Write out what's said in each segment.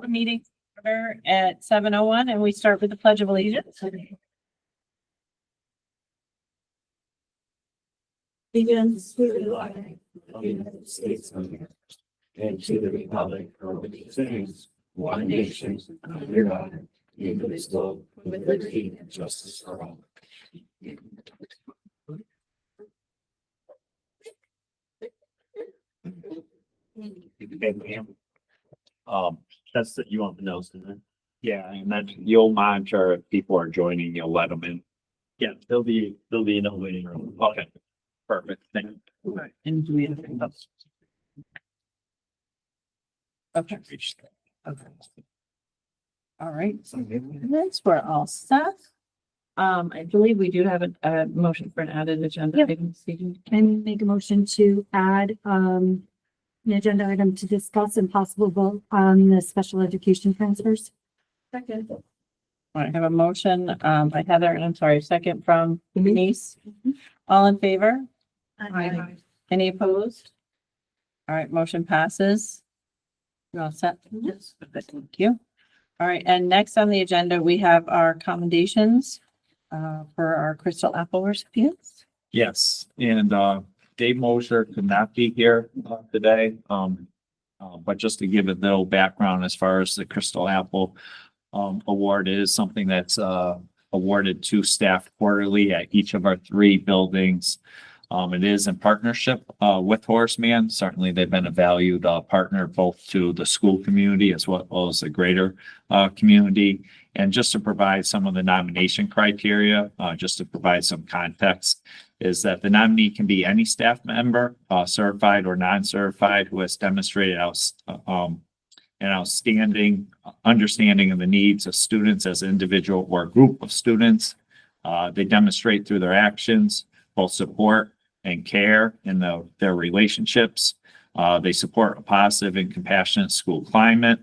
the meeting order at 7:01, and we start with the Pledge of Allegiance. Allegiance to the flag of the United States of America and to the republic for which it stands, one nation, under God, indivisible, with liberty and justice for all. That's that you want the notes, isn't it? Yeah, and then you'll monitor if people are joining, you'll let them in. Yeah, they'll be in a waiting room. Okay, perfect. Thank you. And do we have anything else? Okay. Okay. All right. That's we're all set. I believe we do have a motion for an added agenda. Yep. item this evening. And make a motion to add an agenda item to discuss and possible vote on the special education transfers. Second. All right, I have a motion by Heather, and I'm sorry, second from Denise. All in favor? Aye. Any opposed? All right, motion passes. You're all set? Yes. Thank you. All right, and next on the agenda, we have our commendations for our Crystal Apple recipients. Yes, and Dave Mosher could not be here today. But just to give a little background as far as the Crystal Apple award is something that's awarded to staff quarterly at each of our 3 buildings. It is in partnership with Horace Mann. Certainly, they've been a valued partner both to the school community as well as the greater community. And just to provide some of the nomination criteria, just to provide some context, is that the nominee can be any staff member, certified or non-certified, who has demonstrated an outstanding understanding of the needs of students as an individual or a group of students. They demonstrate through their actions both support and care in their relationships. They support a positive and compassionate school climate.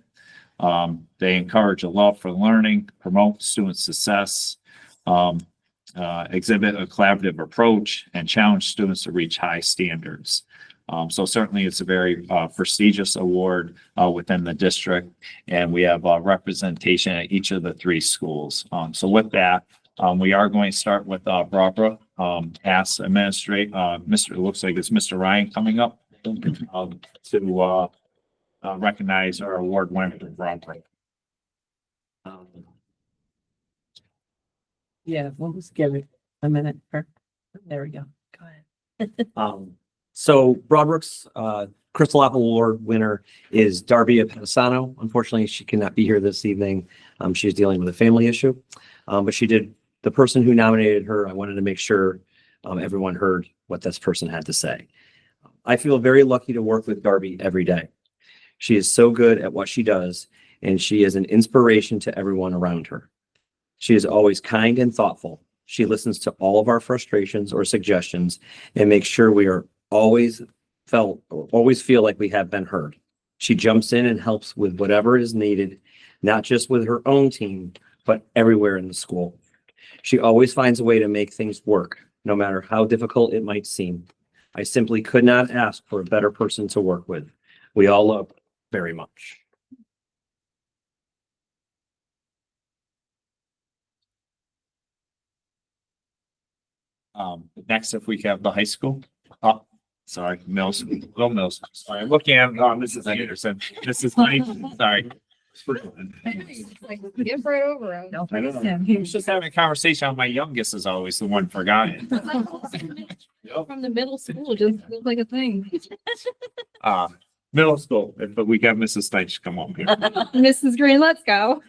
They encourage a love for learning, promote student success, exhibit a collaborative approach, and challenge students to reach high standards. So certainly it's a very prestigious award within the district, and we have representation at each of the 3 schools. So with that, we are going to start with Barbara. Ask administrate, it looks like it's Mr. Ryan coming up to recognize our award winner from Barbara. Yeah, we'll just give it a minute. There we go. Go ahead. So Broadbrook's Crystal Apple Award winner is Darby Pedisano. Unfortunately, she cannot be here this evening. She's dealing with a family issue, but the person who nominated her, I wanted to make sure everyone heard what this person had to say. I feel very lucky to work with Darby every day. She is so good at what she does, and she is an inspiration to everyone around her. She is always kind and thoughtful. She listens to all of our frustrations or suggestions and makes sure we are always feel like we have been heard. She jumps in and helps with whatever is needed, not just with her own team, but everywhere in the school. She always finds a way to make things work, no matter how difficult it might seem. I simply could not ask for a better person to work with. We all love her very much. Next, if we have the high school. Oh, sorry, Mills, Little Mills. Sorry, I'm looking at Mrs. Anderson. This is my, sorry. Get right over him. I don't know. He was just having a conversation. My youngest is always the one forgotten. From the middle school, just looks like a thing. Middle school, but we got Mrs. Steinch come on here. Mrs. Green, let's go.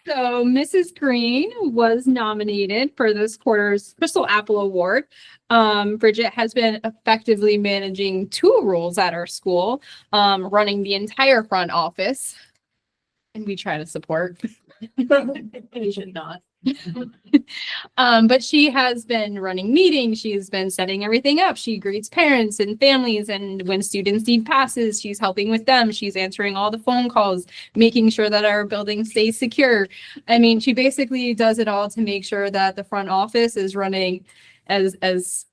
So Mrs. Green was nominated for this quarter's Crystal Apple Award. Bridget has been effectively managing 2 roles at our school, running the entire front office. And we try to support. You should not. But she has been running meetings. She's been setting everything up. She greets parents and families. And when students need passes, she's helping with them. She's answering all the phone calls, making sure that our building stays secure. I mean, she basically does it all to make sure that the front office is running as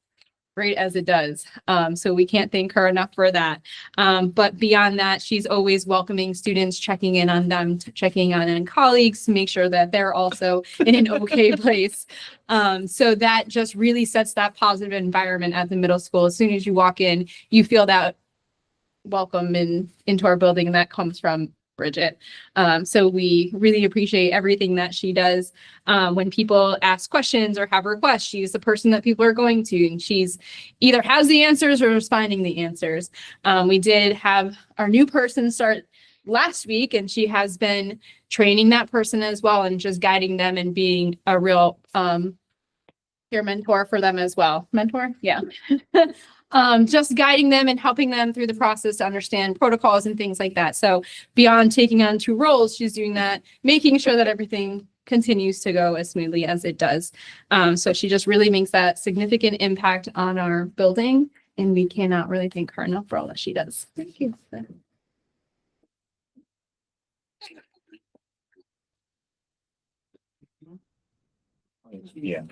great as it does. So we can't thank her enough for that. But beyond that, she's always welcoming students, checking in on them, checking on colleagues to make sure that they're also in an okay place. So that just really sets that positive environment at the middle school. As soon as you walk in, you feel that welcome into our building, and that comes from Bridget. So we really appreciate everything that she does. When people ask questions or have requests, she's the person that people are going to, and she's either has the answers or is finding the answers. We did have our new person start last week, and she has been training that person as well and just guiding them and being a real peer mentor for them as well. Mentor? Yeah. Just guiding them and helping them through the process to understand protocols and things like that. So beyond taking on 2 roles, she's doing that, making sure that everything continues to go as smoothly as it does. So she just really makes that significant impact on our building, and we cannot really thank her enough for all that she does. Thank you. Yeah.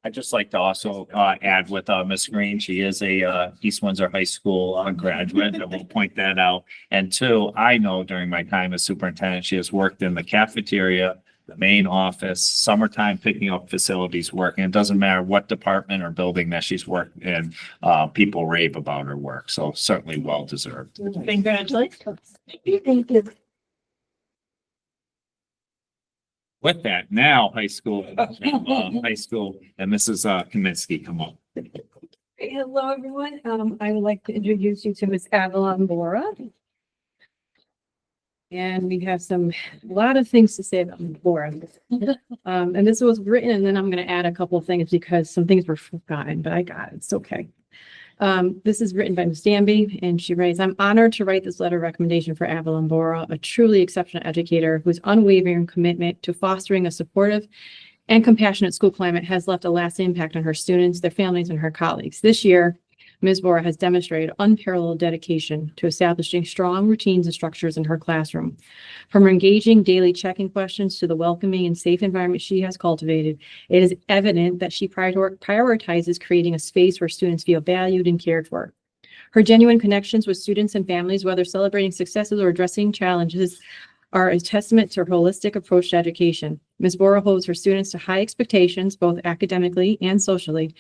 I'd just like to also add with Ms. Green, she is a East Windsor High School graduate. I will point that out. And 2, I know during my time as superintendent, she has worked in the cafeteria, the main office, summertime picking up facilities work. And it doesn't matter what department or building that she's worked in, people rave about her work. So certainly well deserved. Congratulations. Thank you. With that, now high school, and Mrs. Kaminsky, come on. Hello, everyone. I would like to introduce you to Miss Avalon Bora. And we have a lot of things to say about Ms. Bora. And this was written, and then I'm going to add a couple of things because some things were forgotten, but I got it. It's okay. This is written by Ms. Danby, and she writes, I'm honored to write this letter of recommendation for Avalon Bora, a truly exceptional educator whose unwavering commitment to fostering a supportive and compassionate school climate has left a lasting impact on her students, their families, and her colleagues. This year, Ms. Bora has demonstrated unparalleled dedication to establishing strong routines and structures in her classroom. From her engaging daily check-in questions to the welcoming and safe environment she has cultivated, it is evident that she prioritizes creating a space where students feel valued and cared for. Her genuine connections with students and families, whether celebrating successes or addressing challenges, are a testament to her holistic approach to education. Ms. Bora holds her students to high expectations, both academically and socially,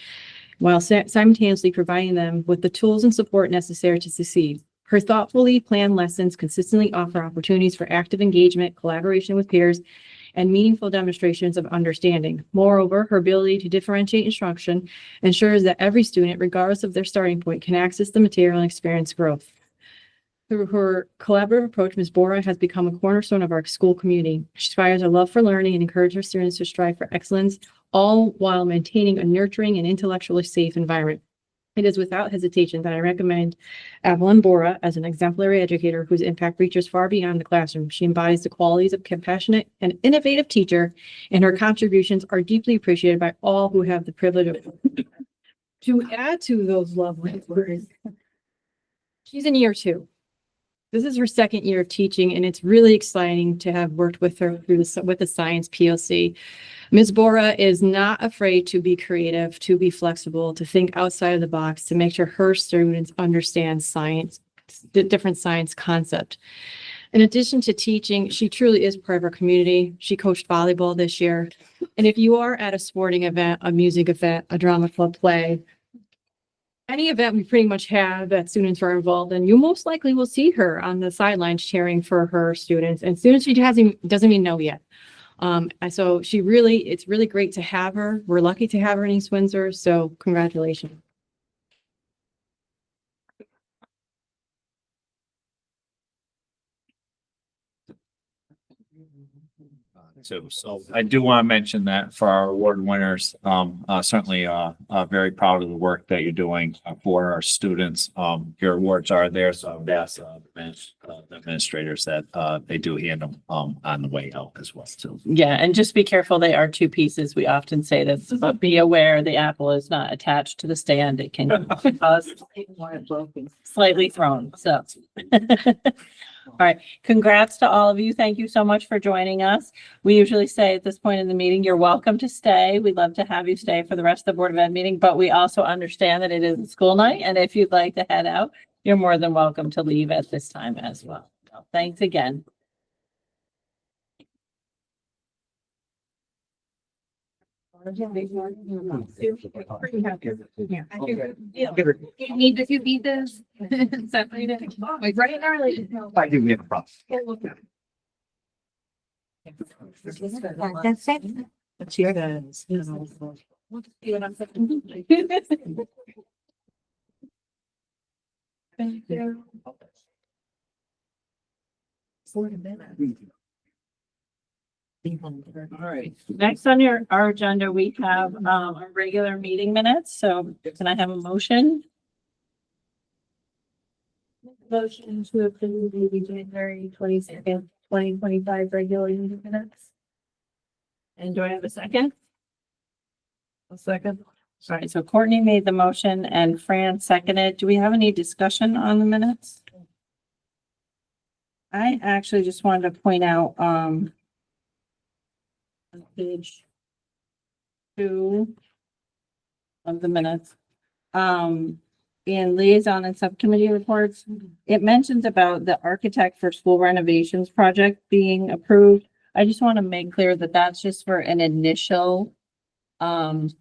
while simultaneously providing them with the tools and support necessary to succeed. Her thoughtfully planned lessons consistently offer opportunities for active engagement, collaboration with peers, and meaningful demonstrations of understanding. Moreover, her ability to differentiate instruction ensures that every student, regardless of their starting point, can access the material and experience growth. Through her collaborative approach, Ms. Bora has become a cornerstone of our school community. She inspires a love for learning and encourages her students to strive for excellence, all while maintaining a nurturing and intellectually safe environment. It is without hesitation that I recommend Avalon Bora as an exemplary educator whose impact reaches far beyond the classroom. She embodies the qualities of a compassionate and innovative teacher, and her contributions are deeply appreciated by all who have the privilege of. To add to those lovely words, she's in year 2. This is her 2nd year of teaching, and it's really exciting to have worked with her with the science POC. Ms. Bora is not afraid to be creative, to be flexible, to think outside of the box, to make sure her students understand science, the different science concept. In addition to teaching, she truly is part of our community. She coached volleyball this year. And if you are at a sporting event, a music event, a drama club play, any event we pretty much have that students are involved in, you most likely will see her on the sidelines cheering for her students and students she doesn't even know yet. So it's really great to have her. We're lucky to have her in East Windsor. So congratulations. Too. So I do want to mention that for our award winners, certainly very proud of the work that you're doing for our students. Your awards are there, so I've asked the administrators that they do hand them on the way out as well too. Yeah, and just be careful. They are 2 pieces. We often say this, but be aware the apple is not attached to the stand. It can cause slightly thrown. So, All right. Congrats to all of you. Thank you so much for joining us. We usually say at this point in the meeting, you're welcome to stay. We'd love to have you stay for the rest of the Board of Ed meeting, but we also understand that it is a school night. And if you'd like to head out, you're more than welcome to leave at this time as well. So thanks again. You need this separated, like right now, like. I do, we have a problem. That's it. It's your guys. Thank you. All right. Next on our agenda, we have our regular meeting minutes. So can I have a motion? Motion to approve the January 22nd, 2025 regular meeting minutes. And do I have a second? A second. All right, so Courtney made the motion and Fran seconded. Do we have any discussion on the minutes? I actually just wanted to point out, on page 2 of the minutes, in liaison and subcommittee reports, it mentions about the architect for school renovations project being approved. I just want to make clear that that's just for an initial, trying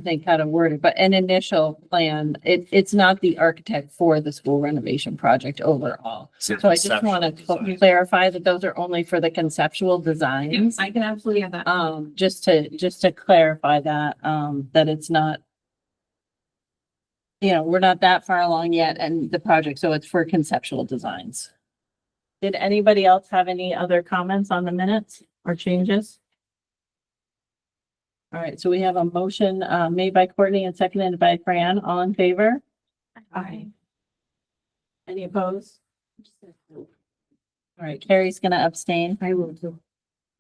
to think how to word it, but an initial plan. It's not the architect for the school renovation project overall. So I just want to clarify that those are only for the conceptual designs. I can absolutely have that. Just to clarify that, that it's not, we're not that far along yet and the project, so it's for conceptual designs. Did anybody else have any other comments on the minutes or changes? All right, so we have a motion made by Courtney and seconded by Fran. All in favor? Aye. Any opposed? All right, Carrie's gonna abstain. I will too.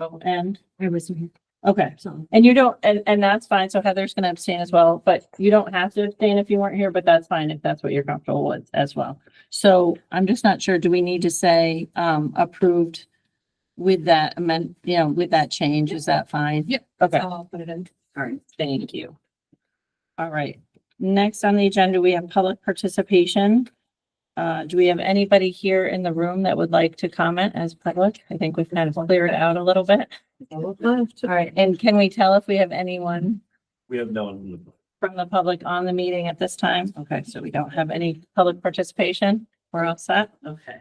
Oh, and, I was here. okay, So. and you don't, and that's fine. So Heather's gonna abstain as well, but you don't have to abstain if you weren't here, but that's fine if that's what you're comfortable with as well. So I'm just not sure, do we need to say approved with that amend, with that change? Is that fine? Yep. Okay. I'll put it in. All right, thank you. All right, next on the agenda, we have public participation. Do we have anybody here in the room that would like to comment as public? I think we've kind of cleared out a little bit. All right, and can we tell if we have anyone We have no one. from the public on the meeting at this time? Okay, so we don't have any public participation. We're all set? Okay.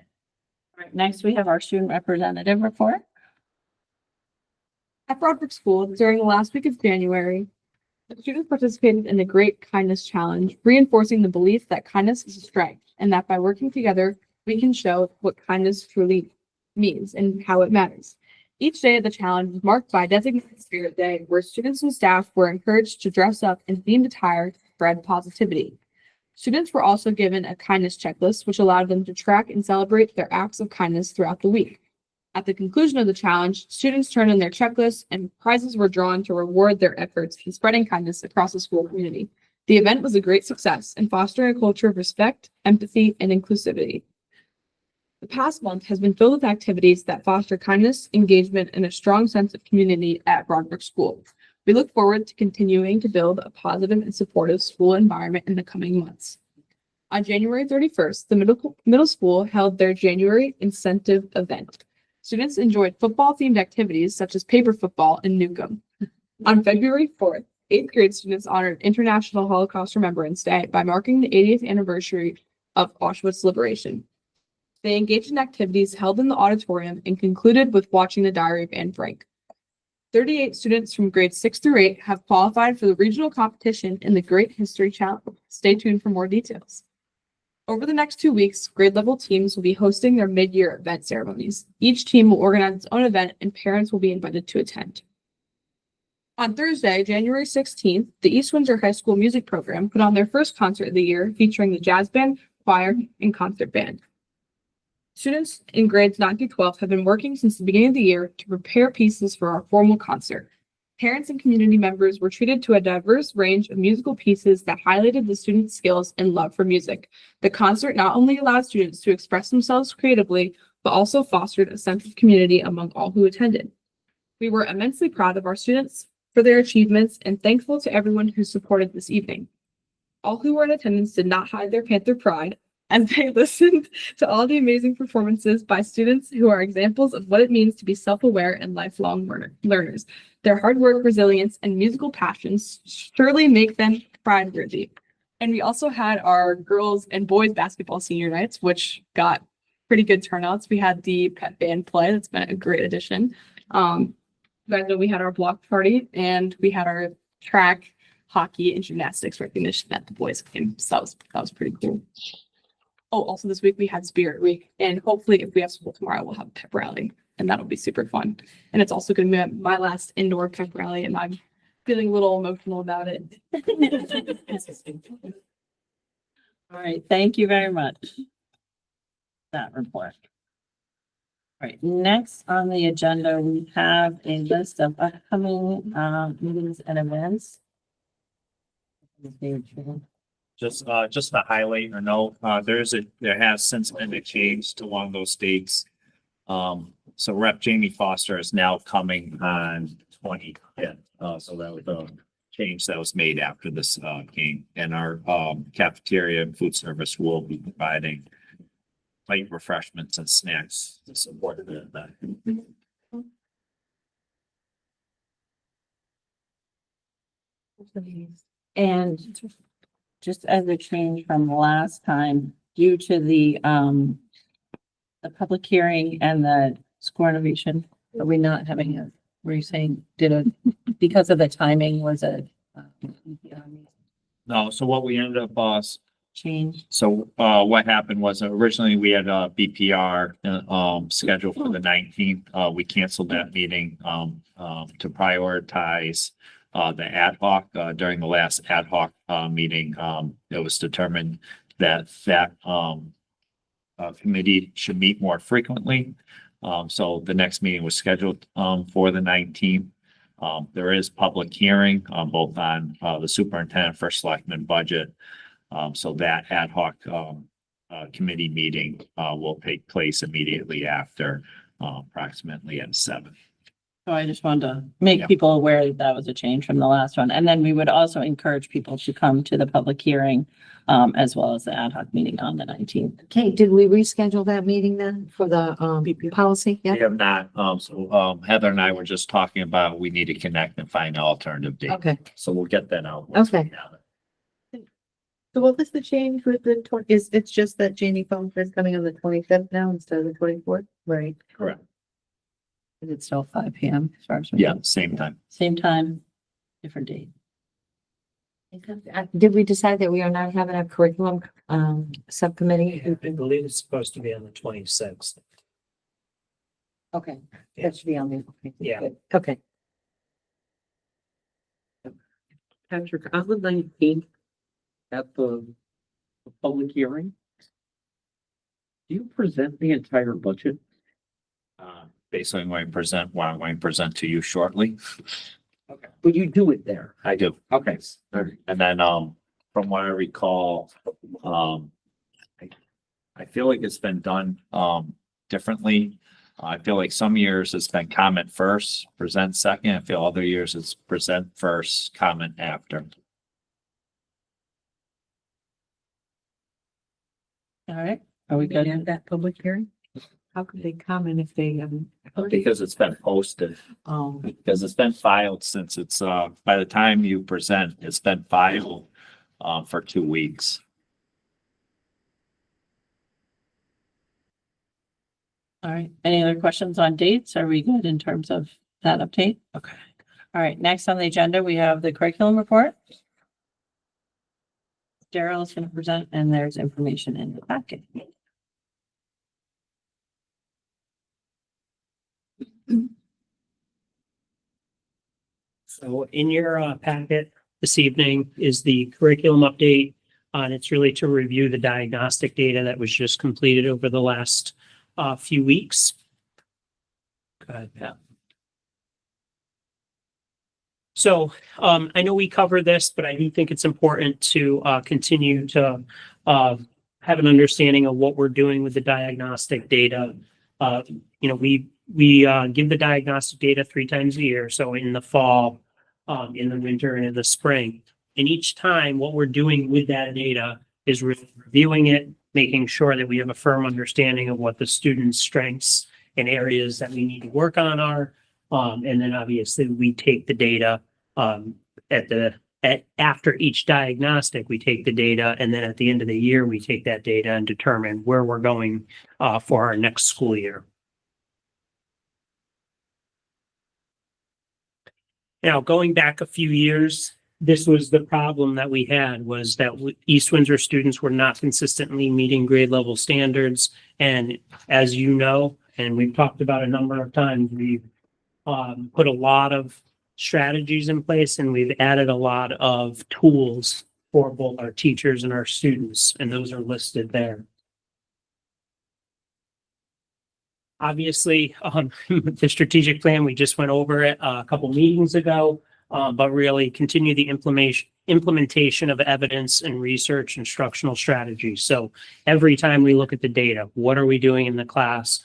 All right, next we have our student representative report. At Broadbrook School, during the last week of January, the students participated in the Great Kindness Challenge, reinforcing the belief that kindness is a strength and that by working together, we can show what kindness truly means and how it matters. Each day of the challenge was marked by a designated Spirit Day, where students and staff were encouraged to dress up in themed attire to spread positivity. Students were also given a kindness checklist, which allowed them to track and celebrate their acts of kindness throughout the week. At the conclusion of the challenge, students turned in their checklists and prizes were drawn to reward their efforts in spreading kindness across the school community. The event was a great success in fostering a culture of respect, empathy, and inclusivity. The past month has been filled with activities that foster kindness, engagement, and a strong sense of community at Broadbrook School. We look forward to continuing to build a positive and supportive school environment in the coming months. On January 31st, the middle school held their January incentive event. Students enjoyed football-themed activities such as paper football and Newcomb. On February 4th, 8th grade students honored International Holocaust Remembrance Day by marking the 80th anniversary of Auschwitz liberation. They engaged in activities held in the auditorium and concluded with watching the Diary of Anne Frank. 38 students from grades 6 through 8 have qualified for the regional competition in the Great History Challenge. Stay tuned for more details. Over the next 2 weeks, grade level teams will be hosting their mid-year event ceremonies. Each team will organize its own event and parents will be invited to attend. On Thursday, January 16th, the East Windsor High School Music Program put on their first concert of the year featuring the jazz band, choir, and concert band. Students in grades 9 through 12 have been working since the beginning of the year to prepare pieces for our formal concert. Parents and community members were treated to a diverse range of musical pieces that highlighted the students' skills and love for music. The concert not only allowed students to express themselves creatively, but also fostered a sense of community among all who attended. We were immensely proud of our students for their achievements and thankful to everyone who supported this evening. All who were in attendance did not hide their Panther pride as they listened to all the amazing performances by students who are examples of what it means to be self-aware and lifelong learners. Their hard work, resilience, and musical passions surely make them pride-worthy. And we also had our girls and boys basketball senior nights, which got pretty good turnouts. We had the pep band play. That's been a great addition. Then we had our block party and we had our track, hockey, and gymnastics recognition at the boys game. So that was pretty cool. Oh, also this week we had Spirit Week, and hopefully if we have school tomorrow, we'll have a pep rally, and that'll be super fun. And it's also going to be my last indoor pep rally, and I'm feeling a little emotional about it. All right, thank you very much. That report. All right, next on the agenda, we have a list of upcoming meetings and events. Just to highlight or note, there has since been a change to one of those dates. So Rep. Jamie Foster is now coming on 20th. So that was a change that was made after this game. And our cafeteria and food service will be providing light refreshments and snacks to support the event. And just as a change from last time, due to the public hearing and the school renovation, are we not having a, were you saying, because of the timing, was it No, so what we ended up, change? so what happened was originally we had a BPR scheduled for the 19th. We canceled that meeting to prioritize the ad hoc. During the last ad hoc meeting, it was determined that committee should meet more frequently. So the next meeting was scheduled for the 19th. There is public hearing both on the superintendent, first selectman budget. So that ad hoc committee meeting will take place immediately after, approximately at 7. So I just wanted to make Yeah. people aware that that was a change from the last one. And then we would also encourage people to come to the public hearing as well as the ad hoc meeting on the 19th. Okay, did we reschedule that meeting then for the policy? We Yeah, have not, so Heather and I were just talking about, we need to connect and find an alternative date. okay, So we'll get that out. once we Okay. have it. So what was the change with the it's just that Janie Foster is coming on the 25th now instead of the 24th? right. Correct. Is it still 5 p.m. as far as? we Yeah, know? same time. Same time, different date. Did we decide that we are not having a curriculum subcommittee? I believe it's supposed to be on the 26th. Okay, that should be on the. Yeah. Good. Okay, Patrick, on the 19th, at the public hearing, do you present the entire budget? Basically, I'm going to present what I'm going to present to you shortly. Okay. But you do it there? I do. Okay. All right. And then, from what I recall, I feel like it's been done, differently. I feel like some years it's been comment first, present second. I feel other years it's present first, comment after. All right, are we good? At that public hearing? How could they comment if they haven't? Because it's been posted, because it's been filed since it's, by the time you present, it's been filed, for 2 weeks. All right, any other questions on dates? Are we good in terms of that update? Okay. All right, next on the agenda, we have the curriculum report. Daryl is going to present and there's information in the packet. So in your packet this evening is the curriculum update. And it's really to review the diagnostic data that was just completed over the last few weeks. Go ahead, Pat. So I know we cover this, but I do think it's important to continue to have an understanding of what we're doing with the diagnostic data. We give the diagnostic data 3 times a year. So in the fall, in the winter, and in the spring. And each time, what we're doing with that data is reviewing it, making sure that we have a firm understanding of what the students' strengths and areas that we need to work on are. And then obviously we take the data after each diagnostic, we take the data, and then at the end of the year, we take that data and determine where we're going for our next school year. Now, going back a few years, this was the problem that we had, was that East Windsor students were not consistently meeting grade level standards. And as you know, and we've talked about a number of times, we've put a lot of strategies in place, and we've added a lot of tools for both our teachers and our students, and those are listed there. Obviously, the strategic plan, we just went over it a couple meetings ago, but really continue the implementation of evidence and research instructional strategies. So every time we look at the data, what are we doing in the class?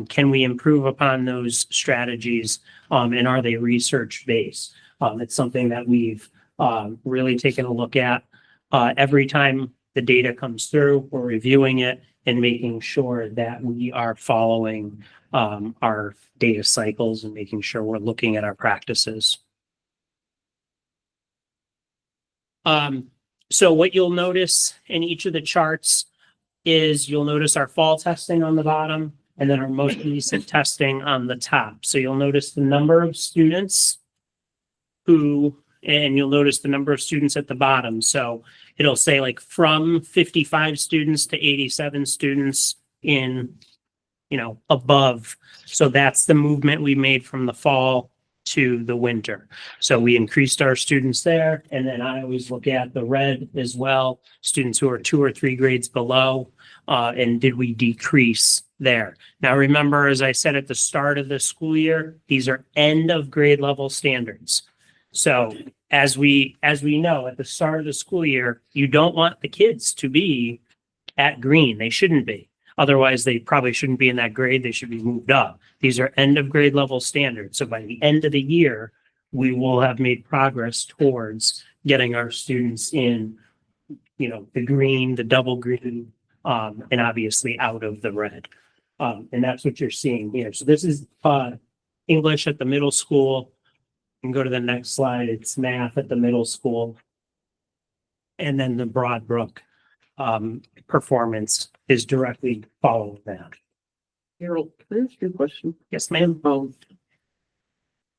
Can we improve upon those strategies? And are they research-based? It's something that we've really taken a look at. Every time the data comes through, we're reviewing it and making sure that we are following our data cycles and making sure we're looking at our practices. So what you'll notice in each of the charts is you'll notice our fall testing on the bottom and then our most recent testing on the top. So you'll notice the number of students and you'll notice the number of students at the bottom. So it'll say like from 55 students to 87 students in, above. So that's the movement we made from the fall to the winter. So we increased our students there. And then I always look at the red as well, students who are 2 or 3 grades below. And did we decrease there? Now, remember, as I said at the start of the school year, these are end of grade level standards. So as we know, at the start of the school year, you don't want the kids to be at green. They shouldn't be. Otherwise, they probably shouldn't be in that grade. They should be moved up. These are end of grade level standards. So by the end of the year, we will have made progress towards getting our students in, the green, the double green, and obviously out of the red. And that's what you're seeing here. So this is English at the middle school. You can go to the next slide. It's math at the middle school. And then the Broadbrook performance is directly following that. Harold, can I ask you a question? Yes, ma'am. When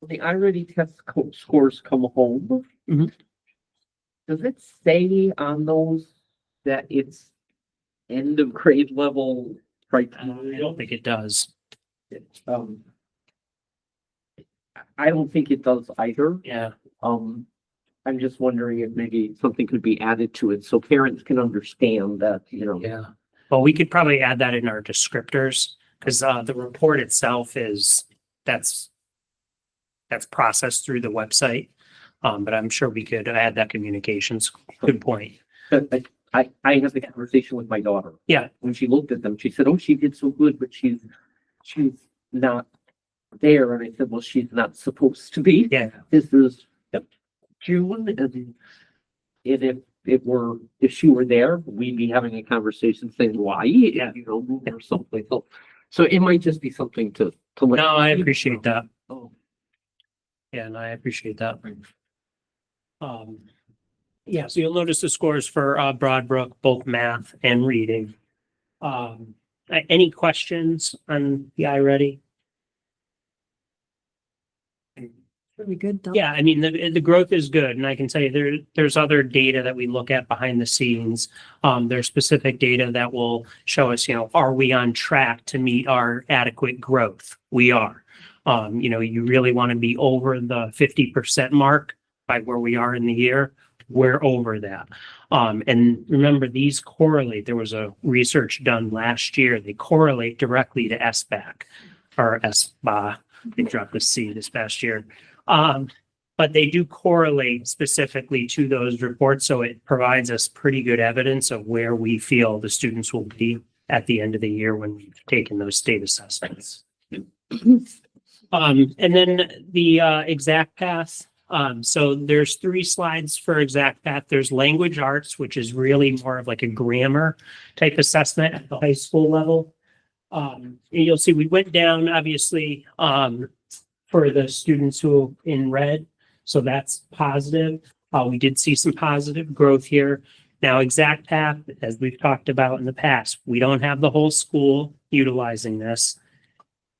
the I-Ready test scores come home, Mhm. does it say on those that it's end of grade level I criteria? don't think it does. I don't think it does either. Yeah. I'm just wondering if maybe something could be added to it so parents can understand that, Yeah. Well, we could probably add that in our descriptors because the report itself that's processed through the website. But I'm sure we could add that communications. Good point. I had the conversation with my daughter. Yeah. When she looked at them, she said, "Oh, she did so good, but she's not there." And I said, "Well, she's not supposed to be. Yeah. This is June, and if she were there, we'd be having a conversation saying why, Yeah. or something. So it might just be something to let. No, I appreciate that. Oh. Yeah, and I appreciate that. Yeah, so you'll notice the scores for Broadbrook, both math and reading. Any questions on the iReady? Really good. Yeah, I mean, the growth is good, and I can tell you there's other data that we look at behind the scenes. There's specific data that will show us, are we on track to meet our adequate growth? We are. You really want to be over the 50% mark by where we are in the year. We're over that. And remember, these correlate. There was a research done last year. They correlate directly to SBAC or SBA. They dropped the C this past year. but they do correlate specifically to those reports. So it provides us pretty good evidence of where we feel the students will be at the end of the year when we've taken those state assessments. And then the exact path. So there's 3 slides for exact path. There's language arts, which is really more of like a grammar type assessment at the high school level. And you'll see we went down obviously for the students who in red. So that's positive. We did see some positive growth here. Now, exact path, as we've talked about in the past, we don't have the whole school utilizing this.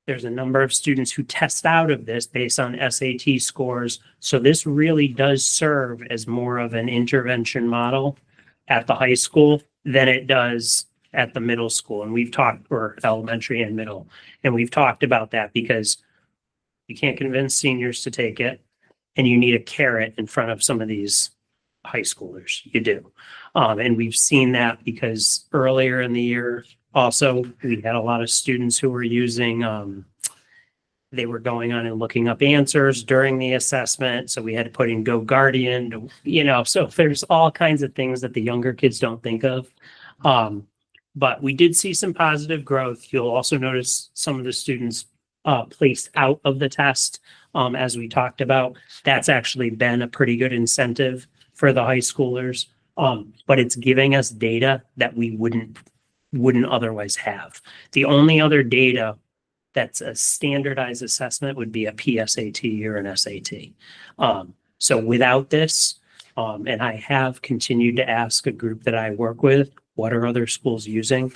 There's a number of students who test out of this based on SAT scores. So this really does serve as more of an intervention model at the high school than it does at the middle school. And we've talked, or elementary and middle, and we've talked about that because you can't convince seniors to take it, and you need a carrot in front of some of these high schoolers. You do. And we've seen that because earlier in the year, also, we had a lot of students who were using, they were going on and looking up answers during the assessment. So we had to put in Go Guardian, so there's all kinds of things that the younger kids don't think of. But we did see some positive growth. You'll also notice some of the students placed out of the test, as we talked about. That's actually been a pretty good incentive for the high schoolers. But it's giving us data that we wouldn't otherwise have. The only other data that's a standardized assessment would be a PSAT or an SAT. So without this, and I have continued to ask a group that I work with, what are other schools using?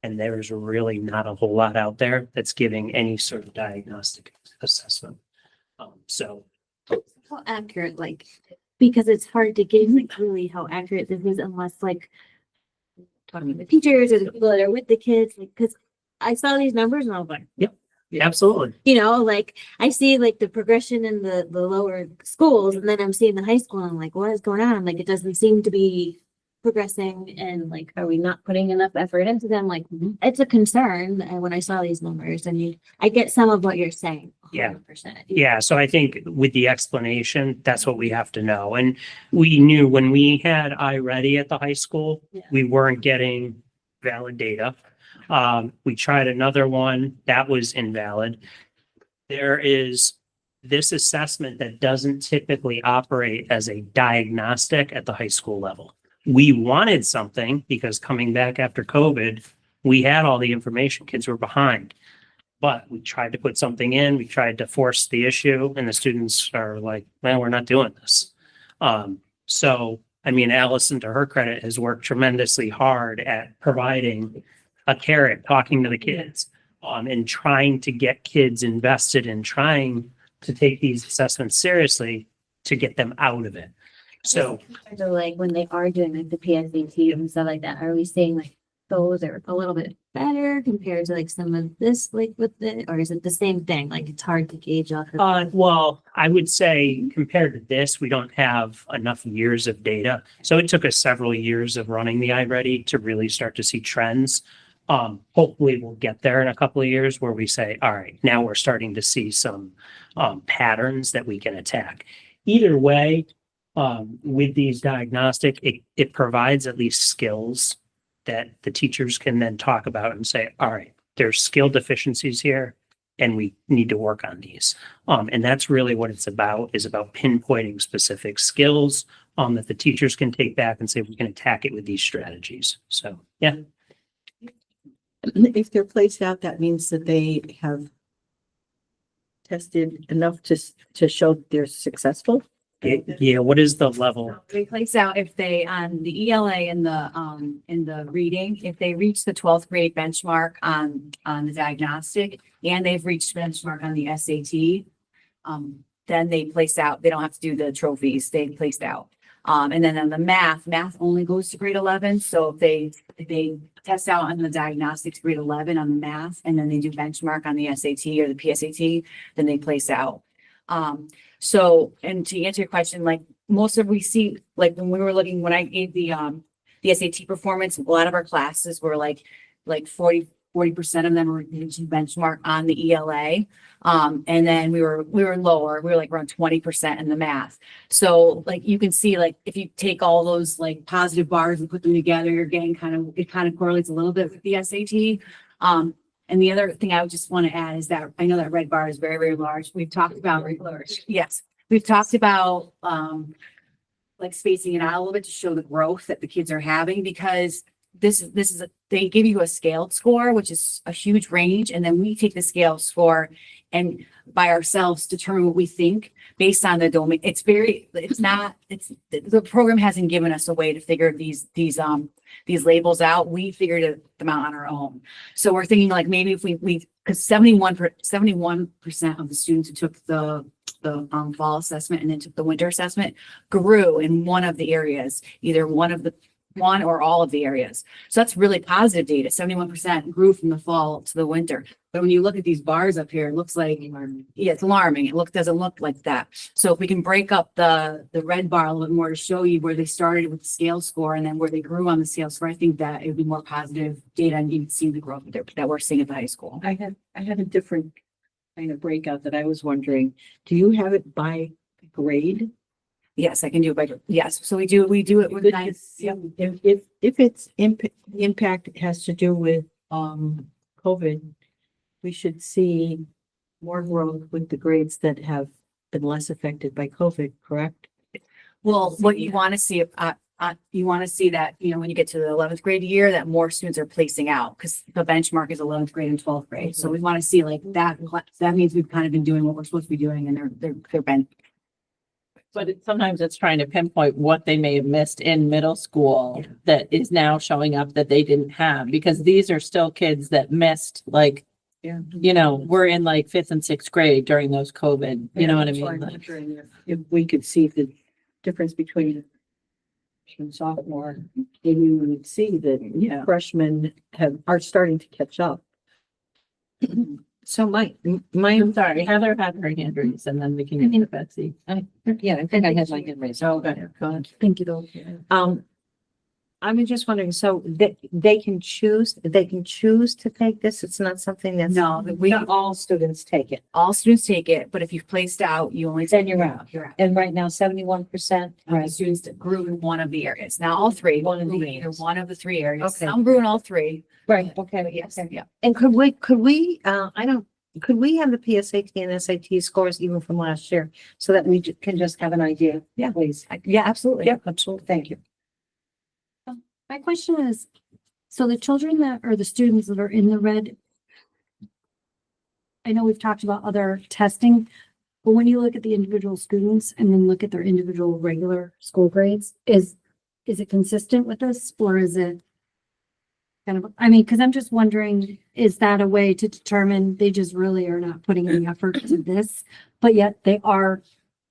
And there's really not a whole lot out there that's giving any sort of diagnostic assessment. So How accurate, like, because it's hard to gauge like really how accurate this is unless like talking to the teachers or the people that are with the kids, like, because I saw these numbers and I was like, absolutely. like I see like the progression in the lower schools and then I'm seeing the high school and I'm like, what is going on? Like, it doesn't seem to be progressing and like, are we not putting enough effort into them? Like, it's a concern when I saw these numbers and I get some of what you're saying. 100%. Yeah, so I think with the explanation, that's what we have to know. And we knew when we had iReady at the high school, we weren't getting valid data. We tried another one that was invalid. There is this assessment that doesn't typically operate as a diagnostic at the high school level. We wanted something because coming back after COVID, we had all the information. Kids were behind. But we tried to put something in, we tried to force the issue, and the students are like, man, we're not doing this. So, I mean, Allison, to her credit, has worked tremendously hard at providing a carrot, talking to the kids, and trying to get kids invested in trying to take these assessments seriously to get them out of it. So, like when they are doing like the PSAT and stuff like that, are we seeing like those are a little bit better compared to like some of this, like with the, or is it the same thing? Like it's hard to gauge off of. well, I would say compared to this, we don't have enough years of data. So it took us several years of running the iReady to really start to see trends. Hopefully we'll get there in a couple of years where we say, all right, now we're starting to see some patterns that we can attack. Either way, with these diagnostic, it provides at least skills that the teachers can then talk about and say, all right, there's skill deficiencies here and we need to work on these. And that's really what it's about, is about pinpointing specific skills that the teachers can take back and say, we can attack it with these strategies. So, yeah. If they're placed out, that means that they have tested enough to show that they're successful. Yeah. What is the level? They place out if they, on the ELA and the reading, if they reach the 12th grade benchmark on the diagnostic and they've reached benchmark on the SAT, then they place out, they don't have to do the trophies, they placed out. And then on the math only goes to grade 11. So if they test out on the diagnostics grade 11 on the math, and then they do benchmark on the SAT or the PSAT, then they place out. So, and to answer your question, like most of we see, like when we were looking, when I gave the SAT performance, a lot of our classes were like 40, 40% of them were reaching benchmark on the ELA. And then we were lower, we were like around 20% in the math. So like you can see, like if you take all those like positive bars and put them together, you're getting it kind of correlates a little bit with the SAT. And the other thing I would just want to add is that I know that red bar is very, very large. We've talked about, yes, we've talked about, like spacing it out a little bit to show the growth that the kids are having, because they give you a scaled score, which is a huge range. And then we take the scale score and by ourselves determine what we think based on the domain. The program hasn't given us a way to figure these labels out. We figured them out on our own. So we're thinking like maybe if because 71% of the students who took the fall assessment and then took the winter assessment grew in one of the areas, either one or all of the areas. So that's really positive data. 71% grew from the fall to the winter. But when you look at these bars up here, it looks like, yeah, it's alarming. Doesn't look like that. So if we can break up the red bar a little bit more to show you where they started with the scale score and then where they grew on the scale score, I think that it would be more positive data and you can see the growth that we're seeing at the high school. I had a different kind of breakout that I was wondering, do you have it by grade? Yes, I can do it by, yes. So we do it with Good to nice. see. If it's the impact has to do with COVID, we should see more growth with the grades that have been less affected by COVID, correct? Well, what you want to see, you want to see that, when you get to the 11th grade year, that more students are placing out because the benchmark is 11th grade and 12th grade. So we want to see like that. That means we've kind of been doing what we're supposed to be doing and they're been. But sometimes it's trying to pinpoint what they may have missed in middle school that is now showing up that they didn't have, because these are still kids that missed, like, we're in like 5th and 6th grade during those COVID, you know what I mean? Like, If we could see the difference between and sophomore, maybe we would see that freshmen are starting to catch up. So I'm sorry, Heather had her hand raised and then we can get to Betsy. I think I had my hand raised. Oh, good. Go ahead. Thank you, though. I'm just wondering, so they can choose to take this? It's not something that's. No, Not all students take it. all students take it, but if you've placed out, you only. Then you're out. You're out. And right now, 71%. Right. Students that grew in one of the areas. Now, all three. One of the Either areas. one of the three areas. Okay. Some grew in all three. Right, But okay. yes, okay. yeah. And could we, could we have the PSAT and SAT scores even from last year so that we can just have an idea? Yeah. Please. Yeah, absolutely. Yeah, absolutely. Thank you. My question is, so the children the students that are in the red, I know we've talked about other testing, but when you look at the individual students and then look at their individual regular school grades, is it consistent with this or is it kind of, because I'm just wondering, is that a way to determine they just really are not putting any effort into this, but yet they are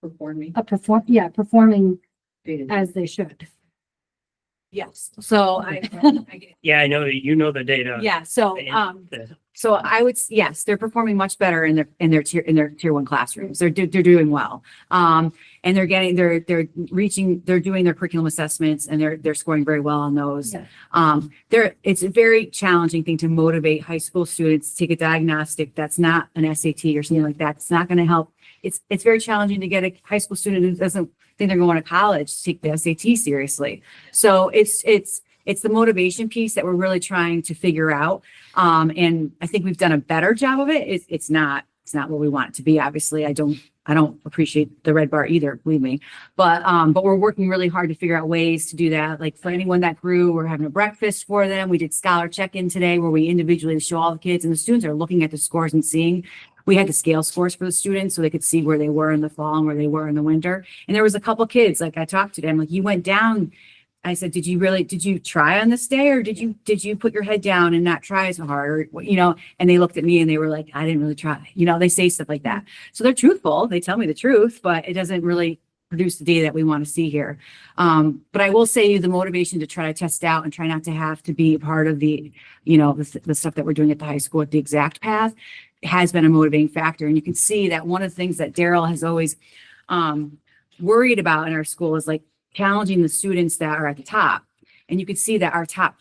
Performing. performing as they should? Yes. So Yeah, I know, the data. yeah, so, The- so I would, yes, they're performing much better in their tier one classrooms. They're doing well. And they're doing their curriculum assessments and they're scoring very well on those. Yeah. It's a very challenging thing to motivate high school students to take a diagnostic that's not an SAT or something like that. It's not going to help. It's very challenging to get a high school student who doesn't think they're going to college to take the SAT seriously. So it's the motivation piece that we're really trying to figure out. And I think we've done a better job of it. It's not what we want it to be. Obviously, I don't appreciate the red bar either, believe me. But we're working really hard to figure out ways to do that. Like for anyone that grew, we're having a breakfast for them. We did scholar check-in today where we individually show all the kids and the students are looking at the scores and seeing. We had to scale scores for the students so they could see where they were in the fall and where they were in the winter. And there was a couple kids, like I talked to them, like you went down. I said, did you try on this day or did you put your head down and not try as hard or, and they looked at me and they were like, I didn't really try, they say stuff like that. So they're truthful. They tell me the truth, but it doesn't really produce the data that we want to see here. But I will say the motivation to try to test out and try not to have to be part of the, the stuff that we're doing at the high school at the exact path has been a motivating factor. And you can see that one of the things that Daryl has always worried about in our school is like challenging the students that are at the top. And you can see that our top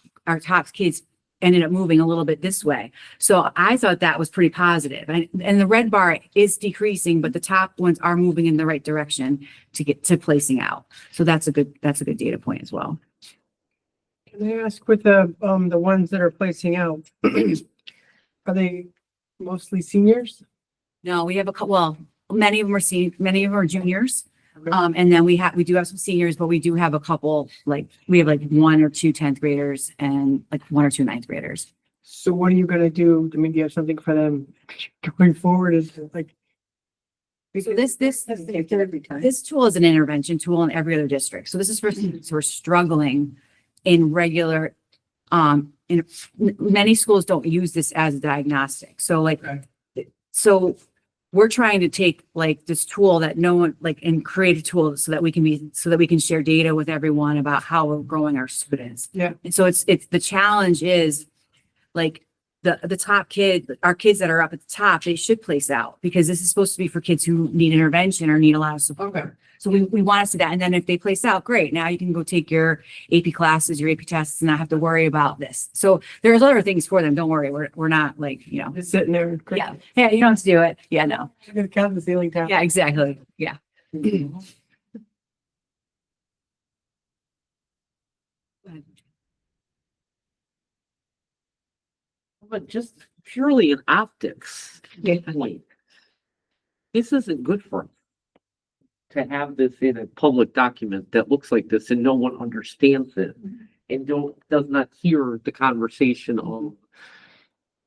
kids ended up moving a little bit this way. So I thought that was pretty positive. And the red bar is decreasing, but the top ones are moving in the right direction to get to placing out. So that's a good data point as well. Can I ask with the ones that are placing out, are they mostly seniors? No, we have a couple, well, many of them are juniors. And then we do have some seniors, but we do have a couple, like, we have like 1 or 2 10th graders and like 1 or 2 9th graders. So what are you gonna do? I mean, do you have something for them going forward? Is it like? So this tool is an intervention tool in every other district. So this is for students who are struggling in regular, many schools don't use this as a diagnostic. So like, so we're trying to take like this tool that no one like and create a tool so that we can share data with everyone about how we're growing our students. Yeah. And so it's the challenge is like the top our kids that are up at the top, they should place out because this is supposed to be for kids who need intervention or need a lot of support. Okay. So we want to see that. And then if they place out, great. Now you can go take your AP classes, your AP tests and not have to worry about this. So there's other things for them. Don't worry. We're not like, you know. Just sitting there. Yeah. Yeah. You don't have to do it. Yeah. No. You're gonna count the ceiling down. Yeah, exactly. Yeah. But just purely in optics, like, this isn't good for us to have this in a public document that looks like this and no one understands it and does not hear the conversation of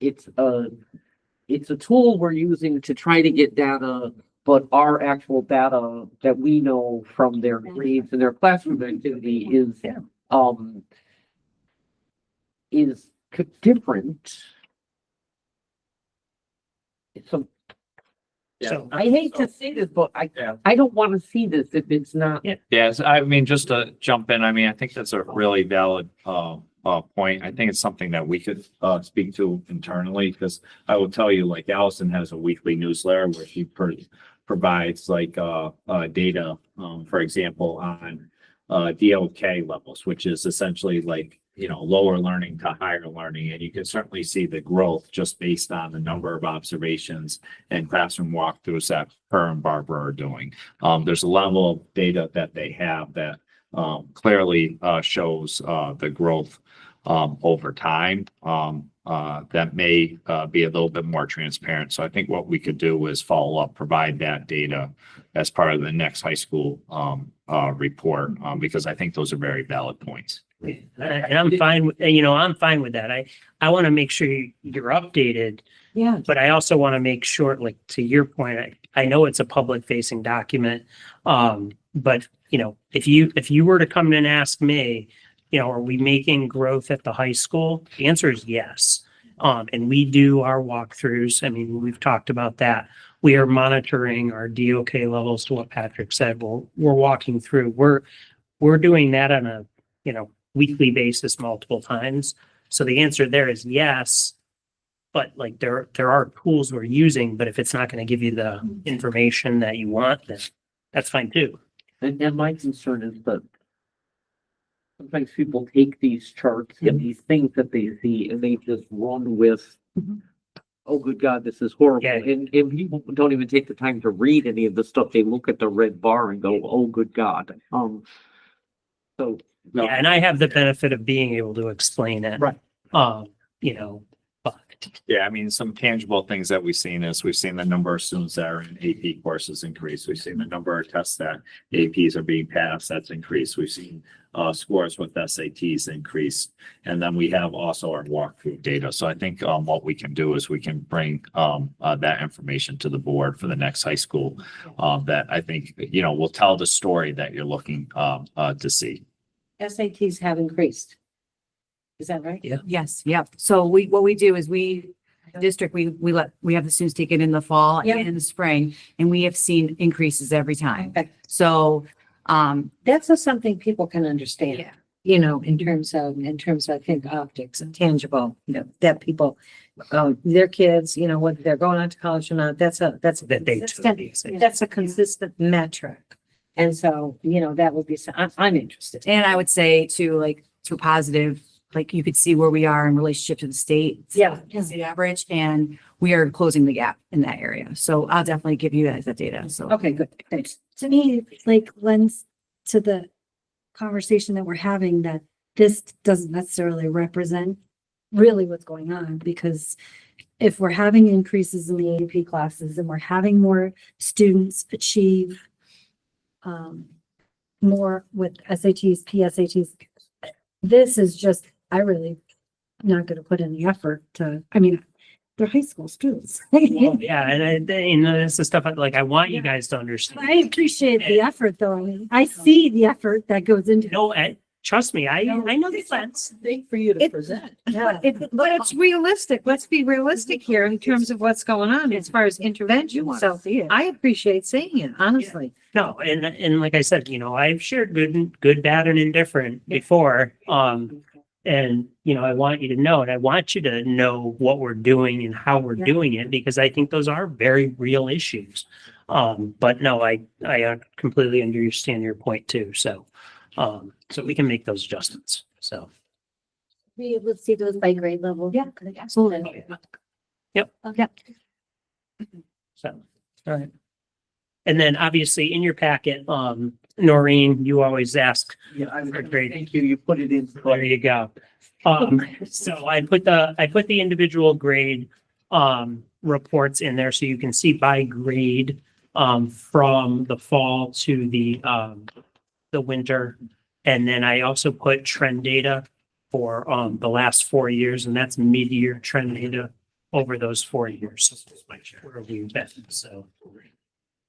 it's a tool we're using to try to get data, but our actual data that we know from their grades and their classroom activity is different. So So I hate to say this, but I don't want to see this if it's not. Yes, I mean, just to jump in, I mean, I think that's a really valid point. I think it's something that we could speak to internally, because I will tell you, like Allison has a weekly newsletter where she provides like data, for example, on DLK levels, which is essentially like, you know, lower learning to higher learning. And you can certainly see the growth just based on the number of observations and classroom walkthroughs that her and Barbara are doing. There's a level of data that they have that clearly shows the growth over time that may be a little bit more transparent. So I think what we could do is follow up, provide that data as part of the next high school report, because I think those are very valid points. And I'm fine with, I'm fine with that. I want to make sure you're updated. Yeah. But I also want to make sure, like, to your point, I know it's a public facing document. But if you were to come in and ask me, are we making growth at the high school? The answer is yes. And we do our walkthroughs. I mean, we've talked about that. We are monitoring our DOK levels to what Patrick said. We're walking through. We're doing that on a, weekly basis multiple times. So the answer there is yes. But like there are tools we're using, but if it's not going to give you the information that you want, then that's fine too. And my concern is that sometimes people take these charts and these things that they see and they just run with, oh, good God, this is horrible. Yeah. And people don't even take the time to read any of the stuff. They look at the red bar and go, oh, good God. So. No. Yeah, and I have the benefit of being able to explain it. Right. But Yeah, I mean, some tangible things that we've seen is we've seen the number of students that are in AP courses increase. We've seen the number of tests that APs are being passed, that's increased. We've seen scores with SATs increase. And then we have also our walkthrough data. So I think what we can do is we can bring that information to the board for the next high school that I think, will tell the story that you're looking to see. SATs have increased. Is that right? Yeah. Yes. Yep. So what we do is we have the students take it in the fall Yeah. and in the spring, and we have seen increases every time. Okay. So, That's just something people can understand. Yeah. In terms of, I think optics and tangible, that people, their kids, whether they're going on to college or not, that's a that they took these. that's a consistent metric. And so, that would be, I'm interested. and I would say to positive, like you could see where we are in relationship to the state. Yeah. State average, and we are closing the gap in that area. So I'll definitely give you guys that data. So. Okay, good. Thanks. To me, it's like lends to the conversation that we're having that this doesn't necessarily represent really what's going on, because if we're having increases in the AP classes and we're having more students achieve more with SATs, PSATs, this is just, I really not going to put in the effort to, I mean, they're high school students. Well, yeah, and this is stuff like I want you guys to understand. I appreciate the effort though. I mean, I see the effort that goes into. No, trust me, I know the plans. Thing for you to present. Yeah. But it's realistic. Let's be realistic here in terms of what's going on as far as intervention. So I appreciate saying it, honestly. No, and like I said, I've shared good, bad, and indifferent before. And, I want you to know, and I want you to know what we're doing and how we're doing it, because I think those are very real issues. But no, I completely understand your point too. So we can make those adjustments. So. Be able to see those by grade level. Yeah, absolutely. Yep. Okay. So, all right. And then obviously in your packet, Noreen, you always ask. Yeah, I for grading. thank you. You put it in. There you go. So I put the individual grade, reports in there so you can see by grade, from the fall to the winter. And then I also put trend data for, the last 4 years, and that's mid-year trend data over those 4 years. Where we've been, so.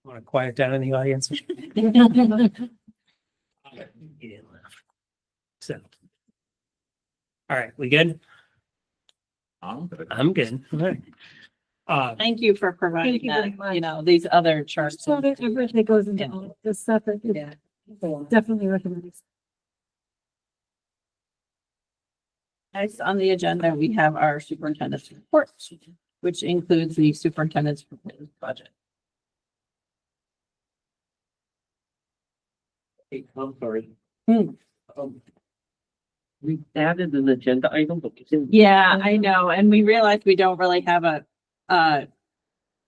Want to quiet down in the audience? He didn't laugh. So. All right, we good? I'm good. All right. Thank you for providing Thank you very that, much. these other charts. So that everything goes into all this stuff that you Yeah. definitely recommend. Next on the agenda, we have our superintendent's report, which includes the superintendent's proposed budget. Hey, I'm sorry. Hmm. We added an agenda item, but it's in. Yeah, I know, and we realized we don't really have a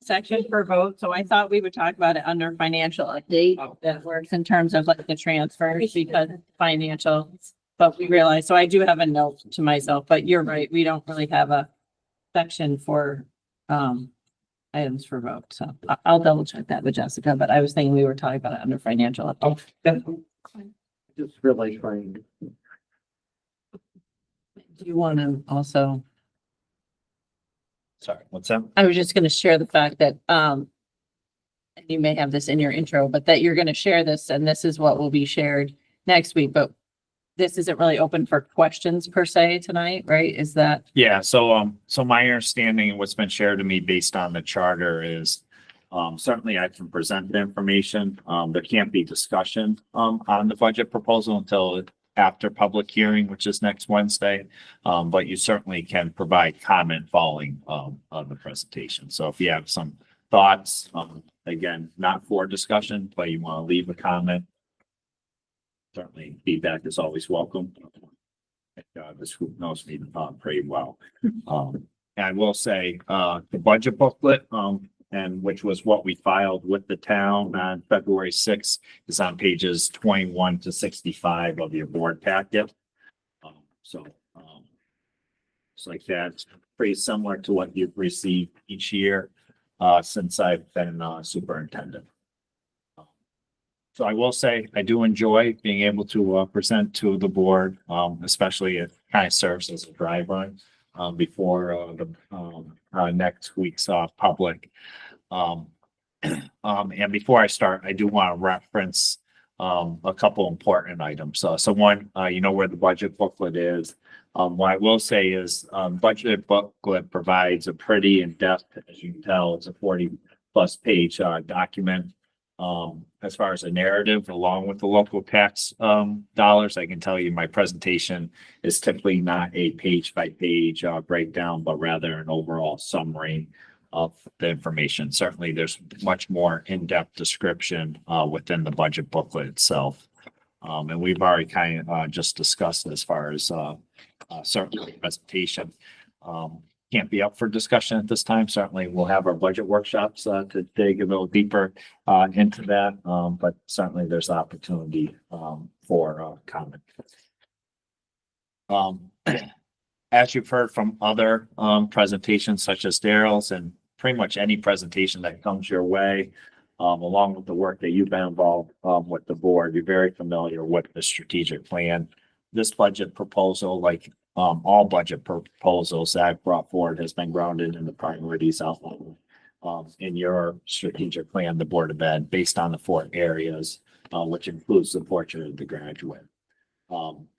section for vote, so I thought we would talk about it under financial update. That works in terms of like the transfers because financial, but we realized, so I do have a note to myself, but you're right, we don't really have a section for items for vote, so I'll double check that with Jessica, but I was thinking we were talking about it under financial update. Just realized, Ryan. Do you want to also? Sorry, what's that? I was just gonna share the fact that, and you may have this in your intro, but that you're gonna share this and this is what will be shared next week, but this isn't really open for questions per se tonight, right? Is that? Yeah, so my understanding and what's been shared to me based on the charter is, certainly I can present the information. There can't be discussion, on the budget proposal until after public hearing, which is next Wednesday. But you certainly can provide comment following, on the presentation. So if you have some thoughts, again, not for discussion, but you want to leave a comment, certainly feedback is always welcome. This group knows me pretty well. And I will say, the budget booklet, and which was what we filed with the town on February 6th, is on pages 21 to 65 of your board packet. It's like that. It's pretty similar to what you've received each year, since I've been superintendent. So I will say, I do enjoy being able to present to the board, especially it kind of serves as a dry run before the next week's public. And before I start, I do want to reference a couple important items. So one, you know where the budget booklet is. What I will say is, budget booklet provides a pretty in-depth, as you can tell, it's a 40+ page document. As far as a narrative, along with the local tax dollars, I can tell you my presentation is typically not a page by page breakdown, but rather an overall summary of the information. Certainly, there's much more in-depth description within the budget booklet itself. And we've already kind of just discussed as far as certainly the presentation. Can't be up for discussion at this time. Certainly, we'll have our budget workshops to dig a little deeper into that. But certainly there's opportunity for comment. As you've heard from other presentations such as Daryl's and pretty much any presentation that comes your way, along with the work that you've been involved with the board, you're very familiar with the strategic plan. This budget proposal, like all budget proposals that I've brought forward, has been grounded in the priorities outlined in your strategic plan, the Board of Ed, based on the 4 areas, which includes the portrait of the graduate.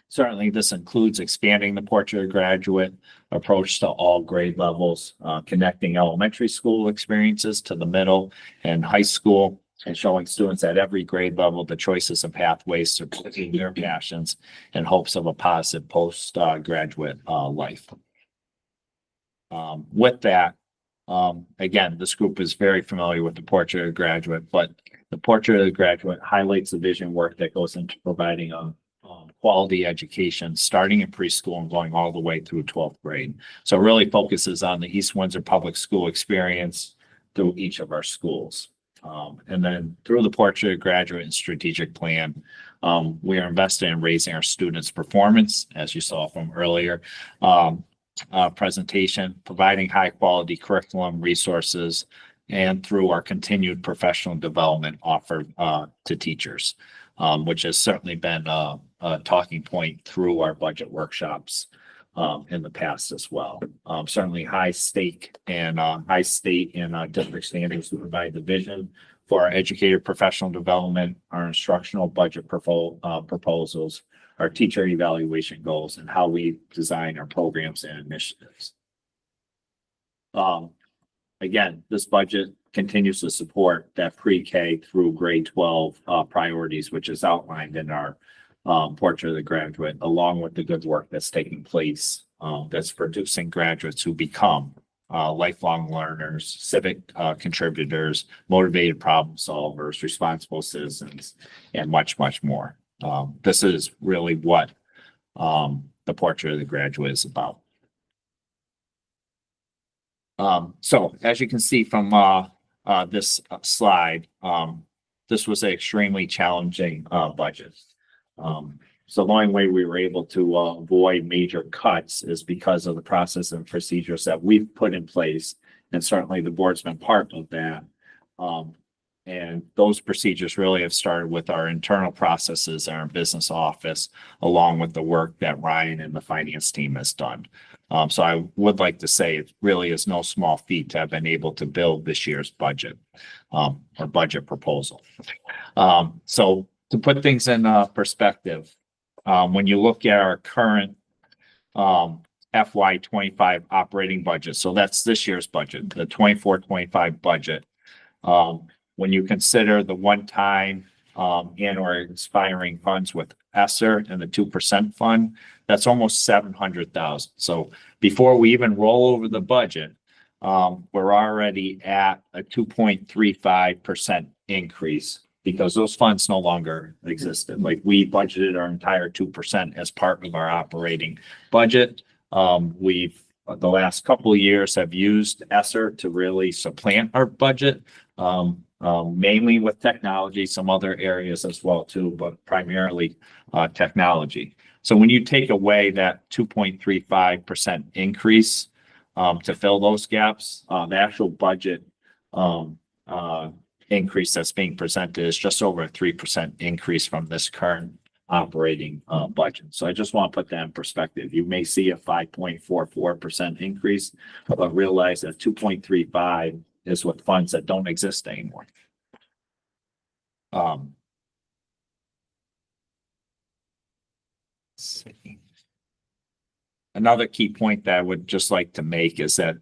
Certainly, this includes expanding the portrait of the graduate approach to all grade levels, connecting elementary school experiences to the middle and high school, and showing students at every grade level the choices and pathways to pursuing their passions in hopes of a positive post-graduate life. With that, again, this group is very familiar with the portrait of the graduate, but the portrait of the graduate highlights the vision work that goes into providing a quality education, starting in preschool and going all the way through 12th grade. So it really focuses on the East Windsor Public School experience through each of our schools. And then through the portrait of graduate and strategic plan, we are invested in raising our students' performance, as you saw from earlier presentation, providing high quality curriculum resources, and through our continued professional development offered to teachers, which has certainly been a talking point through our budget workshops in the past as well. Certainly high state and district standards to provide the vision for our educator professional development, our instructional budget proposals, our teacher evaluation goals, and how we design our programs and initiatives. Again, this budget continues to support that pre-K through grade 12 priorities, which is outlined in our portrait of the graduate, along with the good work that's taking place that's producing graduates who become lifelong learners, civic contributors, motivated problem solvers, responsible citizens, and much, much more. This is really what the portrait of the graduate is about. So as you can see from this slide, this was an extremely challenging budget. So the only way we were able to avoid major cuts is because of the process and procedures that we've put in place. And certainly the board's been part of that. And those procedures really have started with our internal processes in our business office, along with the work that Ryan and the finance team has done. So I would like to say it really is no small feat to have been able to build this year's budget or budget proposal. So to put things in perspective, when you look at our current FY25 operating budget, so that's this year's budget, the 24-25 budget. When you consider the one-time and or expiring funds with ESSER and the 2% fund, that's almost 700,000. So before we even roll over the budget, we're already at a 2.35% increase because those funds no longer existed. Like we budgeted our entire 2% as part of our operating budget. We've the last couple of years have used ESSER to really supplant our budget. Mainly with technology, some other areas as well too, but primarily technology. So when you take away that 2.35% increase to fill those gaps, the actual budget increase that's being presented is just over a 3% increase from this current operating budget. So I just want to put that in perspective. You may see a 5.44% increase, but realize that 2.35 is with funds that don't exist anymore. Another key point that I would just like to make is that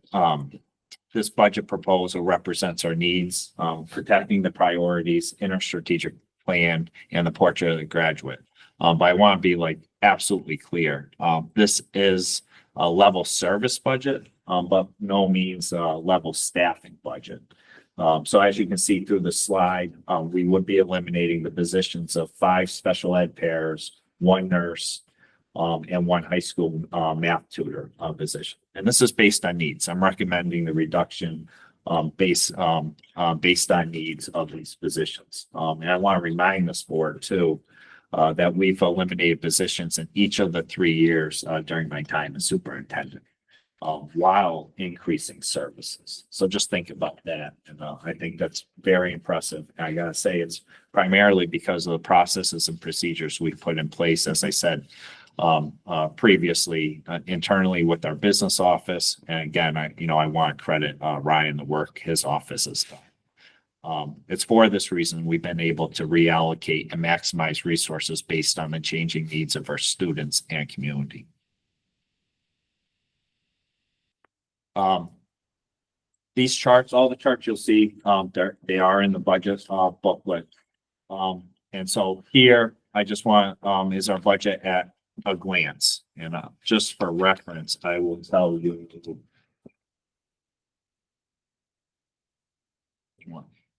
this budget proposal represents our needs, protecting the priorities in our strategic plan and the portrait of the graduate. But I want to be like absolutely clear. This is a level service budget, but no means a level staffing budget. So as you can see through the slide, we would be eliminating the positions of 5 special ed pairs, 1 nurse, and one high school, math tutor, position. And this is based on needs. I'm recommending the reduction, based on needs of these positions. And I want to remind this board too, that we've eliminated positions in each of the 3 years, during my time as superintendent, while increasing services. So just think about that. And I think that's very impressive. I gotta say, it's primarily because of the processes and procedures we've put in place, as I said, previously, internally with our business office. And again, I want to credit, Ryan, the work his office has done. It's for this reason we've been able to reallocate and maximize resources based on the changing needs of our students and community. These charts, all the charts you'll see, they are in the budget, booklet. And so here, I just want, is our budget at a glance. And, just for reference, I will tell you.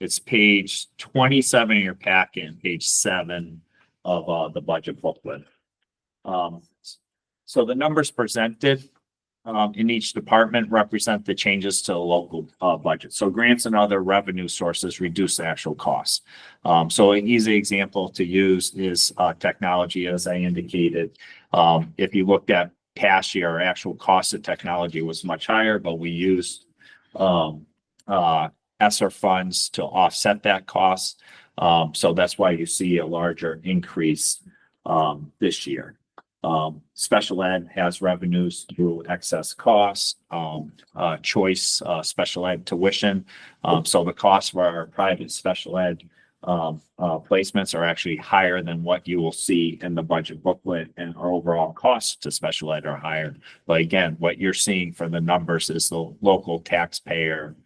It's page 27 in your packet, and page 7 of, the budget booklet. So the numbers presented, in each department represent the changes to the local, budget. So grants and other revenue sources reduce the actual costs. So an easy example to use is, technology, as I indicated. If you looked at past year, our actual cost of technology was much higher, but we used, ESSER funds to offset that cost. So that's why you see a larger increase, this year. Special ed has revenues through excess costs, choice, special ed tuition. So the costs for our private special ed, placements are actually higher than what you will see in the budget booklet, and our overall costs to special ed are higher. But again, what you're seeing for the numbers is the local taxpayer,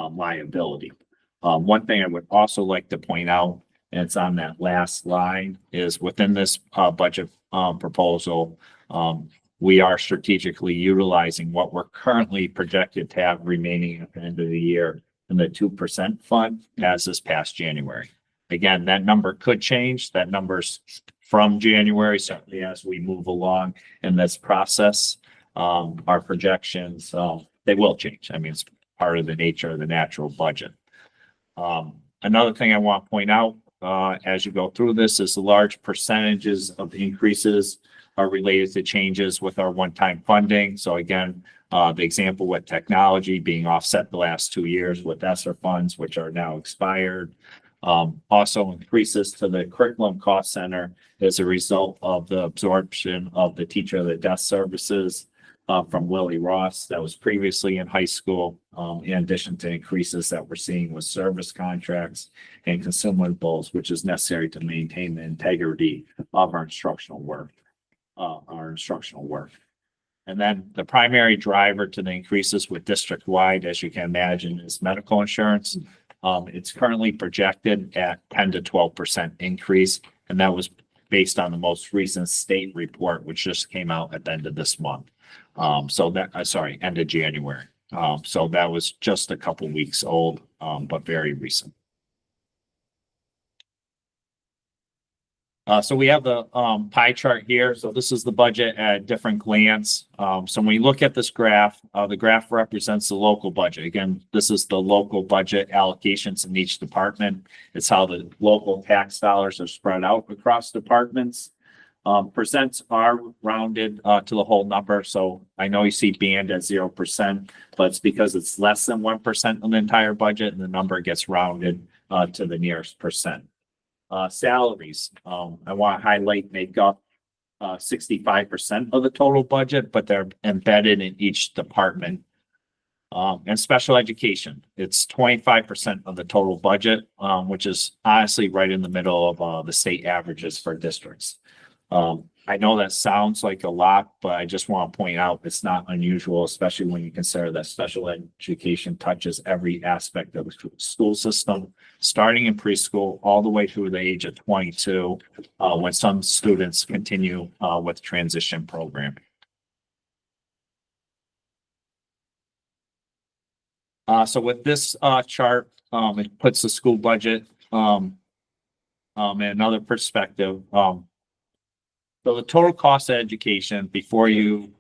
liability. One thing I would also like to point out, and it's on that last line, is within this, budget, proposal, we are strategically utilizing what we're currently projected to have remaining at the end of the year in the 2% fund as this past January. Again, that number could change. That number's from January, certainly as we move along in this process. Our projections, they will change. I mean, it's part of the nature of the natural budget. Another thing I want to point out, as you go through this, is the large percentages of the increases are related to changes with our one-time funding. So again, the example with technology being offset the last 2 years with ESSER funds, which are now expired. Also increases to the curriculum cost center as a result of the absorption of the teacher of the desk services, from Willie Ross that was previously in high school, in addition to increases that we're seeing with service contracts and consumables, which is necessary to maintain the integrity of our instructional work. And then the primary driver to the increases with district-wide, as you can imagine, is medical insurance. It's currently projected at 10 to 12% increase, and that was based on the most recent state report, which just came out at the end of this month. End of January. So that was just a couple weeks old, but very recent. So we have the pie chart here. So this is the budget at a different glance. So when you look at this graph, the graph represents the local budget. Again, this is the local budget allocations in each department. It's how the local tax dollars are spread out across departments. Percents are rounded to the whole number. So I know you see band at 0%, but it's because it's less than 1% of the entire budget, and the number gets rounded to the nearest percent. Salaries, I want to highlight, make up 65% of the total budget, but they're embedded in each department. And special education, it's 25% of the total budget, which is honestly right in the middle of the state averages for districts. I know that sounds like a lot, but I just want to point out it's not unusual, especially when you consider that special education touches every aspect of the school system, starting in preschool all the way through the age of 22, when some students continue with transition program. So with this chart, it puts the school budget in another perspective. So the total cost of education before you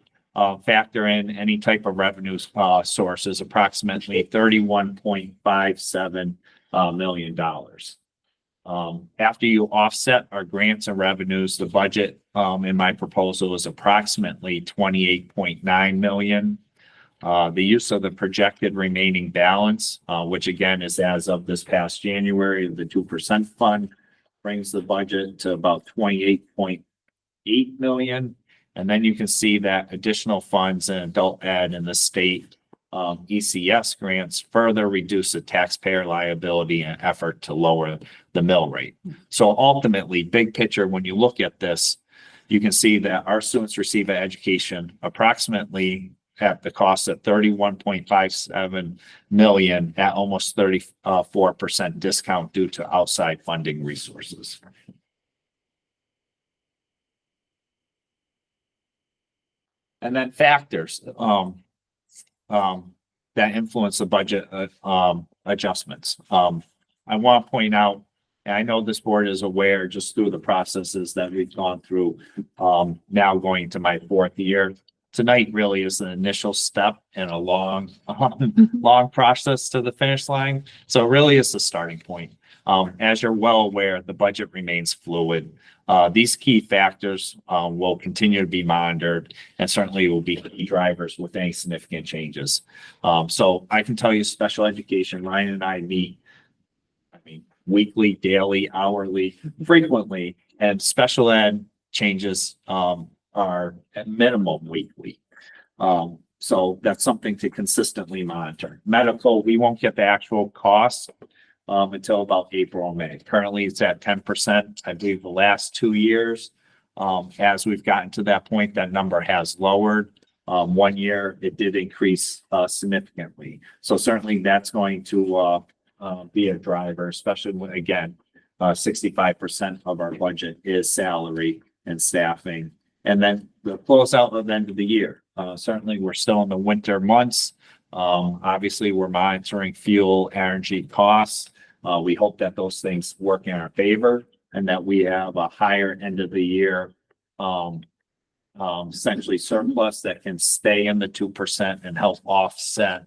factor in any type of revenue source is approximately $31.57 million. After you offset our grants and revenues, the budget in my proposal is approximately 28.9 million. The use of the projected remaining balance, which again is as of this past January, the 2% fund brings the budget to about 28.8 million. And then you can see that additional funds in adult ed and the state ECS grants further reduce the taxpayer liability and effort to lower the mill rate. So ultimately, big picture, when you look at this, you can see that our students receive an education approximately at the cost of 31.57 million at almost 34% discount due to outside funding resources. And then factors that influence the budget adjustments. I want to point out, and I know this board is aware just through the processes that we've gone through, now going to my 4th year. Tonight really is the initial step in a long process to the finish line. So really it's the starting point. As you're well aware, the budget remains fluid. These key factors will continue to be monitored and certainly will be key drivers with any significant changes. So I can tell you special education, Ryan and I meet, weekly, daily, hourly, frequently, and special ed changes are at minimum weekly. So that's something to consistently monitor. Medical, we won't get the actual costs until about April or May. Currently, it's at 10%. I believe the last 2 years, as we've gotten to that point, that number has lowered. 1 year, it did increase significantly. So certainly that's going to be a driver, especially when, again, 65% of our budget is salary and staffing. And then the closeout of the end of the year. Certainly, we're still in the winter months. Obviously, we're monitoring fuel, energy costs. We hope that those things work in our favor and that we have a higher end of the year, essentially surplus that can stay in the 2% and help offset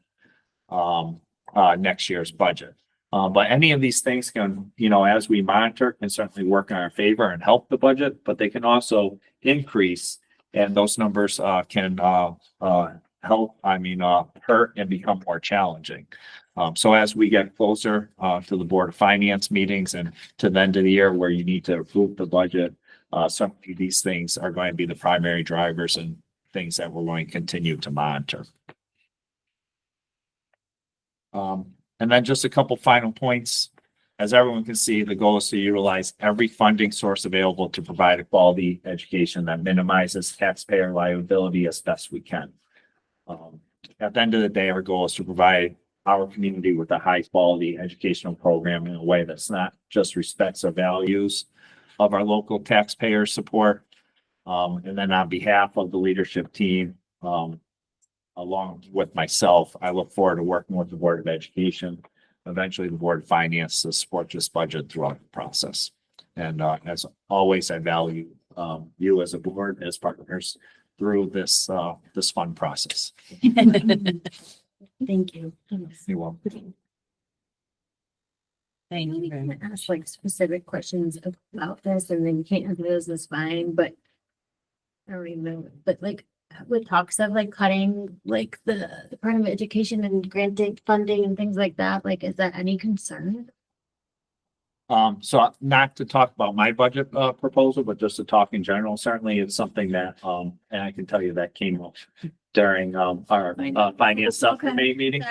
next year's budget. But any of these things can, as we monitor, can certainly work in our favor and help the budget, but they can also increase, and those numbers can help, hurt and become more challenging. So as we get closer to the Board of Finance meetings and to the end of the year where you need to approve the budget, certainly these things are going to be the primary drivers and things that we're going to continue to monitor. And then just a couple final points. As everyone can see, the goal is to utilize every funding source available to provide a quality education that minimizes taxpayer liability as best we can. At the end of the day, our goal is to provide our community with a high quality educational program in a way that's not just respects or values of our local taxpayer support. And then on behalf of the leadership team, along with myself, I look forward to working with the Board of Education, eventually the Board of Finance to support this budget throughout the process. And as always, I value you as a board, as partners through this fun process. Thank you. You're welcome. Thank you. Maybe very can much. ask like specific questions about this and then you can't answer those, that's fine, but I don't even know, but like with talks of like cutting like the Department of Education and granting funding and things like that, like is that any concern? So not to talk about my budget proposal, but just to talk in general, certainly it's something that and I can tell you that came up during our finance subcommittee meeting.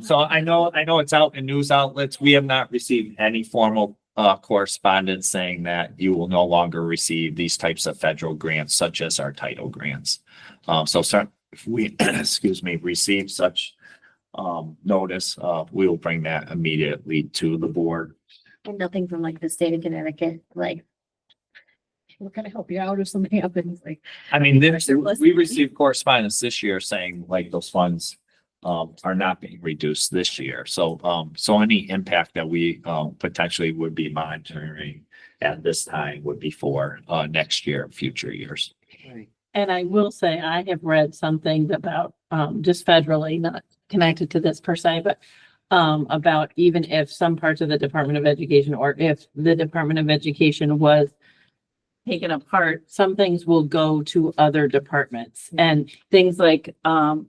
So I know it's out in news outlets. We have not received any formal correspondence saying that you will no longer receive these types of federal grants, such as our title grants. So if we, receive such notice, we will bring that immediately to the board. And nothing from like the state of Connecticut, like we're gonna help you out if something happens, like. We received correspondence this year saying like those funds are not being reduced this year. So any impact that we potentially would be monitoring at this time would be for, next year, and future years. And I will say, I have read some things about, just federally, not connected to this per se, but about even if some parts of the Department of Education, or if the Department of Education was taken apart, some things will go to other departments. And things like,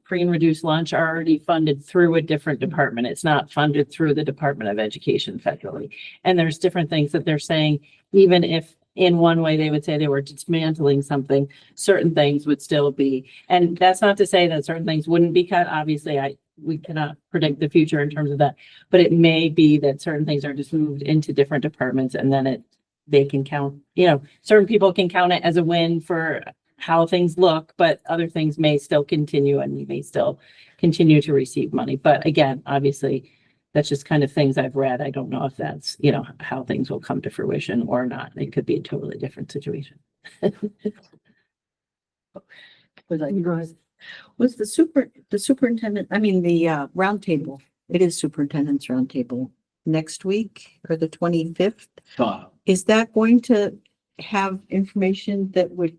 free and reduced lunch are already funded through a different department. It's not funded through the Department of Education federally. And there's different things that they're saying, even if in one way they would say they were dismantling something, certain things would still be. And that's not to say that certain things wouldn't be cut. Obviously, we cannot predict the future in terms of that, but it may be that certain things are just moved into different departments, and then they can count, certain people can count it as a win for how things look, but other things may still continue, and you may still continue to receive money. But again, obviously, that's just kind of things I've read. I don't know if that's, how things will come to fruition or not. It could be a totally different situation. Was the superintendent, I mean, the roundtable, it is superintendent's roundtable next week or the 25th? Is that going to have information that would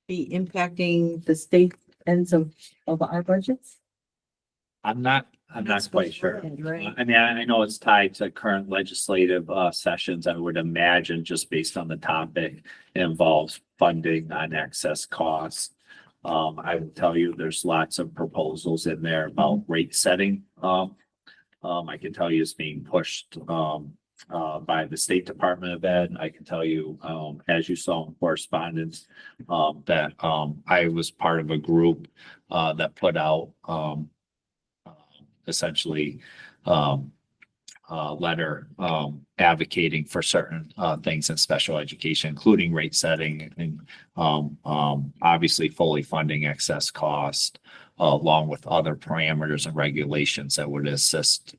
be impacting the state ends of our budgets? I'm not quite sure. Right. I mean, I know it's tied to current legislative sessions. I would imagine, just based on the topic, it involves funding on excess costs. I will tell you, there's lots of proposals in there about rate setting. I can tell you it's being pushed by the State Department of Ed. I can tell you, as you saw in correspondence, that I was part of a group that put out essentially a letter advocating for certain things in special education, including rate setting and obviously fully funding excess cost, along with other parameters and regulations that would assist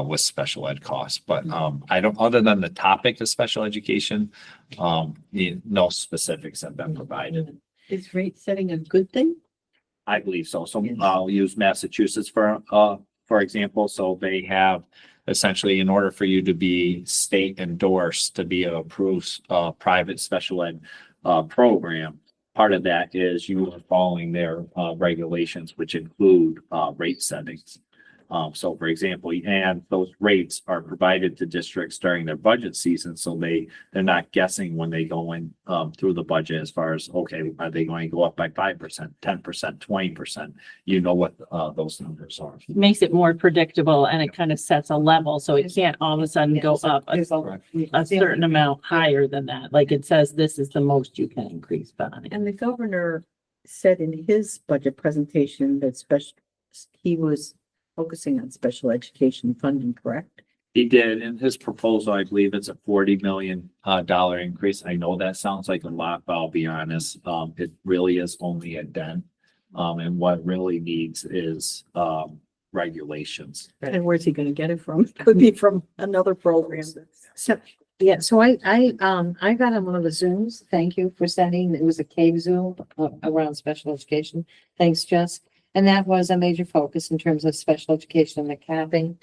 with special ed costs. But I don't, other than the topic of special education, no specifics have been provided. Is rate setting a good thing? I believe so. So I'll use Massachusetts for example. So they have essentially, in order for you to be state endorsed to be an approved private special ed program, part of that is you are following their regulations, which include rate settings. So for example, and those rates are provided to districts during their budget season. So they're not guessing when they go in through the budget as far as, okay, are they going to go up by 5%, 10%, 20%? You know what those numbers are. Makes it more predictable, and it kind of sets a level, so it can't all of a sudden go up a certain amount higher than that. Like it says, this is the most you can increase by. And the governor said in his budget presentation that he was focusing on special education funding, correct? He did. In his proposal, I believe it's a $40 million increase. I know that sounds like a lot, but I'll be honest, it really is only a dent. And what it really needs is regulations. And where's he gonna get it from? Could be from another program. So, so I got on one of the Zooms. Thank you for sending. It was a cave Zoom around special education. Thanks, Jess. And that was a major focus in terms of special education and the capping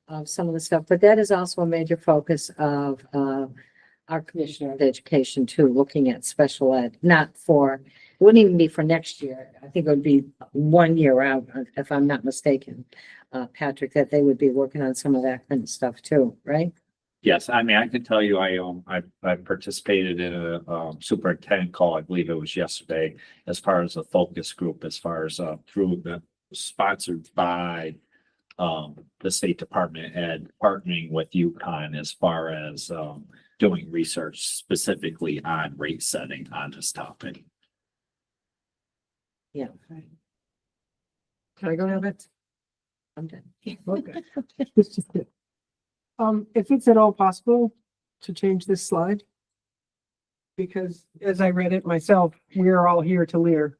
of some of the stuff. But that is also a major focus of our Commissioner of Education too, looking at special ed, it wouldn't even be for next year. I think it would be 1 year out, if I'm not mistaken, Patrick, that they would be working on some of that kind of stuff too, right? Yes, I mean, I can tell you, I participated in a superintendent call, I believe it was yesterday, as far as a focus group, as far as through the sponsored by the State Department of Ed, partnering with UConn as far as doing research specifically on rate setting on this topic. Yeah. Can I go now, Beth? I'm done. Okay. It's just it. If it's at all possible to change this slide. Because as I read it myself, we're all here to learn.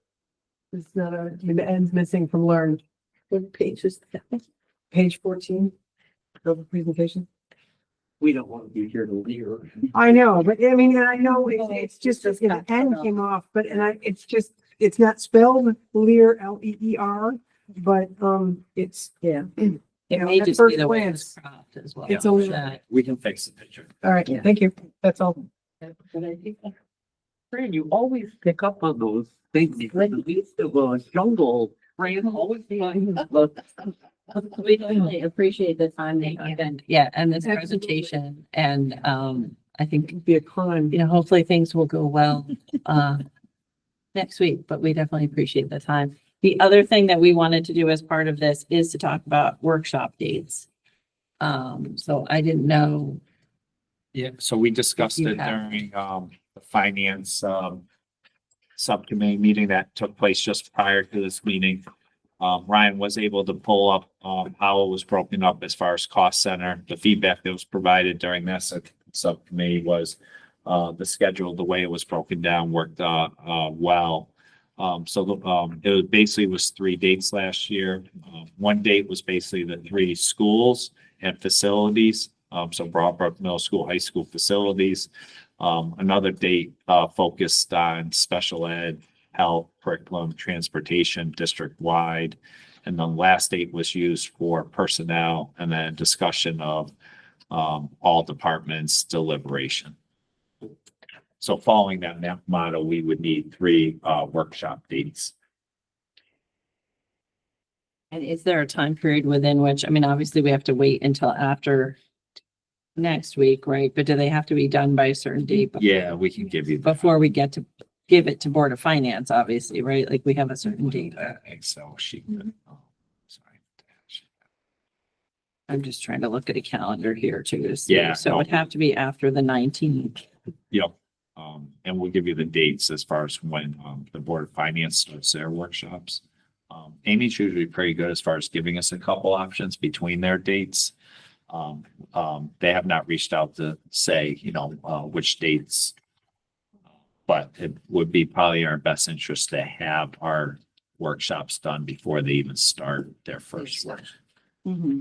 It's not the end's missing from learn. What page is that? Page 14 of the presentation. We don't want to be here to leer. I know, but I mean, I know it's just, the N came off, but, it's not spelled Lear, Leer, but, it's, Yeah. It Yeah, may at just first be the way it's glance, cropped as well. it's a little- That- We can fix the picture. All right, thank you. That's all. Fran, you always pick up on those things. At least of a jungle, Fran always finds the. We really appreciate the time they spent, yeah, and this presentation, and, I think, It'd be a crime. you know, hopefully things will go well, next week, but we definitely appreciate the time. The other thing that we wanted to do as part of this is to talk about workshop dates. So I didn't know, Yeah, so we discussed You it have- during, the finance, subcommittee meeting that took place just prior to this meeting. Ryan was able to pull up, how it was broken up as far as cost center. The feedback that was provided during that subcommittee was, the schedule, the way it was broken down worked, well. It was basically was 3 dates last year. One date was basically the 3 schools and facilities. So Broadbrook Middle School, high school facilities. Another date, focused on special ed, health, curriculum, transportation, district-wide. And the last date was used for personnel and then discussion of, all departments deliberation. So following that model, we would need 3, workshop dates. and is there a time period within which, I mean, obviously we have to wait until after next week, right? But do they have to be done by a certain date? Yeah, we can give you. Before we get to give it to Board of Finance, obviously, right? Like we have a certain date. Excel sheet. Oh, sorry. I'm just trying to look at a calendar here too to see. Yeah, So it no. would have to be after the 19th. Yep. And we'll give you the dates as far as when, the Board of Finance starts their workshops. Amy's usually pretty good as far as giving us a couple options between their dates. They have not reached out to say, you know, which dates. But it would be probably in our best interest to have our workshops done before they even start their first work. Mm-hmm.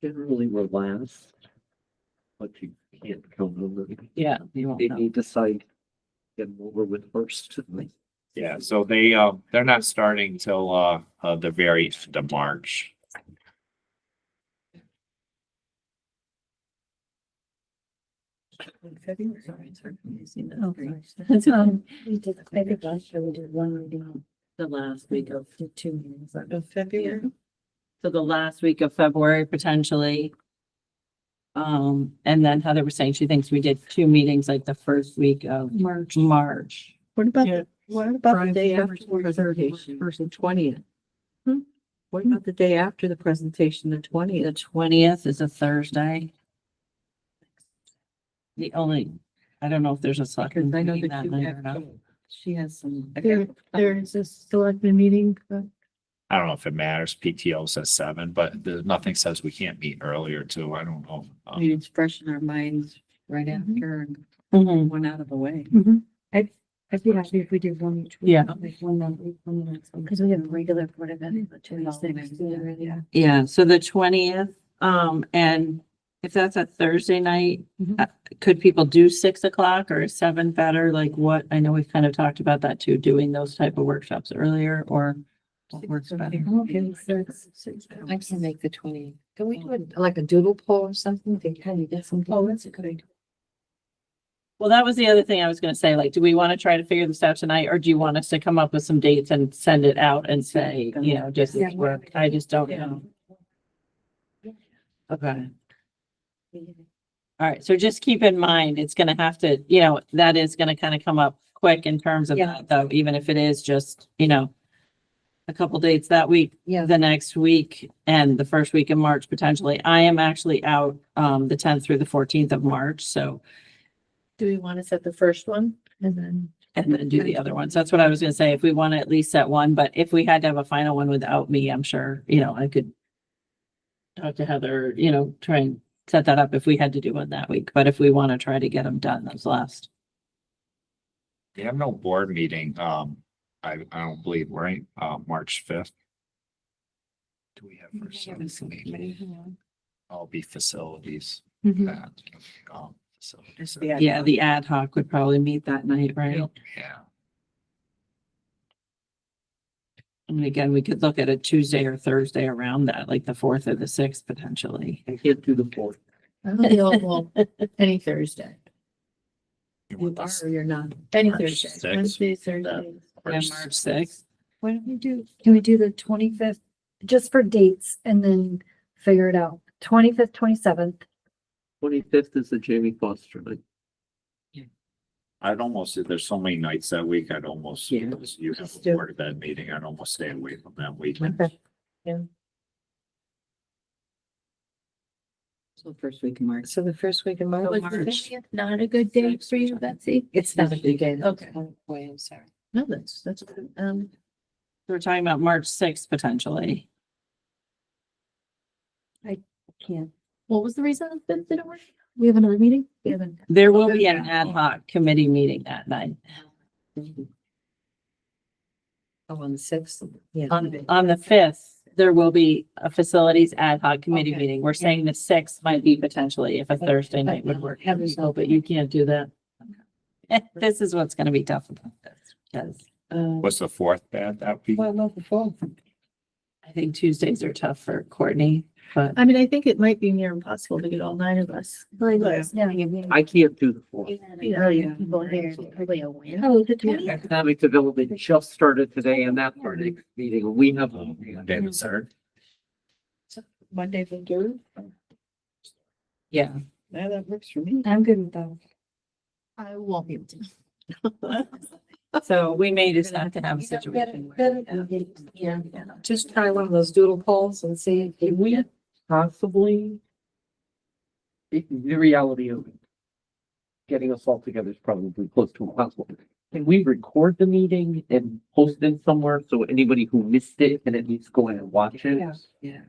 Generally relax. But you can't count on them. Yeah. You won't They know. need to decide. Get them over with first. Yeah, so they're not starting till, the very end of March. We did, I think last year we did one reading. The last week of Did 2 meetings. of February. So the last week of February potentially. And then Heather was saying she thinks we did 2 meetings like the first week of March. What about, Yeah. what about the Brian, day February after the presentation, 20th? Hmm? What about the day after the presentation, the The 20th? 20th is a Thursday. The only, I don't know if there's a second Because I know meeting that that you night or have, not. she has some. There is a selectman meeting. I don't know if it matters. PTO says 7, but there's nothing says we can't meet earlier too. I don't know. I mean, it's fresh in our minds right after and Mhm. one out of the way. I'd be happy if we did one each. Yeah. Like one that week, one the next one, because we have a regular Board of Ed, but 26. Yeah. Yeah, so the 20th, and if that's a Thursday night, could people do 6 o'clock or is 7 better? Like what, I know we've kind of talked about that too, doing those type of workshops earlier or what works better? I'm okay with 6. I can make the 20. Can we do it like a doodle poll or something to kind of get some? Oh, that's a good idea. Well, that was the other thing I was gonna say, like, do we want to try to figure this out tonight or do you want us to come up with some dates and send it out and say, you know, just Yeah. work? I just don't know. Okay. All right, so just keep in mind, it's gonna have to, you know, that is gonna kind of come up quick in terms of Yeah. that, though, even if it is just, you know, a couple dates that week, Yeah. the next week, and the first week in March potentially. I am actually out, the 10th through the 14th of March, so, Do we want to set the first one and then? and then do the other ones. That's what I was gonna say, if we want to at least set one, but if we had to have a final one without me, I'm sure, you know, I could talk to Heather, you know, try and set that up if we had to do one that week, but if we want to try to get them done, those last. They have no board meeting, I don't believe, right? March 5th. Do we have for some? I'll be facilities. that, facilities. Yeah, the ad hoc would probably meet that night, right? Yeah. And again, we could look at a Tuesday or Thursday around that, like the 4th or the 6th potentially. I can't do the 4th. I'm available any Thursday. You are or you're not? Any March Thursday, 6th. Wednesday, Thursday. Yeah, March 6th. Why don't we do, can we do the 25th, just for dates and then figure it out? 25th, 27th. 25th is the Jamie Foster night. I'd almost, if there's so many nights that week, I'd almost, Yeah. because you have Let's a do it. board of ed meeting, I'd almost stay away from that week. Okay. So first week in March. So the first week in March. Was the 50th not a good day for you, Betsy? It's not a good day. Okay. Boy, I'm sorry. No, that's good. We're talking about March 6th potentially. Can't. What was the reason that didn't work? We have another meeting? We haven't. There will be an ad hoc committee meeting that night. Oh, on the 6th? Yeah. On the 5th, there will be a facilities ad hoc committee Okay. meeting. We're saying the 6th might be potentially if a Thursday night would work. for people, But you can't do that. This is what's gonna be tough about this, because What's the 4th bad that week? Well, not the 4th. I think Tuesdays are tough for Courtney, but I mean, I think it might be near impossible to get all 9 of us. I can't do the 4th. People here, probably a win. Oh, the 20th. Economic development just started today and that's our next meeting. We have. David Sir. Monday the 3rd. yeah. Yeah, that works for me. I'm good with that. I won't be able to. So we may just have to have a situation. where- Yeah, just try one of those doodle polls and see if We possibly. The reality of getting us all together is probably close to impossible. Can we record the meeting and post it somewhere so anybody who missed it can at least go in and watch it? Yeah.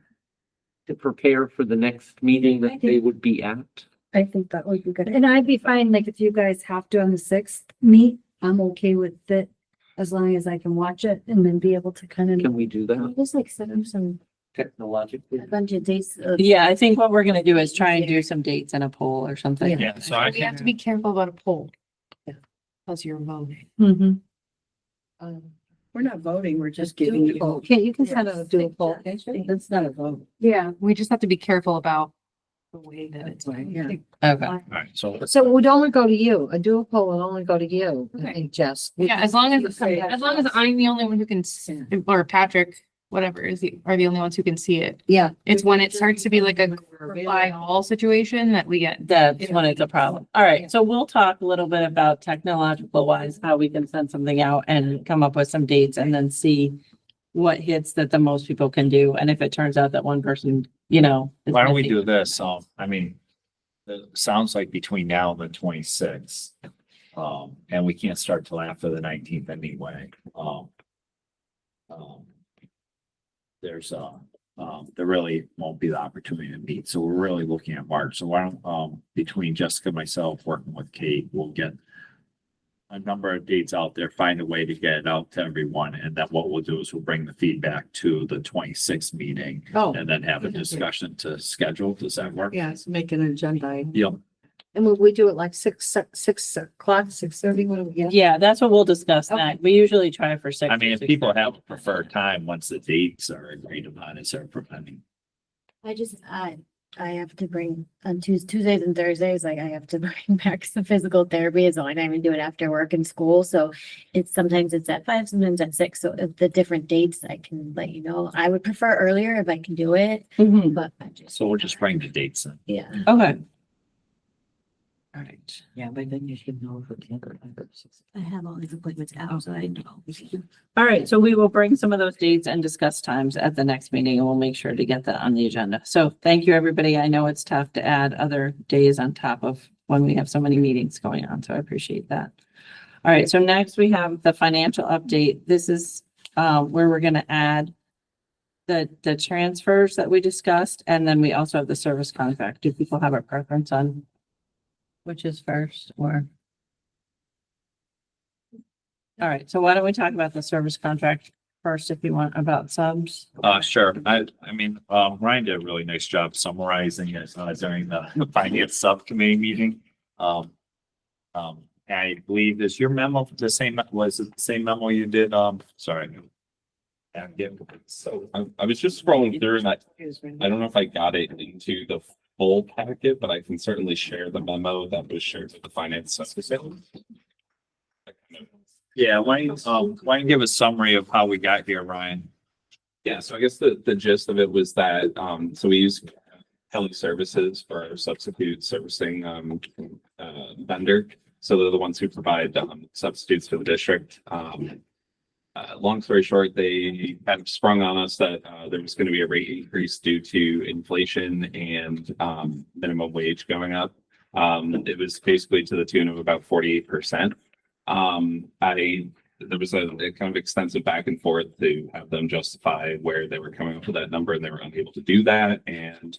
To prepare for the next meeting that they would be at? I think that would be good. And I'd be fine, like, if you guys have to on the 6th meet, I'm okay with it. As long as I can watch it and then be able to kind of. Can we do that Just like set up some, technologically? a bunch of dates. of- Yeah, I think what we're gonna do is try and do some dates in a poll or something. Yeah, so I We have can, to be careful about a poll. Yeah. Because you're voting. Mm-hmm. We're not voting, we're just giving you. Okay, you can send out a doodle poll. That's not a vote. Yeah, we just have to be careful about the way that it's. Yeah. Okay. all right, so So it would only go to you. A dual poll would only go to you, I Okay. think, Jess. Yeah, as long as I'm the only one who can, or Patrick, whatever, are the only ones who can see it. Yeah. It's when it starts to be like a by all situation that we get. That's when it's a problem. All right, so we'll talk a little bit about technological wise, how we can send something out and come up with some dates and then see what hits that the most people can do. And if it turns out that one person, you know. is why don't we missing- do this? I mean, it sounds like between now and the 26th. And we can't start till after the 19th anyway. There's there really won't be the opportunity to meet. So we're really looking at March. So why don't, between Jessica and myself, working with Kate, we'll get a number of dates out there, find a way to get it out to everyone. And then what we'll do is we'll bring the feedback to the 26th meeting Oh, and then have a good idea. discussion to schedule. Does that work? yeah, so make an agenda. Yep. And would we do it like 6 o'clock, 6:30? What do we get? Yeah, that's what we'll discuss Okay. next. We usually try for 6. I mean, if people have a preferred time, once the dates are agreed upon, is there preventing? I have to bring on Tuesdays and Thursdays, like I have to bring back some physical therapy. It's the only time I do it after work and school. So sometimes it's at 5, sometimes at 6. So if the different dates, I can let you know. I would prefer earlier if I can do it, Mhm. but I just, So we'll just bring the dates in. yeah. Okay. All right. Yeah, but then you should know if we can't. I have all these appointments out, so I know. All right, so we will bring some of those dates and discuss times at the next meeting and we'll make sure to get that on the agenda. So thank you, everybody. I know it's tough to add other days on top of when we have so many meetings going on, so I appreciate that. All right, so next we have the financial update. This is where we're gonna add the transfers that we discussed, and then we also have the service contract. Do people have a preference on which is first or? All right, so why don't we talk about the service contract first if you want about subs? Sure. I mean, Ryan did a really nice job summarizing it during the finance subcommittee meeting. I believe is your memo was it the same memo you did? Sorry. packet. So I was just scrolling through and I don't know if I got it into the full packet, but I can certainly share the memo that was shared with the finance subcommittee. Yeah, why don't you give a summary of how we got here, Ryan? Yeah, so I guess the gist of it was that, so we use Kelly Services for our substitute servicing, vendor. So they're the ones who provide, substitutes for the district. Long story short, they kind of sprung on us that, there was going to be a rate increase due to inflation and, minimum wage going up. It was basically to the tune of about 48%. There was a kind of extensive back and forth to have them justify where they were coming up with that number, and they were unable to do that. And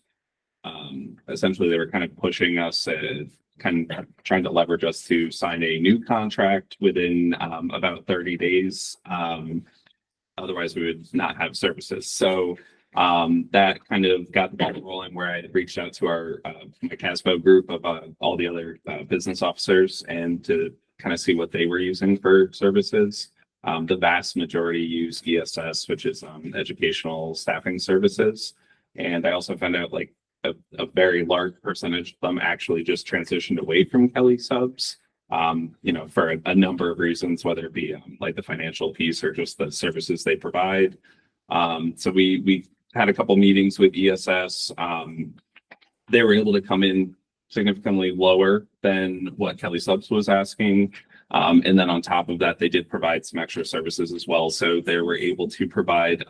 essentially, they were kind of pushing us, kind of trying to leverage us to sign a new contract within about 30 days. Otherwise, we would not have services. So that kind of got the ball rolling, where I had reached out to our my CASBO group of all the other business officers and to kind of see what they were using for services. The vast majority use ESS, which is educational staffing services. And I also found out like a very large percentage of them actually just transitioned away from Kelly subs, for a number of reasons, whether it be like the financial piece or just the services they provide. So we had a couple meetings with ESS. They were able to come in significantly lower than what Kelly Subs was asking. And then on top of that, they did provide some extra services as well. So they were able to provide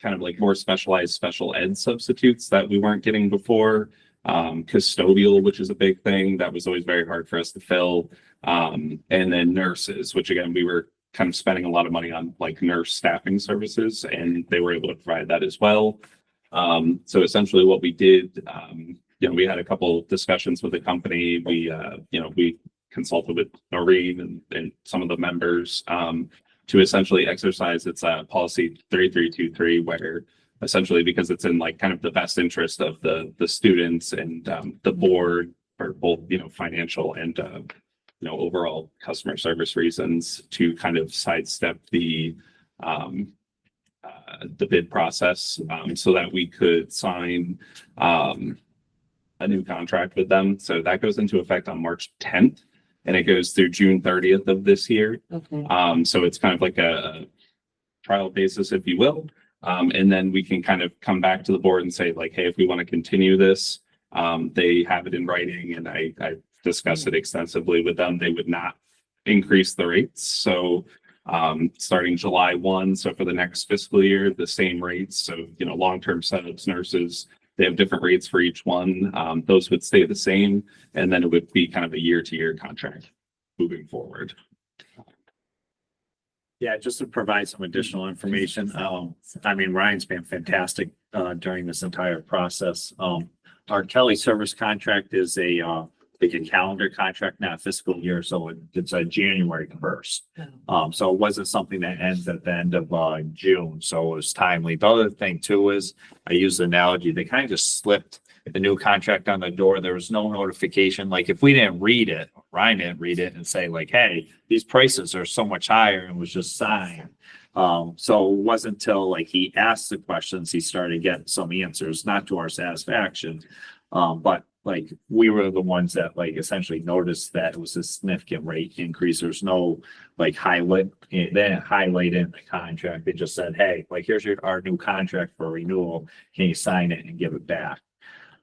kind of like more specialized special ed substitutes that we weren't getting before. Custodial, which is a big thing that was always very hard for us to fill. And then nurses, which again, we were kind of spending a lot of money on like nurse staffing services, and they were able to provide that as well. So essentially what we did, we had a couple of discussions with the company. We consulted with Noreen and some of the members to essentially exercise its policy 3323, where essentially, because it's in like kind of the best interest of the students and the board for both, financial and, overall customer service reasons, to kind of sidestep the bid process so that we could sign a new contract with them. So that goes into effect on March 10th, and it goes through June 30th of this year. Okay. So it's kind of like a trial basis, if you will. And then we can kind of come back to the board and say like, hey, if we want to continue this, they have it in writing, and I discussed it extensively with them. They would not increase the rates. So starting July 1, so for the next fiscal year, the same rates. So, long-term subs, nurses, they have different rates for each one. Those would stay the same, and then it would be kind of a year-to-year contract moving forward. Yeah, just to provide some additional information. Ryan's been fantastic during this entire process. Our Kelly service contract is a calendar contract, not fiscal year, so it's a January 1st. So it wasn't something that ends at the end of June, so it was timely. The other thing too is, I use the analogy, they kind of just slipped the new contract on the door. There was no notification. Like if we didn't read it, Ryan didn't read it and say like, hey, these prices are so much higher, and was just signed. So it wasn't until like he asked the questions, he started getting some answers, not to our satisfaction. But like we were the ones that like essentially noticed that it was a significant rate increase. There's no like highlight, they didn't highlight in the contract. They just said, hey, like here's our new contract for renewal. Can you sign it and give it back?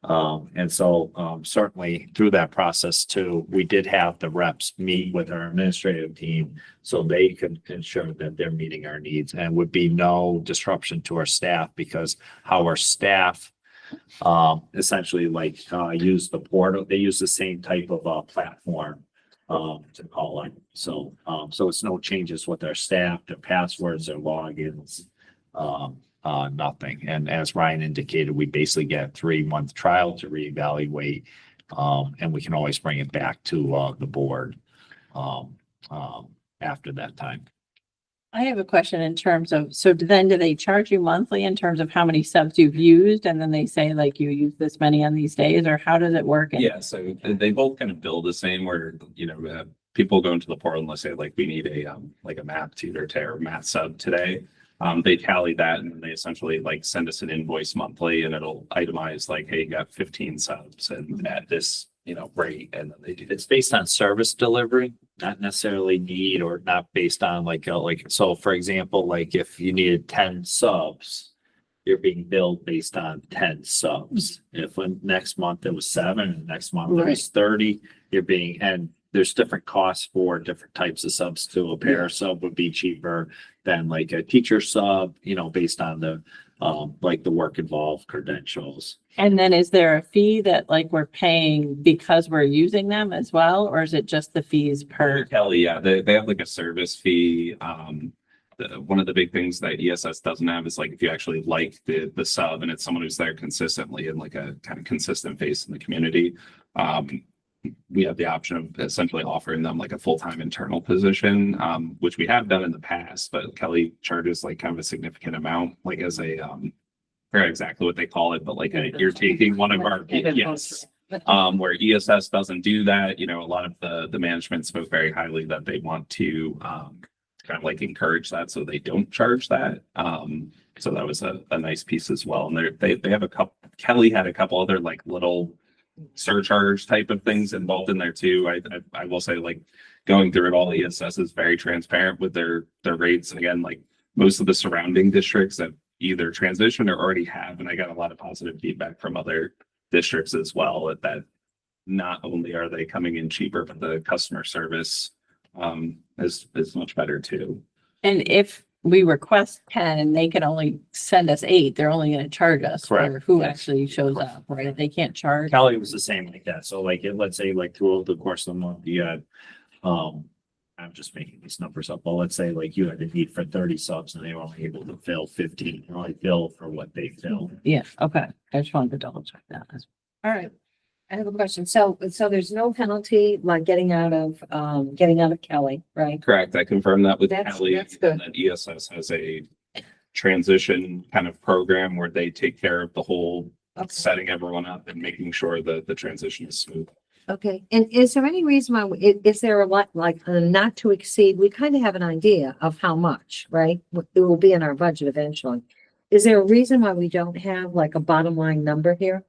And so certainly through that process too, we did have the reps meet with our administrative team so they could ensure that they're meeting our needs, and would be no disruption to our staff, because how our staff essentially like use the portal, they use the same type of platform to call it. So it's no changes with our staff, their passwords, their logins, nothing. And as Ryan indicated, we basically get a 3-month trial to reevaluate, and we can always bring it back to the board after that time. I have a question in terms of, so then do they charge you monthly in terms of how many subs you've used? And then they say like you use this many on these days, or how does it work? Yeah, so they both kind of bill the same, where, people go into the portal and they say like, we need a like a math tutor or math sub today. They tally that and they essentially like send us an invoice monthly and it'll itemize like, hey, you got 15 subs and at this, rate. And then they do It's based on service delivery, not necessarily need or not based on so for example, like if you needed 10 subs, you're being billed based on 10 subs. If when next month it was 7 and next month it was 30, and there's different costs for different types of subs too. A pair sub would be cheaper than like a teacher sub, based on the like the work involved credentials. And then is there a fee that like we're paying because we're using them as well, or is it just the fees per? Kelly, yeah, they have like a service fee. One of the big things that ESS doesn't have is like if you actually like the sub and it's someone who's there consistently and like a kind of consistent face in the community, we have the option of essentially offering them like a full-time internal position, which we have done in the past, but Kelly charges like kind of a significant amount, like as a, I forgot exactly what they call it, but like you're taking one of our, yes. Where ESS doesn't do that, a lot of the management spoke very highly that they want to, kind of like encourage that, so they don't charge that. So that was a nice piece as well. And they have Kelly had a couple other like little surcharge type of things involved in there too. I will say like going through it all, ESS is very transparent with their rates. Again, like most of the surrounding districts that either transition or already have, and I got a lot of positive feedback from other districts as well that not only are they coming in cheaper, but the customer service is much better too. And if we request 10 and they can only send us 8, they're only going to charge us for Correct. who actually shows up, right? They can't charge. Kelly was the same like that. So like, let's say like throughout the course of the month, you had, I'm just making these numbers up, but let's say like you had a need for 30 subs and they were only able to fill 15, you only bill for what they fill. Yeah, okay. I just wanted to double check that. All right. I have a question. So there's no penalty like getting out of Kelly, right? Correct. I confirmed that with That's Kelly. good. And then ESS has a transition kind of program where they take care of the whole Okay. setting everyone up and making sure that the transition is smooth. Okay. And is there any reason why, is there a lot like a not to exceed? We kind of have an idea of how much, right? It will be in our budget eventually. Is there a reason why we don't have like a bottom line number here?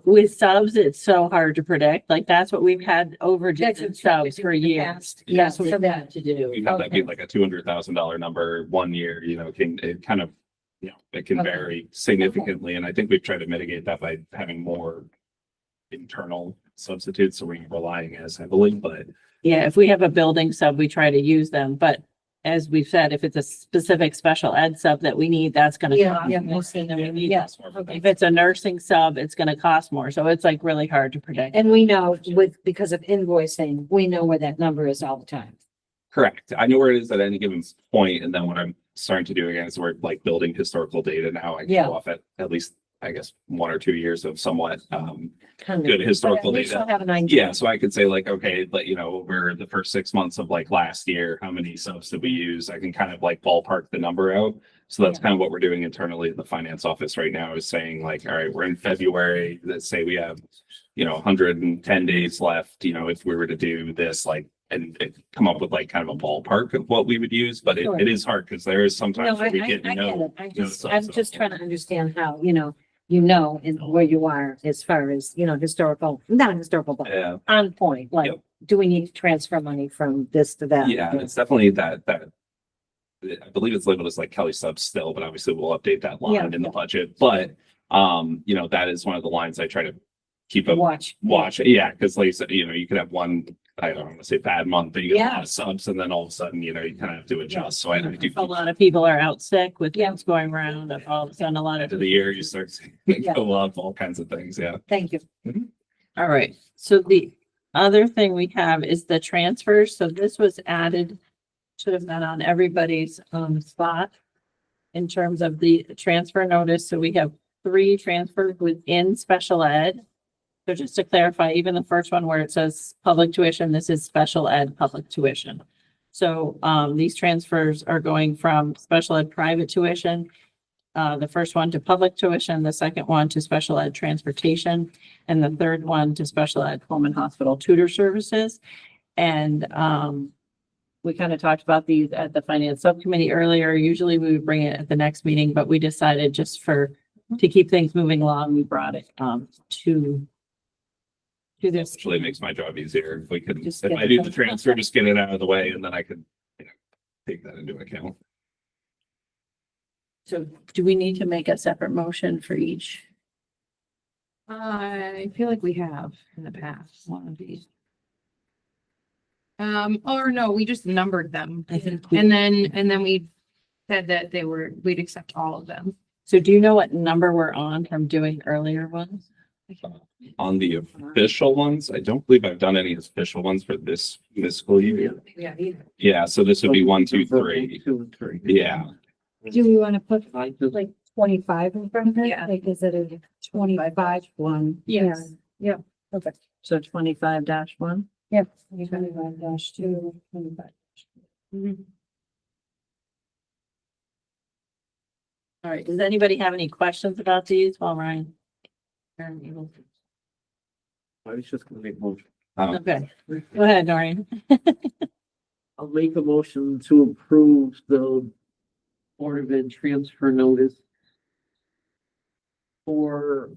With subs, it's so hard to predict. Like that's what we've had overages That's in what subs you for did in the years. past. That's Yeah, what so we've had to do. We've had that be Okay. like a $200,000 number one year, it kind of, it can Okay. vary significantly. And I think we've tried to mitigate that by having more internal substitutes, so we're relying as heavily, but Yeah, if we have a building sub, we try to use them, but as we've said, if it's a specific special ed sub that we need, that's gonna Yeah, cost yeah, more than we need. Yeah. If it's a nursing sub, it's gonna cost more, so it's like really hard to predict. And we know because of invoicing, we know where that number is all the time. correct. I know where it is at any given point. And then what I'm starting to do again is we're like building historical data now. I can Yeah. go off at least, I guess, 1 or 2 years of somewhat Kind of. good historical But at least data. we'll have an idea. Yeah, so I could say like, okay, but over the first 6 months of like last year, how many subs did we use? I can kind of like ballpark the number out. So that's kind of what we're doing internally in the finance office right now, is saying like, all right, we're in February, let's say we have, 110 days left, if we were to do this, like, and come up with like kind of a ballpark of what we would use, but Sure. it is hard because there is No, sometimes I where we get get it. no. I'm just trying to understand how, and where you are as far as, not historical, but Yeah, on point, like, Yep. do we need to transfer money from this to that? yeah, it's definitely that I believe it's labeled as like Kelly subs still, but obviously we'll update that Yeah. line in the budget. But that is one of the lines I try to keep a Watch. Yeah, because like you said, you could have one, I don't want to say bad month, but you get a Yeah. lot of subs and then all of a sudden, you kind of have to adjust. So I do. A lot of people are out sick with things going around, and all of a sudden, a lot End of. of the year, you start seeing it Yeah. go up, all kinds of things, yeah. Thank you. All right, so the other thing we have is the transfers. So this was added, should have been on everybody's spot in terms of the transfer notice. So we have 3 transfers within special ed. So just to clarify, even the first one where it says public tuition, this is special ed public tuition. So these transfers are going from special ed private tuition, the first one to public tuition, the second one to special ed transportation, and the third one to special ed home and hospital tutor services. And we kind of talked about these at the finance subcommittee earlier. Usually we would bring it at the next meeting, but we decided just to keep things moving along, we brought it, to this. Actually makes my job easier. If we could, Just if get I it do the done. transfer, just get it out of the way and then I could, take that into account. So do we need to make a separate motion for each I feel like we have in the past. one of these? Or no, we just numbered them. I think. And then we said that we'd accept all of them. So do you know what number we're on from doing earlier ones? On the official ones, I don't believe I've done any official ones for this fiscal year. Yeah, so this would be 1, 2, 3. 2 and 3. Yeah. Do we want to put I just, like 25 in front of it? Yeah. Like, is it a 25 one? Yes. Yeah, okay. So 25-1? Yep. 25-2, 25. All right, does anybody have any questions about these while Ryan? I was just gonna make a motion. Okay, go ahead, Noreen. I'll make a motion to approve the Board of Ed transfer notice for,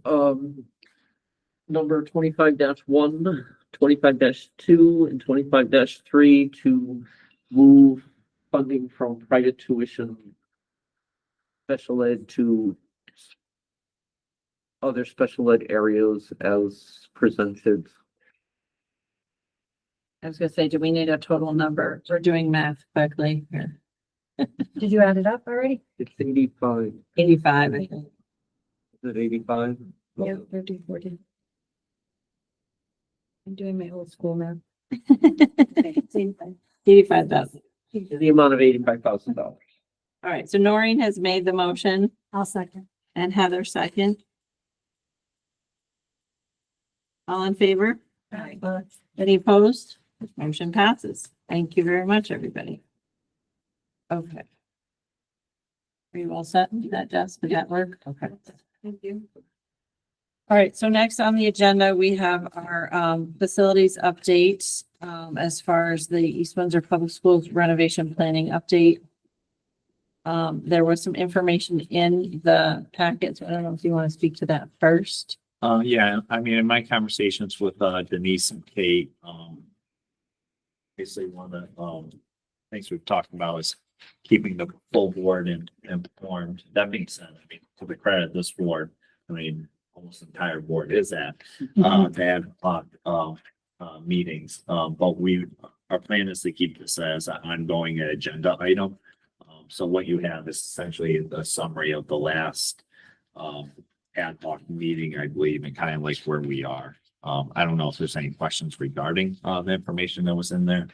number 25-1, 25-2, and 25-3 to move funding from private tuition special ed to other special ed areas as presented. I was gonna say, do we need a total number? We're doing math quickly here. Did you add it up already? It's 85. 85, I think. Is it 85? Yeah, 13, 14. I'm doing my old school now. 85,000. In the amount of $85,000. All right, so Noreen has made the motion I'll second. and Heather second. All in favor? Any opposed? Motion passes. Thank you very much, everybody. Okay. Are you all set? Did that, Jess? Did that work? Okay. Thank you. All right, so next on the agenda, we have our facilities update as far as the East Windsor Public Schools renovation planning update. There was some information in the packet, so I don't know if you want to speak to that first. Yeah, I mean, in my conversations with Denise and Kate, basically one of the things we've talked about is keeping the full board informed. That being said, I mean, to the credit of this board, I mean, almost the entire board is at ad hoc meetings. But our plan is to keep this as an ongoing agenda item. So what you have is essentially the summary of the last ad hoc meeting, I believe, and kind of like where we are. I don't know if there's any questions regarding the information that was in there.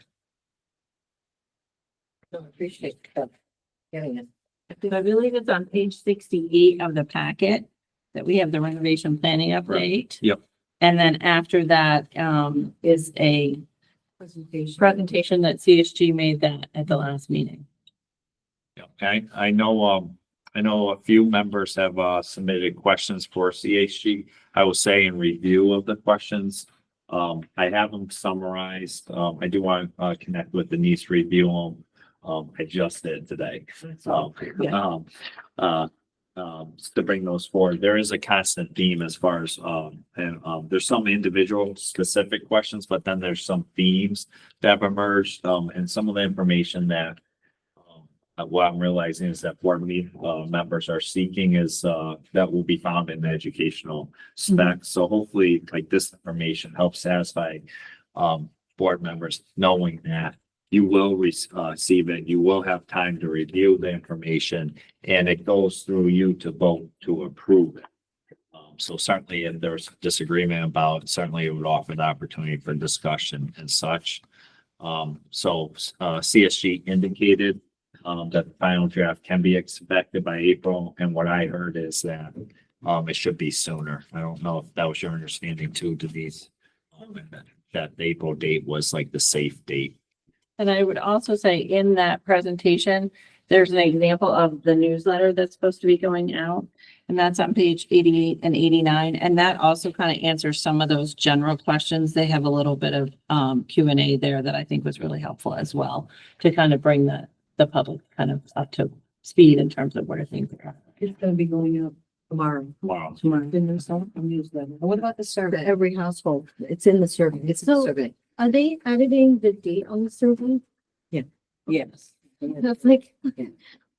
I appreciate getting it. I believe it's on page 68 of the packet that we have the renovation planning update. Yep. And then after that is a presentation that CSG made that at the last meeting. Yeah, I know a few members have submitted questions for CHG. I will say in review of the questions, I have them summarized. I do want to connect with Denise, review them. I just did today. So, to bring those forward, there is a constant theme as far as, there's some individual specific questions, but then there's some themes that have emerged, and some of the information that what I'm realizing is that board members are seeking is that will be found in the educational specs. So hopefully, like, this information helps satisfy board members knowing that you will receive it. You will have time to review the information, and it goes through you to vote to approve it. So certainly, if there's disagreement about it, certainly it would offer the opportunity for discussion and such. So CSG indicated that the final draft can be expected by April, and what I heard is that it should be sooner. I don't know if that was your understanding too, Denise. That the April date was like the safe date. And I would also say in that presentation, there's an example of the newsletter that's supposed to be going out. And that's on page 88 and 89. And that also kind of answers some of those general questions. They have a little bit of Q&A there that I think was really helpful as well to kind of bring the public kind of up to speed in terms of where things are. It's gonna be going up tomorrow. Wow. Tomorrow. In the newsletter. What about the survey? Every household. It's in the survey. It's in the So- survey. Are they editing the date on the survey? Yes. That's like,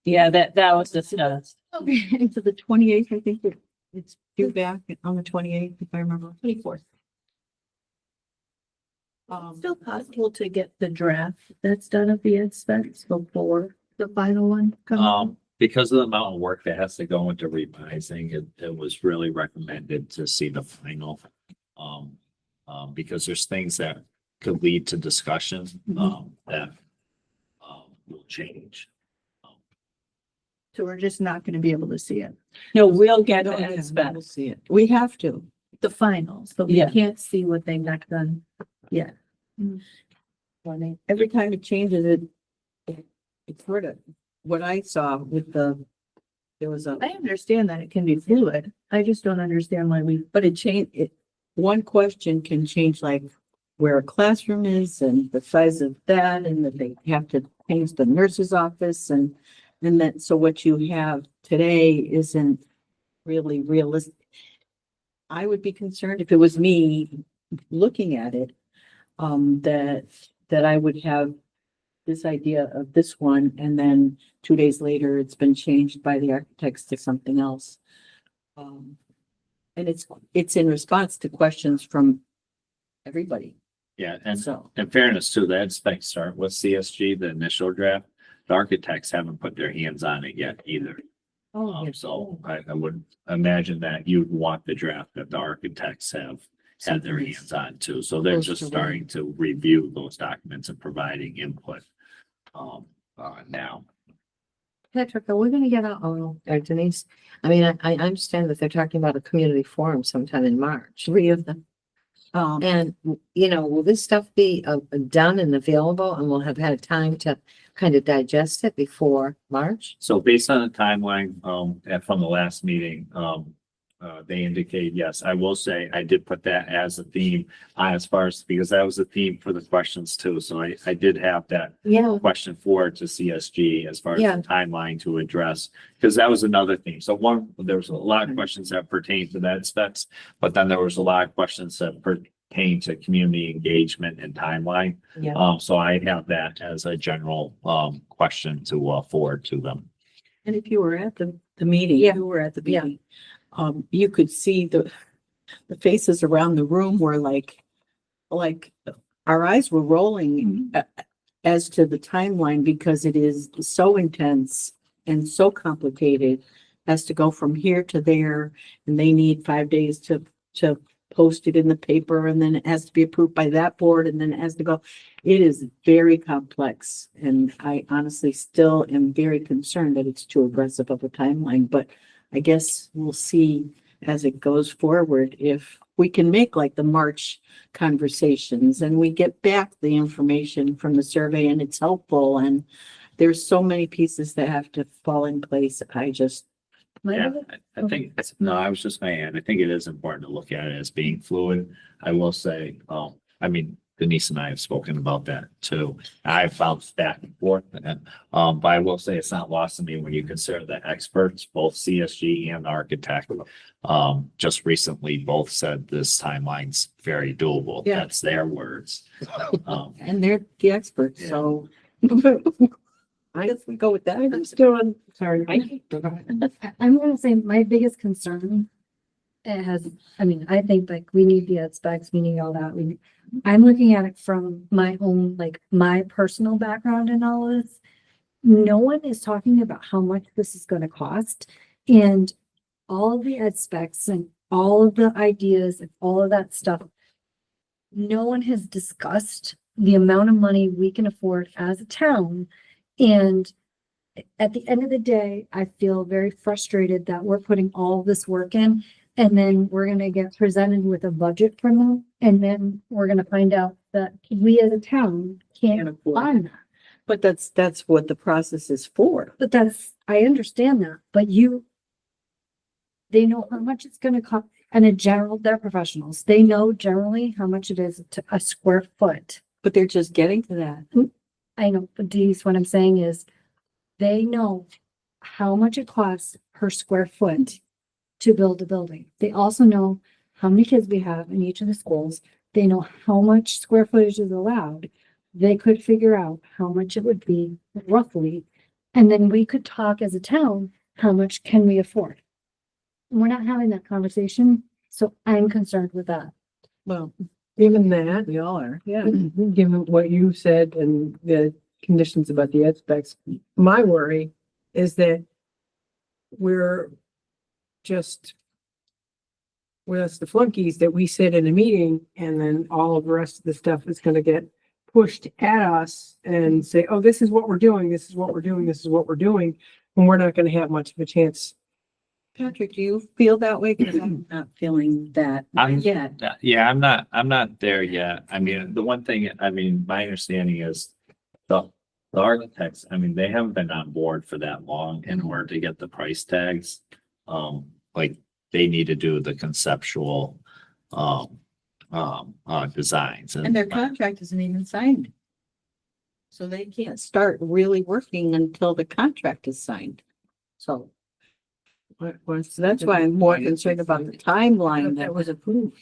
Yeah, that was discussed. okay. To the 28th, I think it's due back on the 28th, if I remember. 24th. Um, Still possible to get the draft that's done of the ed specs before the final one comes. Because of the amount of work that has to go into revising, it was really recommended to see the final. Because there's things that could lead to discussion, that will change. So we're just not gonna be able to see it. No, we'll get Oh, the yeah, ed We'll specs. see it. We have to. The finals, but we Yeah. can't see what they've not done yet. Every time it changes it's sort of what I saw with there was a. I understand that it can be fluid. I just don't understand why we, But one question can change like where a classroom is and the size of that and that they have to change the nurse's office and that, so what you have today isn't really realistic. I would be concerned if it was me looking at it, that I would have this idea of this one and then 2 days later, it's been changed by the architects to something else. And it's in response to questions from everybody. Yeah, and So, in fairness to the ed specs start with CSG, the initial draft, the architects haven't put their hands on it yet either. So I would imagine that you'd want the draft that the architects have had their hands on too. So they're Close just to starting to review those documents and providing input now. Patrick, are we gonna get Denise? I mean, I understand that they're talking about a community forum sometime in March. 3 of them. And, will this stuff be done and available and we'll have had time to kind of digest it before March? So based on the timeline, and from the last meeting, they indicate, yes, I will say I did put that as a theme as far as, because that was a theme for the questions too. So I did have that Yeah. question forward to CSG as far as Yeah. the timeline to address, because that was another thing. So there was a lot of questions that pertain to that specs, but then there was a lot of questions that pertain to community engagement and timeline. Yeah. So I have that as a general, question to, forward to them. And if you were at the meeting, Yeah. you were at the Yeah. meeting, you could see the faces around the room were like our eyes were rolling as to the timeline because it is so intense and so complicated, has to go from here to there, and they need 5 days to post it in the paper, and then it has to be approved by that board, and then it has to go. It is very complex, and I honestly still am very concerned that it's too aggressive of a timeline, but I guess we'll see as it goes forward if we can make like the March conversations and we get back the information from the survey and it's helpful, and there's so many pieces that have to fall in place. Yeah, I think, no, I was just gonna add, I think it is important to look at it as being fluid. I will say, I mean, Denise and I have spoken about that too. I've bounced back and forth, but I will say it's not lost to me when you consider the experts, both CSG and the architect. Just recently both said this timeline's very doable. Yeah. That's their words. And they're the experts, Yeah. so I guess we go with that. I'm still on, sorry. I'm gonna say my biggest concern, I think like we need the ed specs, we need all that. I'm looking at it from my own, like my personal background in all of this. No one is talking about how much this is gonna cost, and all of the ed specs and all of the ideas and all of that stuff. No one has discussed the amount of money we can afford as a town. And at the end of the day, I feel very frustrated that we're putting all this work in And then we're gonna get presented with a budget from them, and then we're gonna find out that we as a town can't fund that. But that's what the process is for. But that's, I understand that, but they know how much it's gonna cost, and in general, they're professionals. They know generally how much it is to a square foot. But they're just getting to that. I know, but Denise, what I'm saying is, they know how much it costs per square foot to build a building. They also know how many kids we have in each of the schools. They know how much square footage is allowed. They could figure out how much it would be roughly, and then we could talk as a town, how much can we afford? We're not having that conversation, so I'm concerned with that. Well, Given that, we all are, yeah. given what you said and the conditions about the ed specs, my worry is that we're just, well, it's the flunkies that we sit in a meeting and then all of the rest of the stuff is gonna get pushed at us and say, oh, this is what we're doing, this is what we're doing, this is what we're doing, and we're not gonna have much of a chance. Patrick, do you feel that way? Cause I'm not feeling that I'm- yet. Yeah, I'm not there yet. I mean, the one thing, I mean, my understanding is the architects, I mean, they haven't been on board for that long in order to get the price tags. Like they need to do the conceptual, designs. And their contract isn't even signed. So they can't start really working until the contract is signed. So that's why I'm more concerned about the timeline that was approved.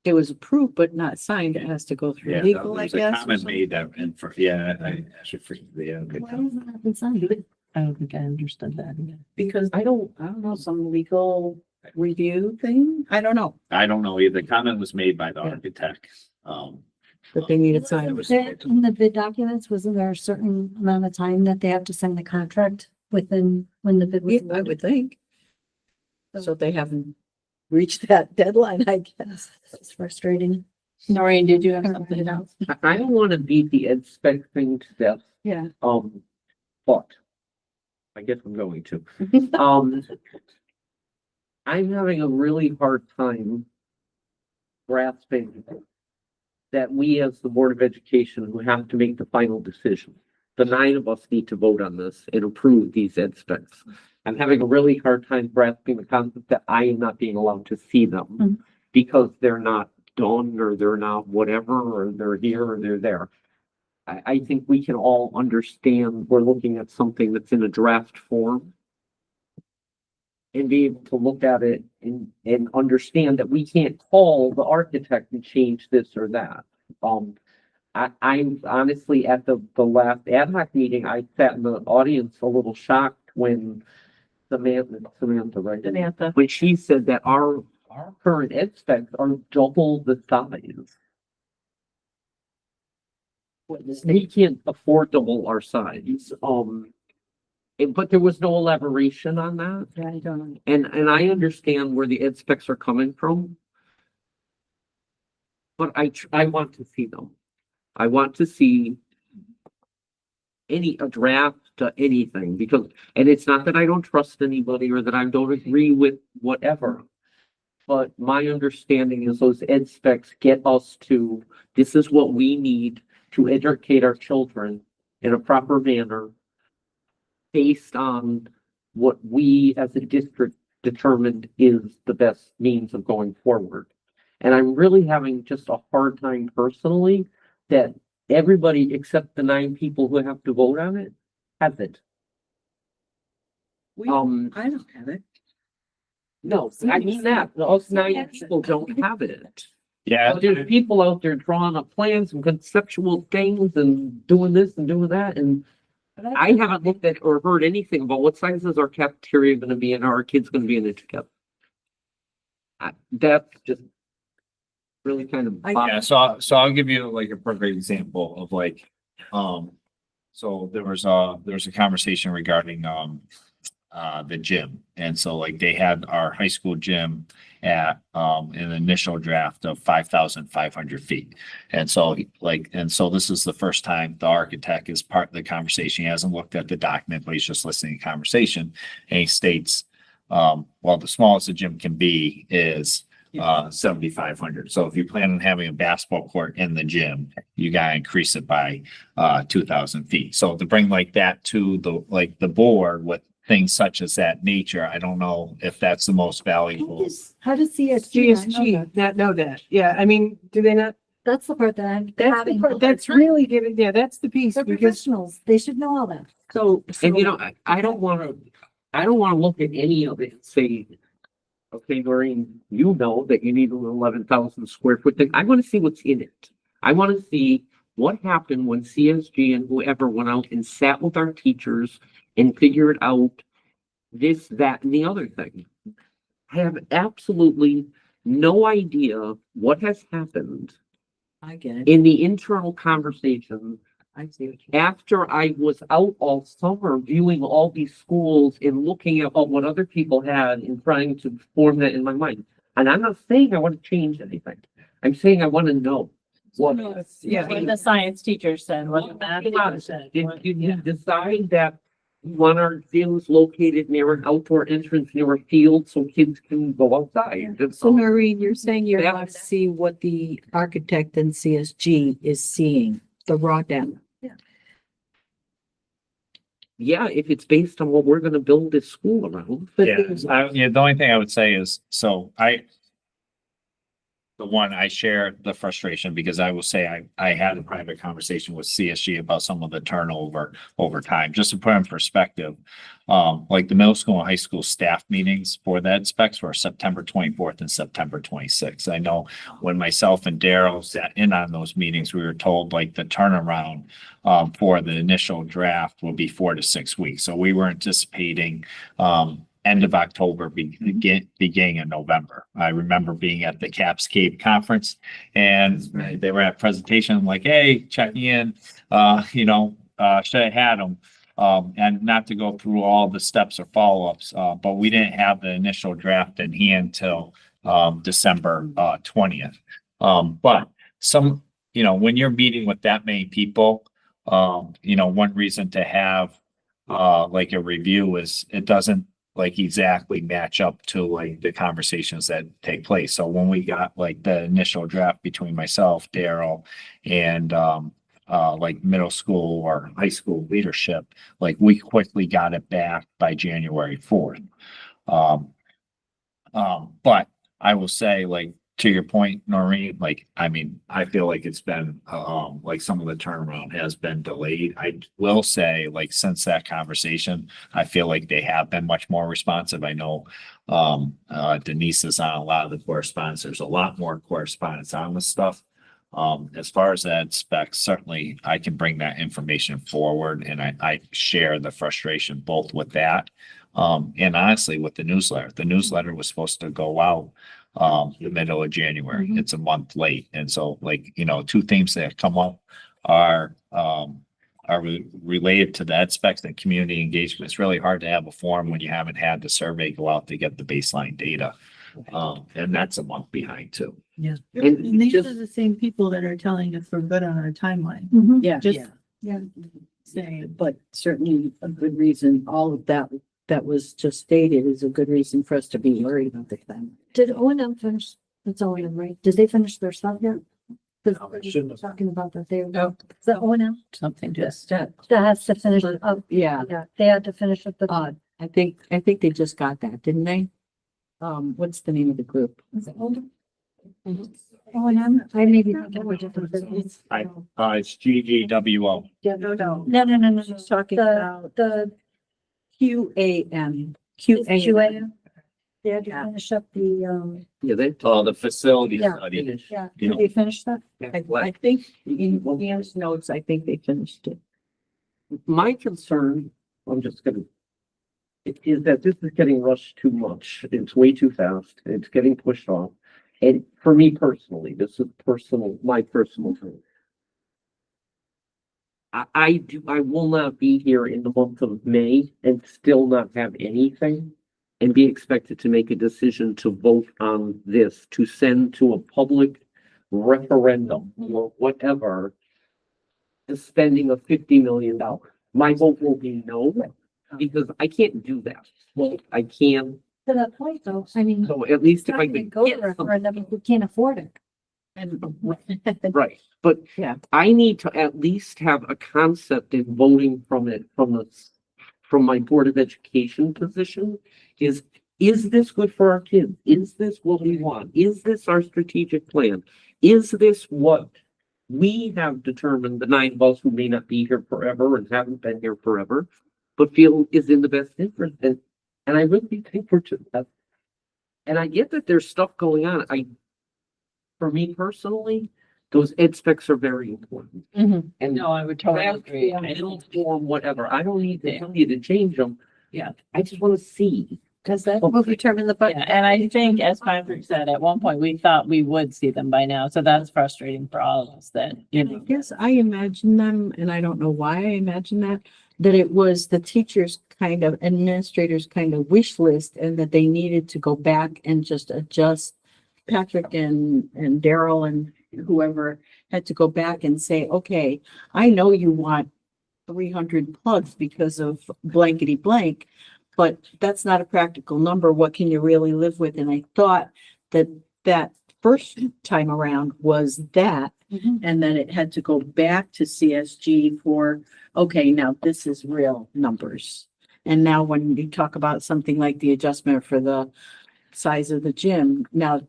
It was approved but not signed. It has to go through Yeah, legal, I there's a guess. or comment something. made that, and for, yeah, I should forget, yeah, good Why comment. hasn't that been signed? I don't think I understood that again. Because I don't know, some legal review thing? I don't know. I don't know either. The comment was made by the architect. That they need it signed. In the bid documents, wasn't there a certain amount of time that they have to sign the contract within when the bid was? Yeah, I awarded? would think. So they haven't reached that deadline, I guess. It's frustrating. Noreen, did you have something else? I don't want to beat the ed spec thing to death. Yeah. But I guess I'm going to. I'm having a really hard time grasping that we as the Board of Education who have to make the final decision. The 9 of us need to vote on this and approve these ed specs. I'm having a really hard time grasping the concept that I am not being allowed to see them because they're not done or they're not whatever, or they're here or they're there. I think we can all understand we're looking at something that's in a draft form and be able to look at it and understand that we can't call the architect and change this or that. I'm honestly at the last ad hoc meeting, I sat in the audience a little shocked when Samantha, right? Samantha. When she said that our current ed specs are double the size. We can't afford double our size. But there was no elaboration on that. Yeah, I don't know. And I understand where the ed specs are coming from. But I want to see them. I want to see a draft to anything because, and it's not that I don't trust anybody or that I don't agree with whatever. But my understanding is those ed specs get us to, this is what we need to educate our children in a proper manner based on what we as a district determined is the best means of going forward. And I'm really having just a hard time personally that everybody except the 9 people who have to vote on it has it. I don't have it. No, I mean that, those 9 people don't have it. Yeah, But there's people out there drawing up plans and conceptual things and doing this and doing that, and I haven't looked at or heard anything about what size is our cafeteria gonna be and are our kids gonna be in it together. That's just really kind of. yeah, so I'll give you like a perfect example of like, so there was a conversation regarding, the gym. And so like they had our high school gym at, an initial draft of 5,500 feet. And so this is the first time the architect is part of the conversation. He hasn't looked at the document, but he's just listening to conversation. And he states, well, the smallest the gym can be is 7,500. So if you plan on having a basketball court in the gym, you gotta increase it by 2,000 feet. So to bring like that to the board with things such as that nature, I don't know if that's the most valuable. How does CSG not know GSG, that? not know that. Yeah, I mean, do they not? That's the part that I'm That's the having. part, that's really giving, yeah, that's the piece They're because, professionals. They should know all that. So, and you know, I don't wanna look at any of it and say, okay, Noreen, you know that you need an 11,000 square foot thing. I wanna see what's in it. I wanna see what happened when CSG and whoever went out and sat with our teachers and figured out this, that, and the other thing. I have absolutely no idea what has happened I get it. in the internal conversation I see what you. after I was out all summer viewing all these schools and looking at what other people had and trying to form that in my mind. And I'm not saying I want to change anything. I'm saying I want to know what. yeah. What the science teacher said, what the math teacher said. Did you decide that you want our gyms located near an outdoor entrance near a field so kids can go outside? So Noreen, you're saying you That- want to see what the architect and CSG is seeing, the raw data. Yeah, if it's based on what we're gonna build this school around. But Yeah, the only thing I would say is, I share the frustration because I will say I had a private conversation with CSG about some of the turnover over time, just to put in perspective. Like the middle school and high school staff meetings for the ed specs were September 24th and September 26th. I know when myself and Daryl sat in on those meetings, we were told like the turnaround for the initial draft will be 4 to 6 weeks. So we were anticipating end of October, beginning of November. I remember being at the Caps Cape conference and they were at presentation, I'm like, hey, checking in, should have had them. And not to go through all the steps or follow-ups, but we didn't have the initial draft in hand till December 20th. But when you're meeting with that many people, one reason to have like a review is it doesn't like exactly match up to like the conversations that take place. So when we got like the initial draft between myself, Daryl, and like middle school or high school leadership, like we quickly got it back by January 4th. But I will say, like, to your point, Noreen, like, I mean, I feel like it's been, like some of the turnaround has been delayed. I will say, like, since that conversation, I feel like they have been much more responsive. I know, Denise is on a lot of the correspondence. There's a lot more correspondence on this stuff. As far as that specs, certainly I can bring that information forward and I share the frustration both with that. And honestly, with the newsletter was supposed to go out the middle of January. It's a month late. And so like, two themes that come up are related to the ed specs and community engagement. It's really hard to have a forum when you haven't had the survey go out to get the baseline data. And that's a month behind too. Yeah. And these just- are the same people that are telling us we're good on our timeline. Yeah. Just Yeah. saying, but certainly a good reason, all of that was just stated is a good reason for us to be worried about the time. Did O&M finish? That's O&M, right? Did they finish their stuff yet? No, they shouldn't have. Talking about that they, No. is that O&M? Something just, That has to finish up. yeah, Yeah, they had to finish up the. I think they just got that, didn't they? What's the name of the group? Is it O&M? O&M? I may be thinking of a different business. It's GGWO. Yeah, no. No. She's talking The, about the QAM. QA. They had to Yeah. finish up the, Yeah, they. The facility Yeah. study. yeah, You know. did they finish that? I think in Ian's notes, I think they finished it. My concern, I'm just gonna, is that this is getting rushed too much. It's way too fast. It's getting pushed off. And for me personally, this is my personal thing. I will not be here in the month of May and still not have anything and be expected to make a decision to vote on this, to send to a public referendum or whatever, the spending of $50 million. My vote will be no, because I can't do that. Well, I can't To that point though, I mean, So at least if not I gonna could go get there some, for another who can't afford it. right, but Yeah. I need to at least have a concept in voting from it, from my Board of Education position is this good for our kids? Is this what we want? Is this our strategic plan? Is this what we have determined, the 9 of us who may not be here forever and haven't been here forever, but feel is in the best interest? And I really think we're to that. And I get that there's stuff going on. For me personally, those ed specs are very important. And No, I would totally draft agree. form, middle form, whatever. I don't need to tell you to change them. Yeah. I just want to see. Does that will determine the budget? Yeah, and I think, as Patrick said, at one point, we thought we would see them by now, so that's frustrating for all of us that, you I know. guess I imagine them, and I don't know why I imagine that it was the teachers kind of, administrators kind of wish list, and that they needed to go back and just adjust. Patrick and Daryl and whoever had to go back and say, okay, I know you want 300 plugs because of blankety blank, but that's not a practical number. What can you really live with? And I thought that first time around was that, and then it had to go back to CSG for, okay, now this is real numbers. And now when you talk about something like the adjustment for the size of the gym, now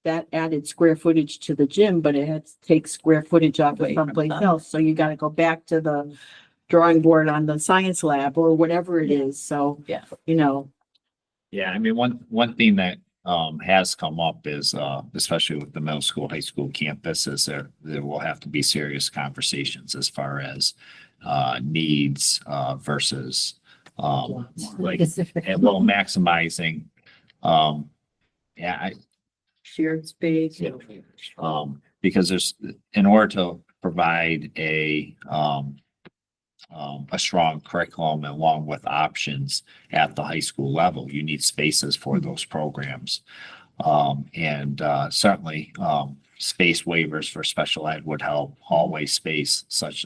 that added square footage to the gym, but it had to take square footage off of someplace else. So you gotta go back to the drawing board on the science lab or whatever it is. So, Yeah. you know, Yeah, I mean, one thing that has come up is especially with the middle school, high school campus, is there will have to be serious conversations as far as needs versus like, and well, maximizing. Yeah, shared space. because there's, in order to provide a strong curriculum along with options at the high school level, you need spaces for those programs. And certainly, space waivers for special ed would help, hallway space such.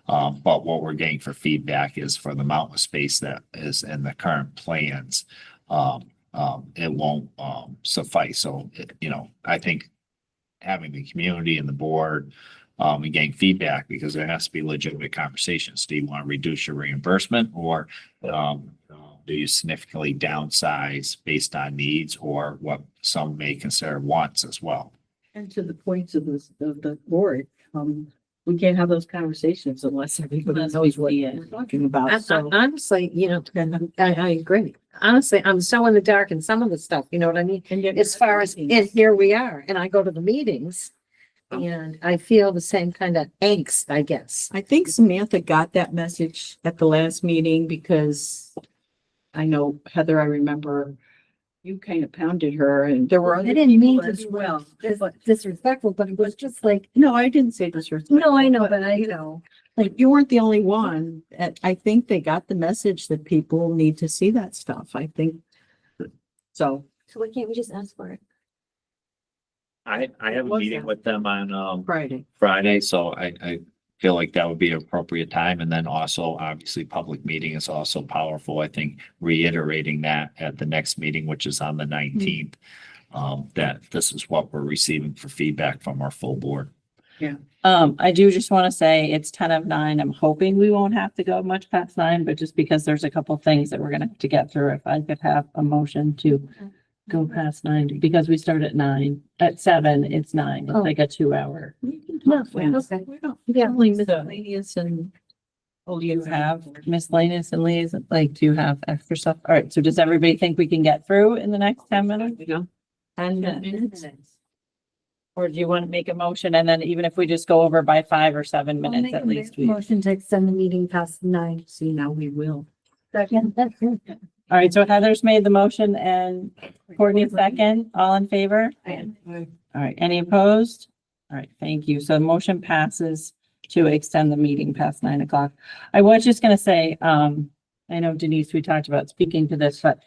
But what we're getting for feedback is for the amount of space that is in the current plans, it won't suffice. So, I think having the community and the board and getting feedback, because there has to be legitimate conversations. Do you want to reduce your reimbursement, or do you significantly downsize based on needs or what some may consider wants as well? And to the points of the board, we can't have those conversations unless everybody knows what we're talking about. So Honestly, I agree. Honestly, I'm so in the dark in some of the stuff, you know what I mean? and yet, As far as, and here we are, and I go to the meetings and I feel the same kind of angst, I guess. I think Samantha got that message at the last meeting because I know Heather, I remember you kind of pounded her and there were I other didn't mean people to as be well. disrespectful, but it was just like, No, I didn't say disrespectful. no, I know, but Like, you weren't the only one. I think they got the message that people need to see that stuff. I think. So. So why can't we just ask for it? I have a What's meeting that? with them on Friday. so I feel like that would be an appropriate time. And then also, obviously, public meeting is also powerful. I think reiterating that at the next meeting, which is on the 19th, that this is what we're receiving for feedback from our full board. I do just want to say it's 10:09. I'm hoping we won't have to go much past 9, but just because there's a couple things that we're gonna have to get through, if I could have a motion to go past 9, because we start at 9, at 7, it's 9, it's like a 2-hour. No, okay. Yeah, only miscellaneous and. Oh, you have miscellaneous and liaison, like, do you have extra stuff? All right, so does everybody think we can get through in the next 10 minutes? Yeah. 10 minutes? Or do you want to make a motion, and then even if we just go over by 5 or 7 minutes at least? Motion to extend the meeting past 9. See, now we will. Second, that's good. All right, so Heather's made the motion and Courtney second, all in favor? All right, any opposed? All right, thank you. So the motion passes to extend the meeting past 9 o'clock. I was just gonna say, I know Denise, we talked about speaking to this, but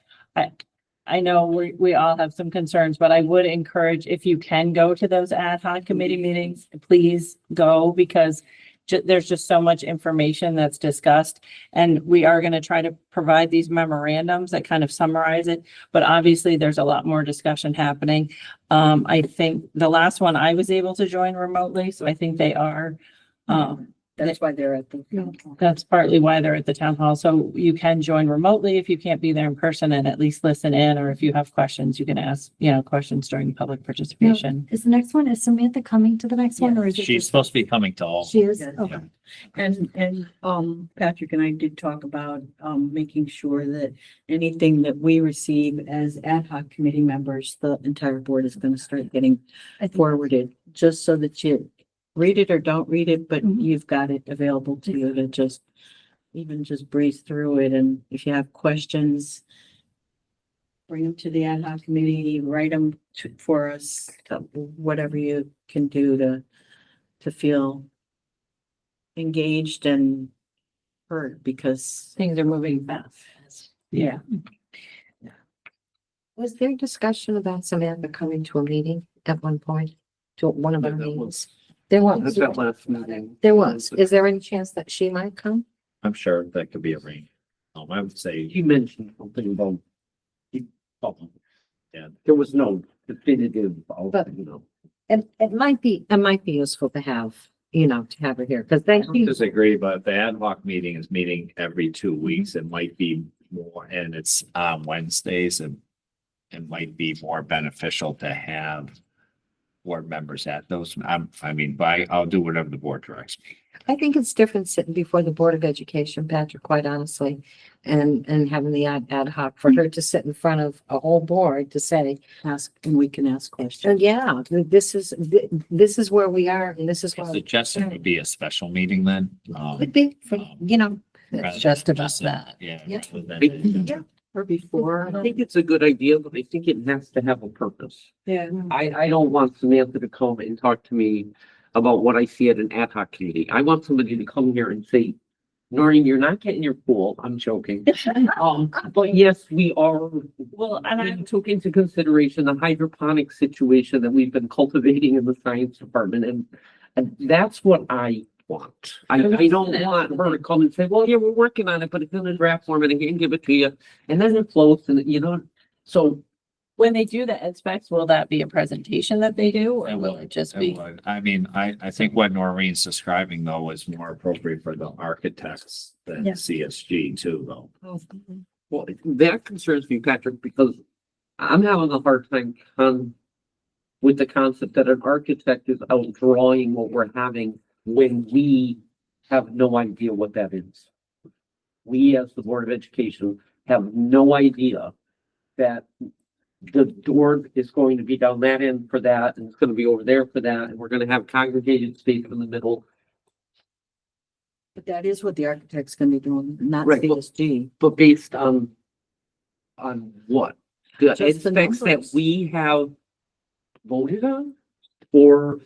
I know we all have some concerns, but I would encourage, if you can go to those ad hoc committee meetings, please go, because there's just so much information that's discussed. And we are going to try to provide these memorandums that kind of summarize it. But obviously, there's a lot more discussion happening. I think the last one I was able to join remotely, so I think they are. That's why they're at the. That's partly why they're at the town hall. So you can join remotely if you can't be there in person and at least listen in, or if you have questions, you can ask, questions during public participation. Is the next one, is Samantha coming to the next one or is it? She's just- supposed to be coming to all. She is, Yeah. okay. And Patrick and I did talk about, making sure that anything that we receive as ad hoc committee members, the entire board is gonna start getting I think- forwarded, just so that you read it or don't read it, but Mhm. you've got it available to you to just even just breeze through it. And if you have questions, bring them to the ad hoc committee, write them for us, whatever you can do to feel engaged and heard, because Things are moving fast. yeah. Was there discussion about Samantha coming to a meeting at one point, to one of our Yeah, that meetings? There was. That last meeting. There was. Is there any chance that she might come? I'm sure that could be arranged. I would say, He mentioned something about. Yeah. There was no definitive, But- you know. It might be useful to have, to have her here, because I thank don't you. disagree, but the ad hoc meeting is meeting every 2 weeks. It might be more, and it's on Wednesdays, and it might be more beneficial to have board members at those. I'll do whatever the board directs me. I think it's different sitting before the Board of Education, Patrick, quite honestly, and having the ad hoc for her to sit in front of a whole board to say, Ask, and we can ask questions. yeah, this is where we are, and this is what Suggestion would be a special meeting then. would be, for rather it's just than about that. Yeah. Yeah. rather than- Yeah. Or before. I think it's a good idea, but I think it has to have a purpose. Yeah. I don't want Samantha to come and talk to me about what I see at an ad hoc committee. I want somebody to come here and say, Noreen, you're not getting your pool. I'm joking. But yes, we are. Well, and We took into consideration the hydroponic situation that we've been cultivating in the science department, and that's what I want. I don't want her to come and say, well, yeah, we're working on it, but it's in a draft form and I can't give it to you. And then it floats and so when they do the ed specs, will that be a presentation that they do, or will it just be? I think what Noreen's describing though is more appropriate for the architects than Yeah. CSG too, though. well, that concerns me, Patrick, because I'm having a hard time with the concept that an architect is out drawing what we're having when we have no idea what that is. We, as the Board of Education, have no idea that the door is going to be down that end for that, and it's gonna be over there for that, and we're gonna have congregated space in the middle. But that is what the architect's gonna be doing, not Right, well- CSG. But based on what? The Just the specs that numbers. we have voted on? Or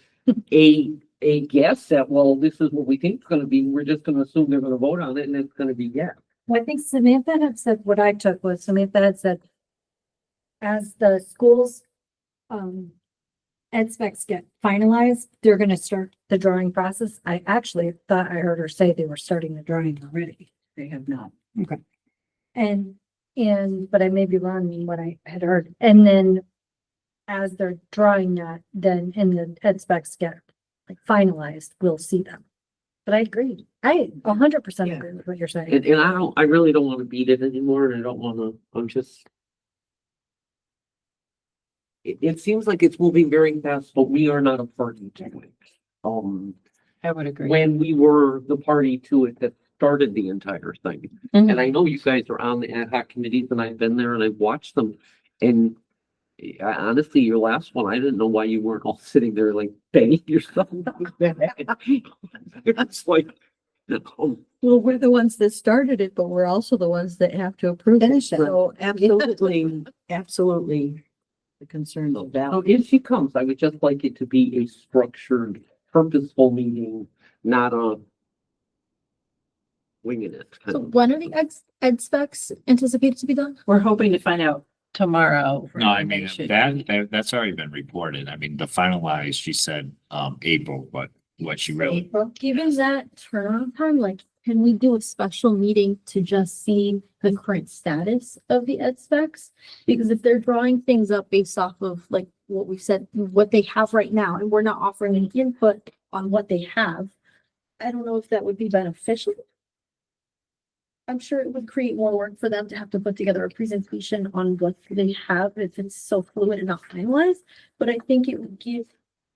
a guess that, well, this is what we think it's gonna be, we're just gonna assume they're gonna vote on it and it's gonna be yes. Well, I think Samantha had said, what I took was Samantha had said, as the schools, ed specs get finalized, they're gonna start the drawing process. I actually thought I heard her say they were starting the drawing already. They have not. But I may be wrong in what I had heard. And then as they're drawing that, then in the ed specs get like finalized, we'll see them. But I agree. I 100% Yeah. agree with what you're saying. And I really don't wanna beat it anymore, and I don't wanna, it seems like it's moving very fast, but we are not a party to it. I would agree. When we were the party to it that started the entire thing. Mhm. And I know you guys are on the ad hoc committees and I've been there and I've watched them. And honestly, your last one, I didn't know why you weren't all sitting there like banging yourself. It's like, Well, we're the ones that started it, but we're also the ones that have to approve it. Finish it. So absolutely, absolutely. The concerns so of valid. if she comes, I would just like it to be a structured, purposeful meeting, not a winging it. kind So of. when are the ed specs anticipated to be done? We're hoping to find out tomorrow. No, I mean, Information. that's already been reported. I mean, the finalized, she said, April, but what she really. Given that turnaround time, like, can we do a special meeting to just see the current status of the ed specs? Because if they're drawing things up based off of like what we said, what they have right now, and we're not offering any input on what they have, I don't know if that would be beneficial. I'm sure it would create more work for them to have to put together a presentation on what they have if it's so fluid and not finalized. But I think it would give,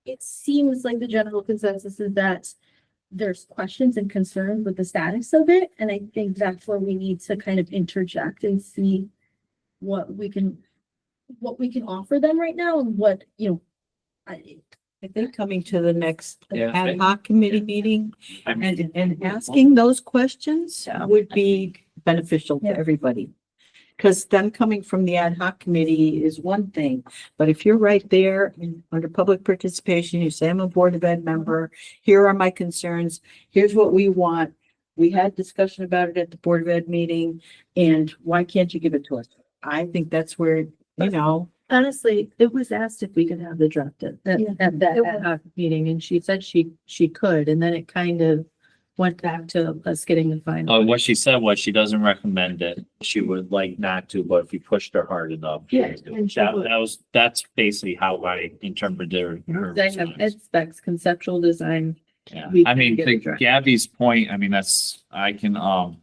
it seems like the general consensus is that there's questions and concerns with the status of it. And I think that's where we need to kind of interject and see what we can offer them right now and what, you know, I think coming to the next Yeah. ad hoc committee meeting I mean, and asking those questions Yeah. would be beneficial to Yeah. everybody. Because them coming from the ad hoc committee is one thing, but if you're right there under public participation, you say, I'm a Board of Ed member, here are my concerns, here's what we want. We had discussion about it at the Board of Ed meeting, and why can't you give it to us? I think that's where, you know, Honestly, it was asked if we could have the draft at that ad hoc meeting, and she said she could, and then it kind of went back to us getting the final. What she said was she doesn't recommend it. She would like not to, but if you pushed her hard enough. she Yeah, would do it. and she That, would. that was, that's basically how I interpreted her. They have response. ed specs, conceptual design. Yeah, we I can mean, get to the draft. Gabby's point, I mean, I can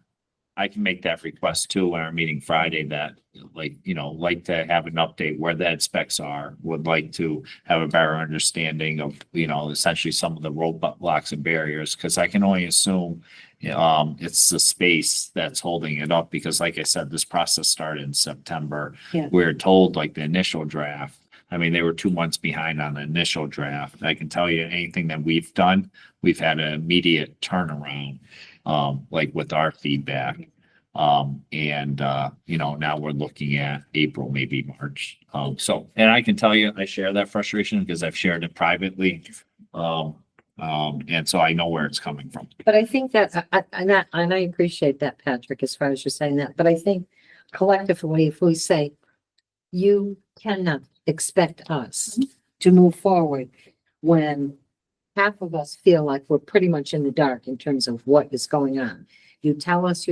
make that request too in our meeting Friday that like, like to have an update where the ed specs are, would like to have a better understanding of, essentially some of the roadblocks and barriers, because I can only assume it's the space that's holding it up, because like I said, this process started in September. Yeah. We were told like the initial draft, I mean, they were 2 months behind on the initial draft. I can tell you anything that we've done, we've had an immediate turnaround, like with our feedback. Now we're looking at April, maybe March. And I can tell you, I share that frustration because I've shared it privately. And so I know where it's coming from. But I think that, and I appreciate that, Patrick, as far as you're saying that, but I think collectively, if we say, you cannot expect us to move forward when half of us feel like we're pretty much in the dark in terms of what is going on. You tell us,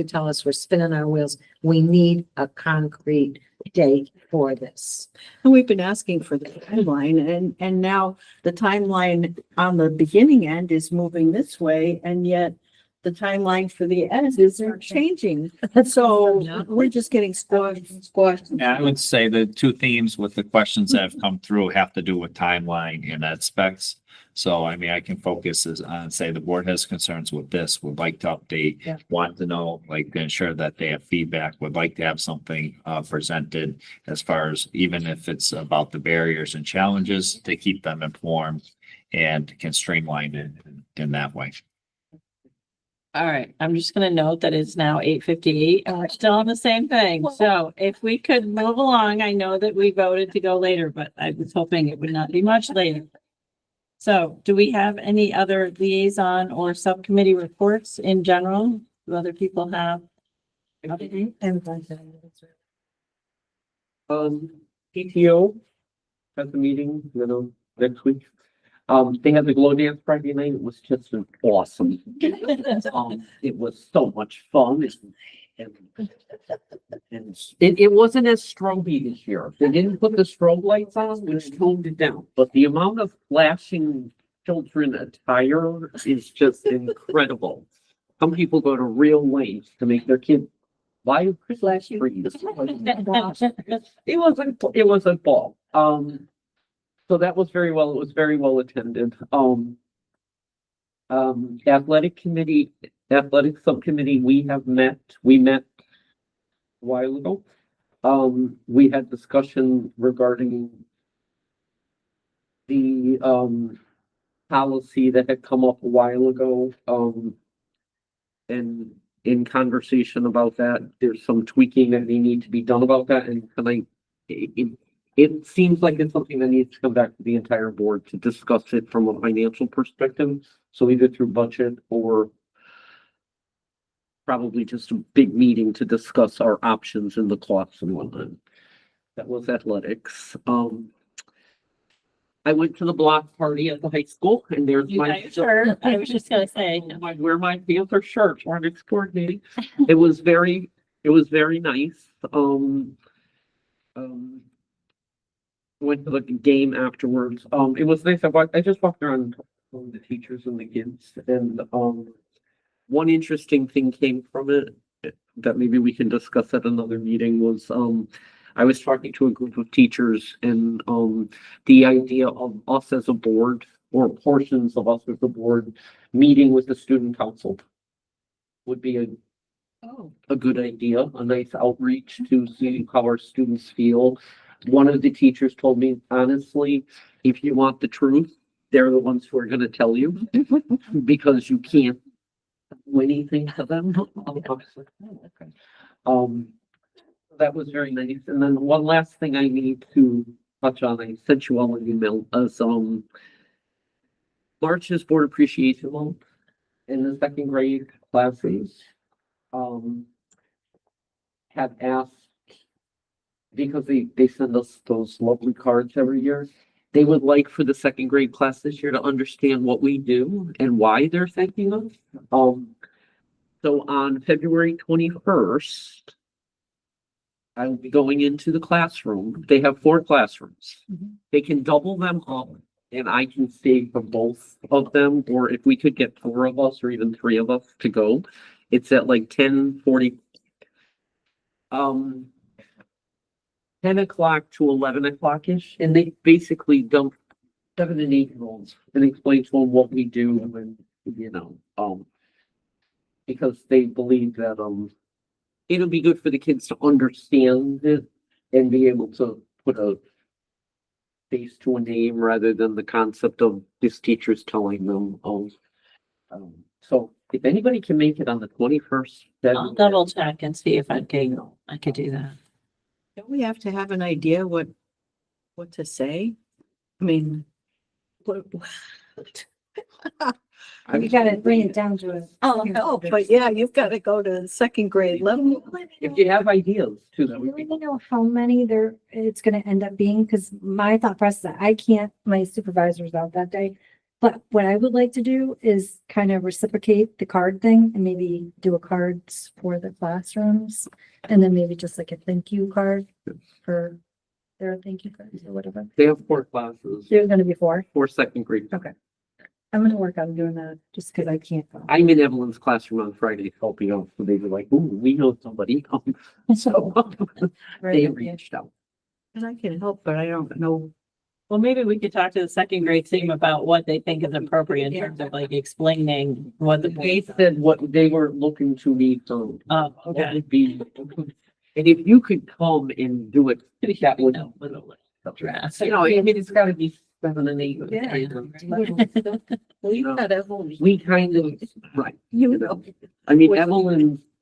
we're spinning our wheels. We need a concrete date for this. and we've been asking for the timeline, and now the timeline on the beginning end is moving this way, and yet the timeline for the end is changing. So we're just getting squashed. Yeah, I would say the two themes with the questions that have come through have to do with timeline and ed specs. So, I mean, I can focus on, say, the board has concerns with this, would like to update, Yeah. want to know, like, to ensure that they have feedback, would like to have something presented as far as, even if it's about the barriers and challenges, to keep them informed and can streamline it in that way. All right, I'm just gonna note that it's now 8:58 and we're still on the same thing. So if we could move along, I know that we voted to go later, but I was hoping it would not be much later. So do we have any other liaison or subcommittee reports in general? Do other people have? PTO has a meeting, next week. They had the glow dance Friday night. It was just an awesome. It was so much fun. And it wasn't as stroby this year. They didn't put the strobe lights on, which toned it down, but the amount of flashing children attire is just incredible. Some people go to real lengths to make their kids buy Christmas trees. It wasn't fall. So that was it was very well attended. Athletic subcommittee, we met a while ago. We had discussion regarding the policy that had come up a while ago. And in conversation about that, there's some tweaking that need to be done about that, and it seems like it's something that needs to come back to the entire board to discuss it from a financial perspective. So either through budget or probably just a big meeting to discuss our options and the costs and whatnot. That was athletics. I I went to the block party at the high school and there's You my. got your shirt. I was just gonna say. I wear my Panther shirt when it's coordinating. It was very nice. Went to the game afterwards. It was nice. I just walked around with the teachers and the kids and, one interesting thing came from it that maybe we can discuss at another meeting was, I was talking to a group of teachers and, the idea of us as a board or portions of us as a board meeting with the student council would be a good idea, a nice outreach to see how our students feel. One of the teachers told me, honestly, if you want the truth, they're the ones who are gonna tell you because you can't do anything to them. That was very nice. And then one last thing I need to touch on, I sent you all an email as, March is Board Appreciation Month in the second grade classes. Have asked, because they send us those lovely cards every year. They would like for the second grade class this year to understand what we do and why they're thanking us. So on February 21st, I will be going into the classroom. They have 4 classrooms. They can double them up and I can stay for both of them, or if we could get 4 of us or even 3 of us to go, it's at like 10:40. 10 o'clock to 11 o'clock-ish, and they basically dump 7 and 8-year-olds and explain to them what we do and, because they believe that, it'll be good for the kids to understand it and be able to put a face to a name rather than the concept of this teacher's telling them, so if anybody can make it on the 21st, I'll double check and see if I could do that. Don't we have to have an idea what to say? I mean, what? You gotta bring it down to a. Oh, no, but yeah, you've got to go to the second grade level. If you have ideas too, Do that you would be. really know how many it's gonna end up being? Cause my thought process, I can't, my supervisor's out that day. But what I would like to do is kind of reciprocate the card thing and maybe do a cards for the classrooms. And then maybe just like a thank you card for their thank you cards or whatever. They have 4 classes, There's gonna be 4. 4 second grade. Okay. I'm gonna work on doing that just cause I can't go. I'm in Evelyn's classroom on Friday helping out, so they were like, ooh, we know somebody. So they reached out. And I can help, but I don't know. Well, maybe we could talk to the second grade team about what they think is appropriate in terms of like explaining what They said what they were looking to me to, Oh, what okay. would be, and if you could come and do it, that would, Draft. I mean, it's gotta be 7 and 8. Well, you've got Evelyn. We kind of, right, You know. I mean,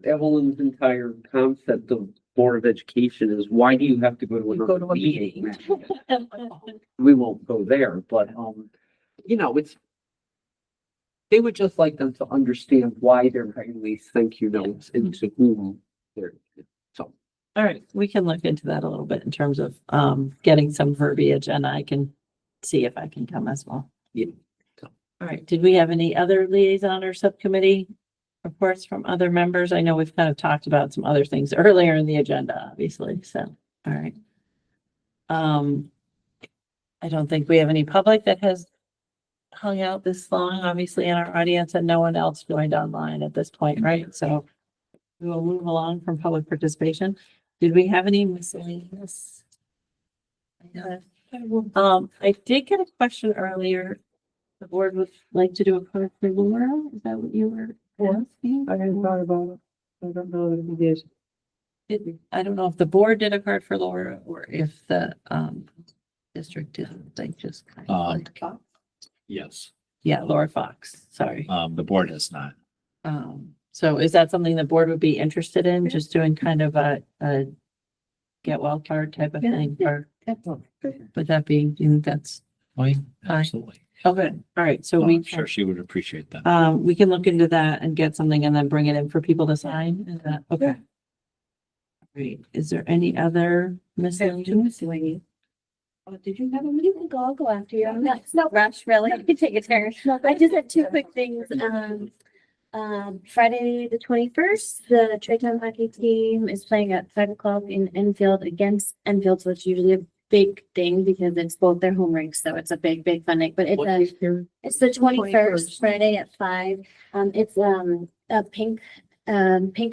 Evelyn's entire concept of Board of Education is why do you have to go to You go another to a meeting? We won't go there, but, it's, they would just like them to understand why they're writing these thank you notes and to whom they're, so. All right, we can look into that a little bit in terms of getting some verbiage and I can see if I can come as well. Yeah. All right, did we have any other liaison or subcommittee reports from other members? I know we've kind of talked about some other things earlier in the agenda, obviously, so, all right. I don't think we have any public that has hung out this long, obviously, in our audience, and no one else joined online at this point, right? So we will move along from public participation. Did we have any miscellaneous? I did get a question earlier. The board would like to do a card for Laura. Is that what you were asking? I hadn't thought about it. I don't know that we did. I don't know if the board did a card for Laura or if the district did. They just kind of like, Yes, yeah, Laura Fox, sorry. the board has not. So is that something the board would be interested in, just doing kind of a get well card type of thing? Or would that be, do you think that's, Fine, absolutely. oh, good. All right, so I'm we sure she would appreciate that. we can look into that and get something and then bring it in for people to sign. Is that, okay. Great. Is there any other miscellaneous? Did you have a meeting? I'll go after you. I'm not, it's no rush, really. I can take a turn. I just had two quick things. Friday, the 21st, the Tri-Town hockey team is playing at 5 o'clock in Enfield against Enfield. So it's usually a big thing because it's both their home rinks. So it's a big fun night, but it's it's the 21st, Friday at 5. It's a pink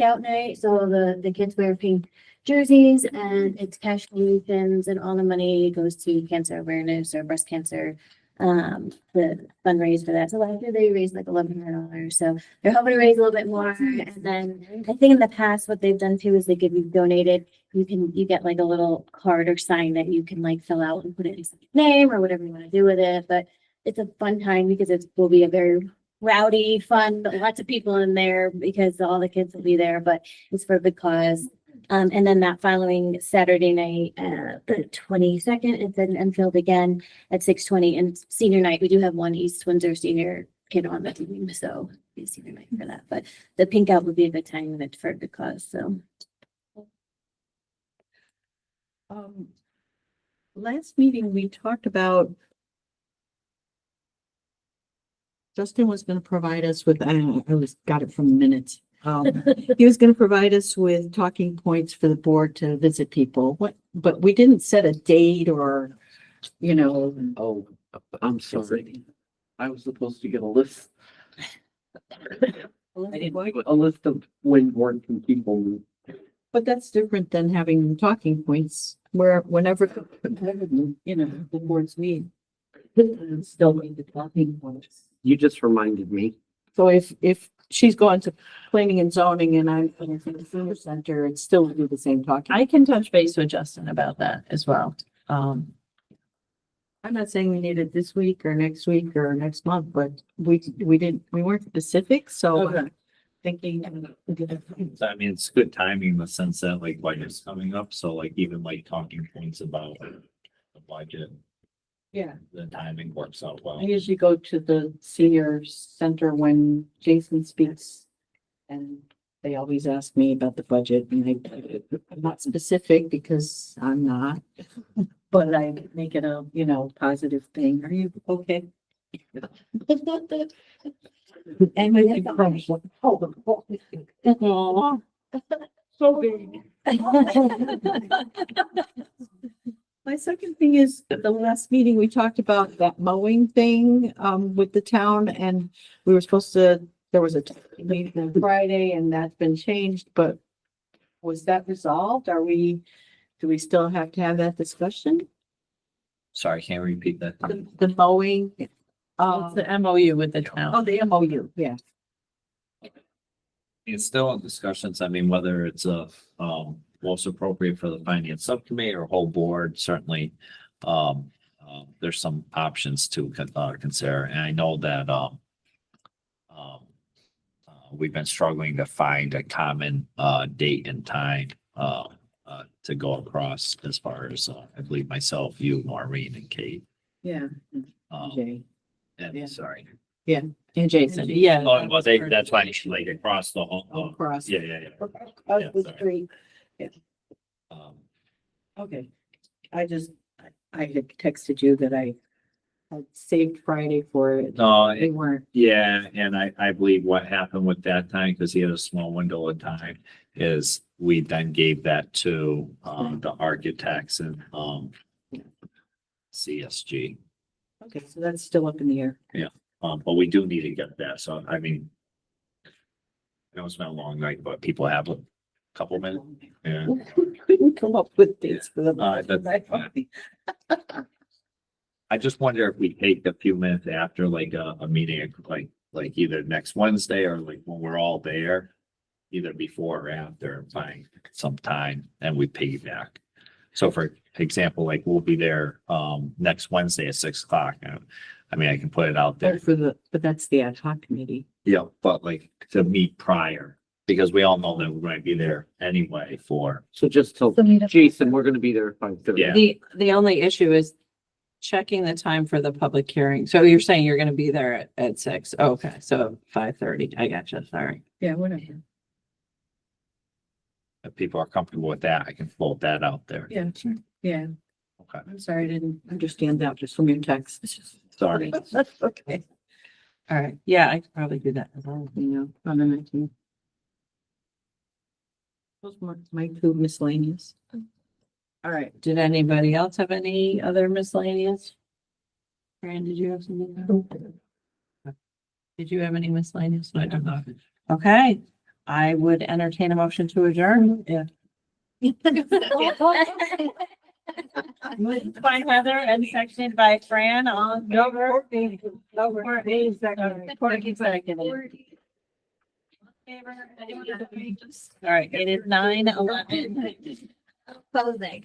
out night. So the kids wear pink jerseys and it's cash donations and all the money goes to cancer awareness or breast cancer. The fundraise for that. So last year they raised like $1,100. So they're hoping to raise a little bit more. And then I think in the past, what they've done too is they give you donated. You get like a little card or sign that you can like fill out and put in your name or whatever you want to do with it. But it's a fun time because it will be a very rowdy, fun, but lots of people in there because all the kids will be there, but it's for a good cause. And then that following Saturday night, the 22nd, it's in Enfield again at 6:20 and senior night. We do have one East Windsor senior kid on the team, so it'll be senior night for that. But the pink out would be a good time and it's for a good cause. So Last meeting, we talked about Justin was going to provide us with, got it from the minutes. He was going to provide us with talking points for the board to visit people. But we didn't set a date or, Oh, I'm sorry. I was supposed to get a list. I didn't like a list of when board can people meet. but that's different than having talking points where whenever, the boards meet. Still need the talking points. You just reminded me. So if she's going to planning and zoning and I'm going to the senior center, it's still do the same talking. I can touch base with Justin about that as well. I'm not saying we need it this week or next week or next month, but we weren't specific, so I'm thinking. So, I mean, it's good timing in the sense that like budget's coming up, so like even like talking points about the budget, Yeah, the timing works out well. I usually go to the senior center when Jason speaks. And they always ask me about the budget and I'm not specific because I'm not. But I make it a, positive thing. Are you okay? And when you crush, so big. My second thing is at the last meeting, we talked about that mowing thing with the town and we were supposed to, there was a meeting on Friday and that's been changed, but was that resolved? Do we still have to have that discussion? Sorry, can you repeat that? The mowing? It's the MOU with the town. Oh, the MOU, yeah. It's still in discussions. I mean, whether it's most appropriate for the finance subcommittee or whole board, certainly. There's some options to consider, and I know that we've been struggling to find a common date and time to go across as far as I believe myself, you, Maureen, and Kate. Yeah. Jay. And sorry. And Jason. Yeah. Oh, well, that's why she like across the whole. Across. Yeah. Yeah, The sorry. street. Okay. I had texted you that I had saved Friday for it. No, They weren't. yeah, and I believe what happened with that time, because he had a small window of time, is we then gave that to the architects and CSG. Okay, so that's still up in the air. But we do need to get that. So I mean, I know it's been a long night, but people have a couple minutes. Yeah. Couldn't come up with dates for them. I just wonder if we take a few minutes after like a meeting, like either next Wednesday or like when we're all there, either before or after, find some time and we piggyback. So for example, like we'll be there next Wednesday at 6 o'clock. I mean, I can put it out there. But that's the ad hoc committee. Yeah, but like to meet prior, because we all know that we're going to be there anyway for. So just tell Jason, we're gonna be there at 5:30. Yeah. The only issue is checking the time for the public hearing. So you're saying you're gonna be there at 6. Okay, so 5:30. I gotcha. Sorry. Yeah, whatever. If people are comfortable with that, I can float that out there. Yeah, sure. Yeah. I'm sorry, I didn't understand that just from your text. It's just, Sorry. that's okay. All right, yeah, I could probably do that as well. You know, on the 19th. Those were my two miscellaneous. All right, did anybody else have any other miscellaneous? Fran, did you have something? Did you have any miscellaneous? I do not. Okay, I would entertain a motion to adjourn. Yeah. Moved by Heather and seconded by Fran, all in favor? Courtney seconded. All right, it is 9:11. Closing.